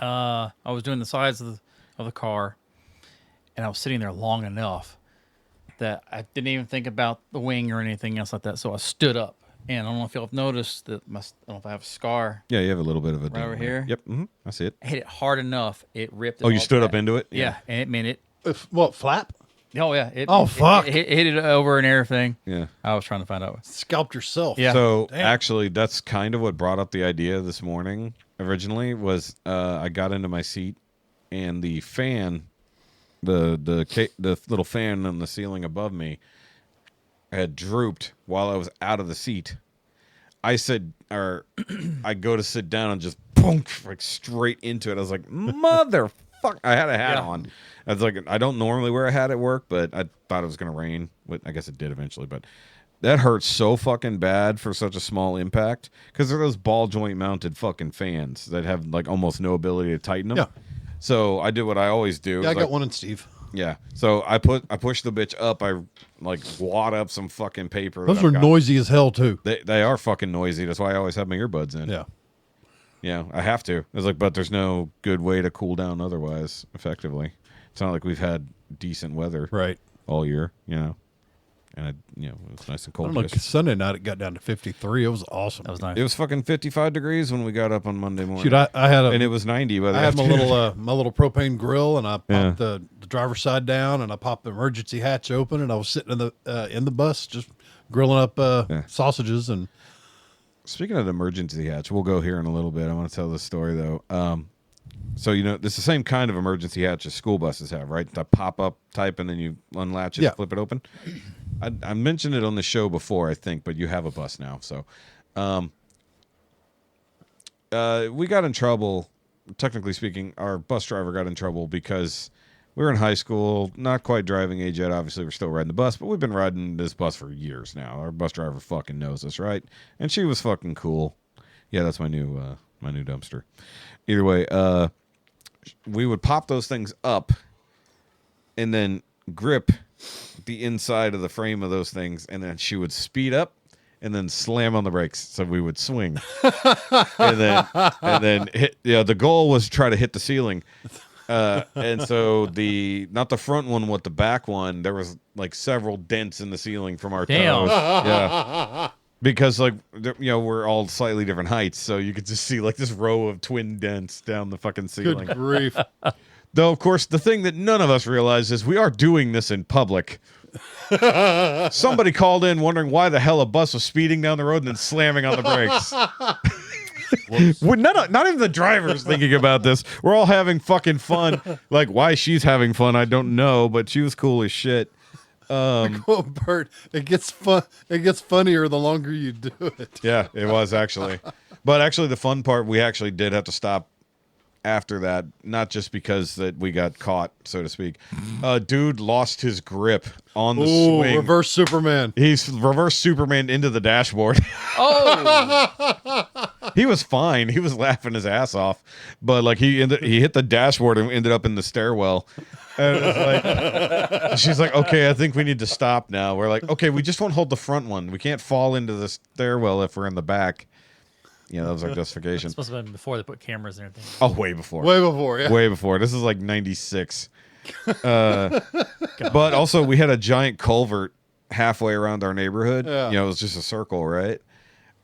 I was doing the sides of the car, and I was sitting there long enough that I didn't even think about the wing or anything else like that. So I stood up, and I don't know if y'all have noticed that I don't know if I have a scar Yeah, you have a little bit of a right over dent here. Yep, I see it. I hit it hard enough, it ripped it. Oh, you all stood up back. into it? Yeah, and it meant it. What, flap? Oh yeah. Fuck. It hit it over and everything. Yeah. I was trying to find out. Scalped yourself. Yeah. So Damn. actually, that's kind of what brought up the idea this morning. Originally, was I got into my seat, and the fan, the little fan on the ceiling above me, had drooped while I was out of the seat. I go to sit down and just boom, like straight into it. I was like, motherfucker! I had a hat on. I was like, I don't normally wear a hat at work, but I thought it was gonna rain. I guess it did eventually, but that hurts so fucking bad for such a small impact because they're those ball joint mounted fucking fans that have like almost no ability to tighten them. Yeah. So I did what I always do. Yeah, I Like, got one in Steve. yeah. So I pushed the bitch up. I like wad up some fucking paper. Those that are I've got. noisy as hell, too. They are fucking noisy. That's why I always have my earbuds in. Yeah. Yeah, I have to. It's like, but there's no good way to cool down otherwise effectively. It's not like we've had decent weather Right. all year, And it was nice and I cold. don't know, yesterday. Sunday night it got down to 53. It was awesome. That was nice. It was fucking 55 degrees when we got up on Monday morning. Shoot, I had and it was 90 by the I had my afternoon. little propane grill, and I popped Yeah. the driver's side down, and I popped the emergency hatch open, and I was sitting in the bus just grilling up sausages. And Speaking of the emergency hatch, we'll go here in a little bit. I want to tell this story though. So it's the same kind of emergency hatch as school buses have, right? The pop-up type, and then you unlatch it, flip it open. I mentioned it on the show before, I think, but you have a bus now. So we got in trouble. Technically speaking, our bus driver got in trouble because we were in high school, not quite driving age yet. Obviously, we're still riding the bus, but we've been riding this bus for years now. Our bus driver fucking knows us, right? And she was fucking cool. Yeah, that's my new dumpster. Either way, we would pop those things up and then grip the inside of the frame of those things, and then she would speed up and then slam on the brakes, so we would swing. and then hit. Yeah, the goal was to try to hit the ceiling. And so not the front one, with the back one, there was like several dents in the ceiling from our Damn. toes. Yeah. Because we're all slightly different heights, so you could just see like this row of twin dents down the fucking ceiling. good grief. Though, of course, the thing that none of us realize is we are doing this in public. Somebody called in wondering why the hell a bus was speeding down the road and then slamming on the brakes. Not even the driver's thinking about this. We're all having fucking fun. Like, why she's having fun, I don't know, but she was cool as shit. Oh, Bert, it gets funnier the longer you do it. Yeah, it was actually. But actually, the fun part, we actually did have to stop after that, not just because that we got caught, so to speak. Dude lost his grip on the swing. Reverse Superman. He's reverse Superman into the dashboard. Oh, He was fine. He was laughing his ass off, but like he hit the dashboard and ended up in the stairwell. And it was like, she's like, okay, I think we need to stop now. We're like, okay, we just won't hold the front one. We can't fall into the stairwell if we're in the back. Yeah, that was our justification. It's supposed to have been before they put cameras and everything. Oh, way before. Way before, yeah. Way before. This is like 96. But also, we had a giant culvert halfway around our neighborhood. Yeah. You know, it was just a circle, right?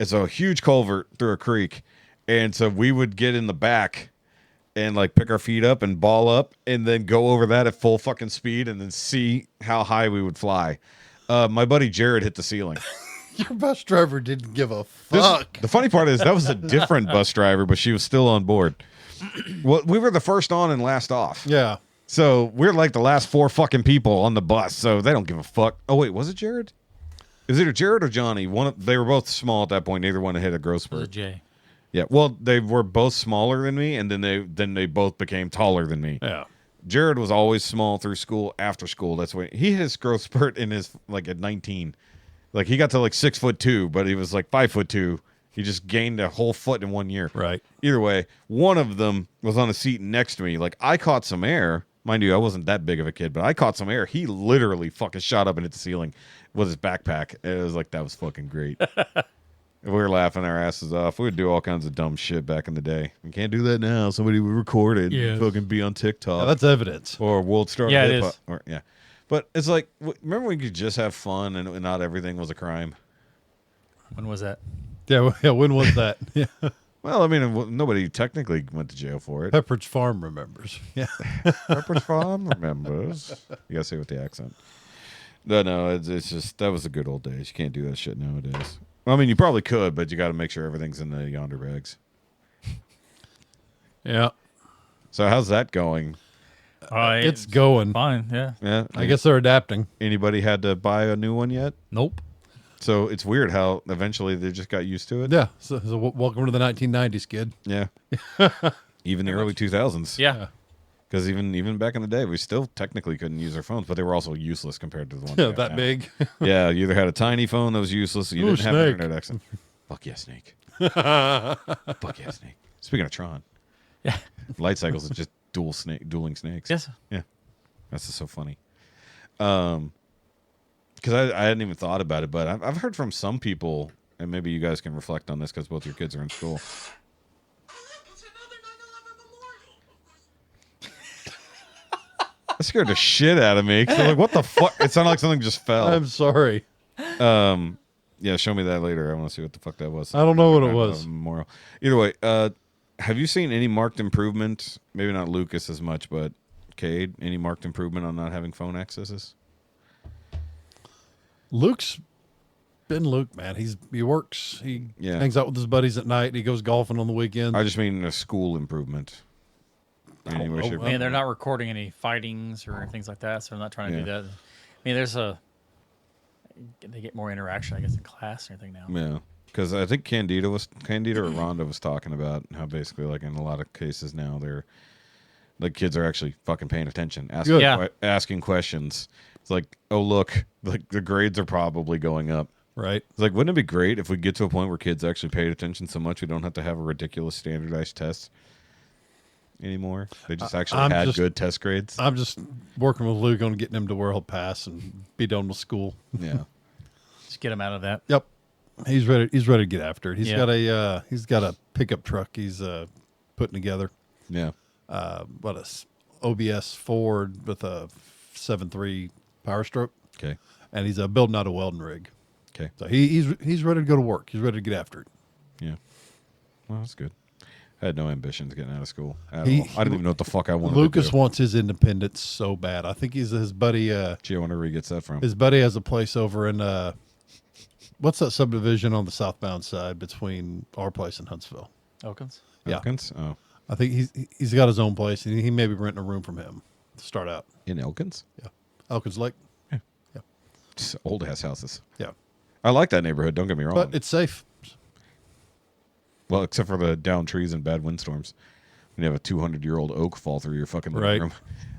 It's a huge culvert through a creek. And so we would get in the back and like pick our feet up and ball up and then go over that at full fucking speed and then see how high we would fly. My buddy Jared hit the ceiling. Your bus driver didn't give a This- fuck. the funny part is that was a different bus driver, but she was still on board. Well, we were the first on and last off. Yeah. So we're like the last 4 fucking people on the bus, so they don't give a fuck. Oh wait, was it Jared? It was either Jared or Johnny. They were both small at that point. Neither one had hit a growth It was a spurt. J. Yeah, well, they were both smaller than me, and then they both became taller than me. Yeah. Jared was always small through school. After school, that's when he hit his growth spurt in his like at 19. Like he got to like 6'2", but he was like 5'2". He just gained a whole foot in 1 year. Right. Either way, one of them was on a seat next to me. Like I caught some air. Mind you, I wasn't that big of a kid, but I caught some air. He literally fucking shot up and hit the ceiling with his backpack. It was like, that was fucking great. We were laughing our asses off. We would do all kinds of dumb shit back in the day. We can't do that now. Somebody would record it and fucking be on TikTok. Yeah, that's evidence. Or World Star Yeah, it Hip Hop. is. Or, yeah. But it's like, remember when you could just have fun and not everything was a crime? When was that? Yeah, when was that? Yeah. Well, I mean, nobody technically went to jail for it. Pepperidge Farm remembers. Yeah. Pepperidge Farm remembers. You gotta say it with the accent. No, it's just, that was the good old days. You can't do that shit nowadays. I mean, you probably could, but you got to make sure everything's in the yonder bags. Yeah. So how's that going? It's going. fine. Yeah. Yeah, I guess they're adapting. Anybody had to buy a new one yet? Nope. So it's weird how eventually they just got used to it. Yeah. So welcome to the 1990s, kid. Yeah. Even the early 2000s. Yeah. Because even back in the day, we still technically couldn't use our phones, but they were also useless compared to the ones Yeah, we have that now. big. Yeah, you either had a tiny phone that was useless, or you Ooh, didn't have Snake. internet access. Fuck yeah, Snake. Fuck yeah, Snake. Speaking of Tron, Yeah. Light Cycles is just dueling snakes. Yes. Yeah, that's just so funny. Because I hadn't even thought about it, but I've heard from some people, and maybe you guys can reflect on this because both your kids are in school. That scared the shit out of me. 'Cause I'm like, what the fuck? It sounded like something just fell. I'm sorry. Yeah, show me that later. I want to see what the fuck that was. I don't know what it was. Memorial. Either way, have you seen any marked improvement? Maybe not Lucas as much, but Cade, any marked improvement on not having phone accesses? Luke's been Luke, man. He works. He Yeah. hangs out with his buddies at night. He goes golfing on the weekend. I just mean a school improvement. Any way, know. shape, or I mean, they're not recording any fightings or things like that, so they're not trying to do that. I mean, they get more interaction, I guess, in class and everything now. Yeah, because I think Candida or Rhonda was talking about how basically, like in a lot of cases now, the kids are actually fucking paying attention, asking asking questions. It's like, oh look, like the grades are probably going up. right. It's like, wouldn't it be great if we get to a point where kids actually paid attention so much we don't have to have a ridiculous standardized test anymore? They just actually had good test grades. I'm just working with Luke on getting him to where he'll pass and be done with school. Yeah. Just get them out of that. Yep. He's ready. He's ready to get after it. Yeah. He's got a pickup truck he's putting together. Yeah. OBS Ford with a 7.3 Power Stroke, Okay. and he's building out a welding rig. Okay. So he's ready to go to work. He's ready to get after it. Yeah. Well, that's good. I had no ambitions getting out of school at He- all. I didn't even know what the fuck I wanted Lucas to do. wants his independence so bad. I think his buddy. Gee, I wonder where he gets that from. His buddy has a place over in what's that subdivision on the southbound side between our place and Huntsville? Elkins? Yeah. Elkins? Oh. I think he's got his own place, and he may be renting a room from him to start out. In Elkins? Yeah, Elkins Lake. Just old ass houses. Yeah, I like that neighborhood, don't get me wrong. but it's safe. Well, except for the downed trees and bad windstorms. When you have a 200-year-old oak fall through your fucking living Right. room.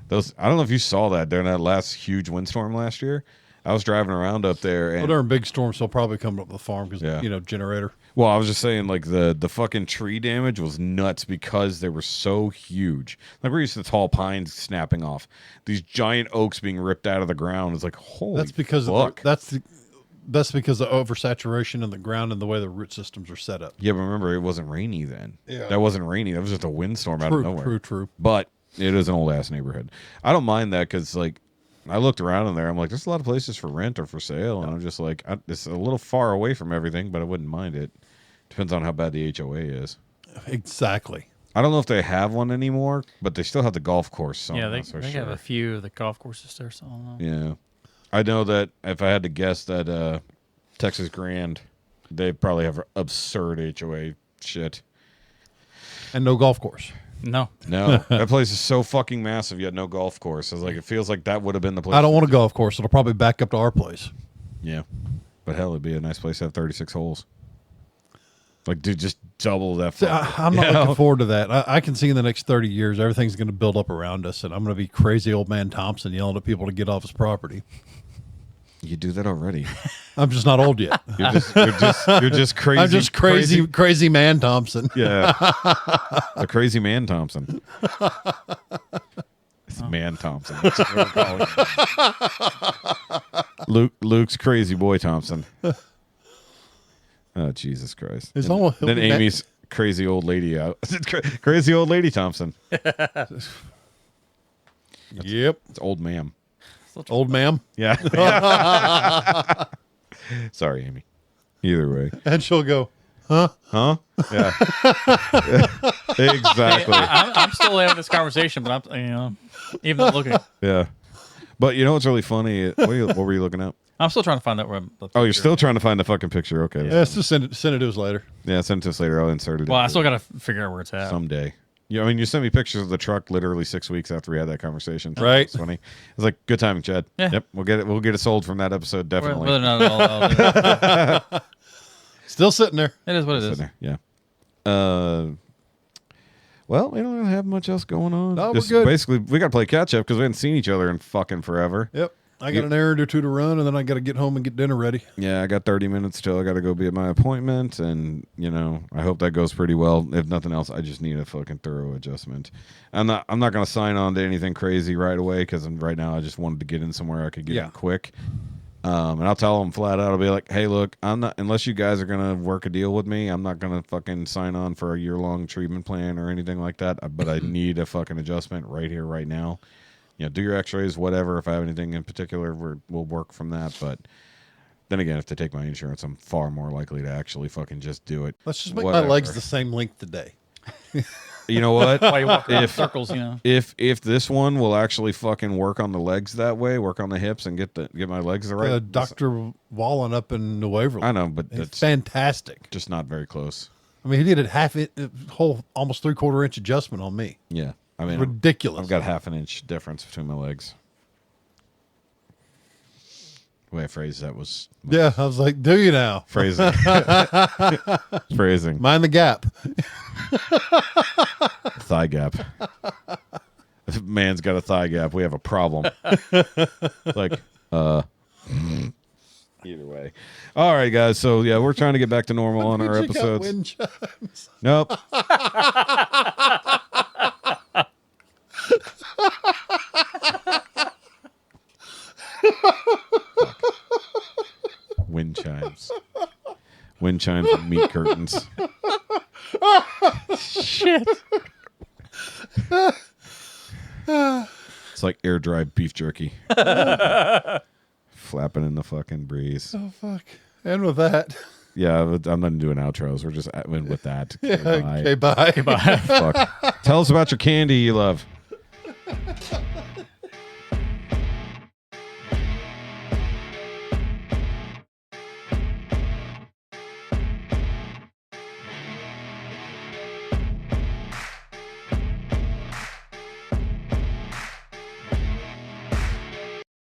Those, I don't know if you saw that during that last huge windstorm last year. I was driving around up there, Well, and during big storms, he'll probably come up with the farm because Yeah. generator. Well, I was just saying, like, the fucking tree damage was nuts because they were so huge. Like, we're used to tall pines snapping off. These giant oaks being ripped out of the ground is like, holy That's because fuck. That's because of oversaturation in the ground and the way the root systems are set up. Yeah, but remember, it wasn't rainy then. Yeah. That wasn't rainy. That was just a windstorm out of nowhere. True. But it is an old-ass neighborhood. I don't mind that because, like, I looked around in there. I'm like, there's a lot of places for rent or for sale. And I'm just like, it's a little far away from everything, but I wouldn't mind it. Depends on how bad the HOA is. Exactly. I don't know if they have one anymore, but they still have the golf course. Yeah, they have a few of the golf courses there. So I don't know. Yeah. I know that if I had to guess that Texas Grand, they probably have absurd HOA shit. And no golf course. No. That place is so fucking massive, yet no golf course. I was like, it feels like that would have been the place. I don't want a golf course. It'll probably back up to our place. Yeah. But hell, it'd be a nice place to have 36 holes. Like, dude, just double that. See, I'm not looking forward to that. I can see in the next 30 years, everything's going to build up around us, and I'm going to be crazy old man Thompson yelling at people to get off his property. You do that already. I'm just not old yet. You're just crazy. I'm just crazy man Thompson. Yeah. The crazy man Thompson. It's Man Thompson. That's what we're calling him. Luke's crazy boy Thompson. Oh, Jesus Christ. It's And almost- then Amy's crazy old lady out. Crazy old lady Thompson. Yep. It's old ma'am. Old ma'am. Yeah. Sorry, Amy. Either way. And she'll go, Huh? Yeah. Exactly. I'm still having this conversation, but I'm even not looking. Yeah. But you know what's really funny? What were you looking at? I'm still trying to find out where I'm. Oh, you're still trying to find the fucking picture. Okay. yeah, just send it to us later. Yeah, send it to us later. I'll insert it. Well, I still got to figure out where it's at. Someday. Yeah, I mean, you sent me pictures of the truck literally 6 weeks after we had that conversation. So Right. It's funny. It's like, good timing, Chad. Yeah. Yep. We'll get it sold from that episode, definitely. Whether or not I'll do it. Still sitting there. It is what it Sitting is. there, yeah. Well, we don't have much else going on. No, we're Just good. Basically, we got to play catch up because we haven't seen each other in fucking forever. Yep. I got an errand or two to run, and then I got to get home and get dinner ready. Yeah, I got 30 minutes till I got to go be at my appointment, and I hope that goes pretty well. If nothing else, I just need a fucking thorough adjustment. I'm not going to sign on to anything crazy right away because right now I just wanted to get in somewhere I could get in quick. And I'll tell them flat out. I'll be like, hey, look, I'm not, unless you guys are going to work a deal with me, I'm not going to fucking sign on for a year-long treatment plan or anything like that. But I need a fucking adjustment right here, right now. Do your x-rays, whatever. If I have anything in particular, we'll work from that. But then again, if they take my insurance, I'm far more likely to actually fucking just do it. Let's just make my legs the same length today. You know what? Why you walk around in circles, If this one will actually fucking work on the legs that way, work on the hips, and get my legs the right. Dr. Wallen up in New Waverly. I know, but It's that's fantastic. just not very close. I mean, he did a whole almost 3/4 inch adjustment on me. Yeah, I mean, Ridiculous. I've got half an inch difference between my legs. The way I phrased that was Yeah, I was like, do you now? phrasing. Phrasing. Mind the gap. Thigh gap. If a man's got a thigh gap, we have a problem. Like, either way. All right, guys. So yeah, we're trying to get back to normal on our You got episodes. wind chimes. Nope. Wind chimes. Wind chimes and meat curtains. Shit. It's like air dried beef jerky. Flapping in the fucking breeze. Oh, fuck. And with that. Yeah, I'm not doing outros. We're just with that. Okay, bye. Okay, bye. Fuck. Tell us about your candy you love.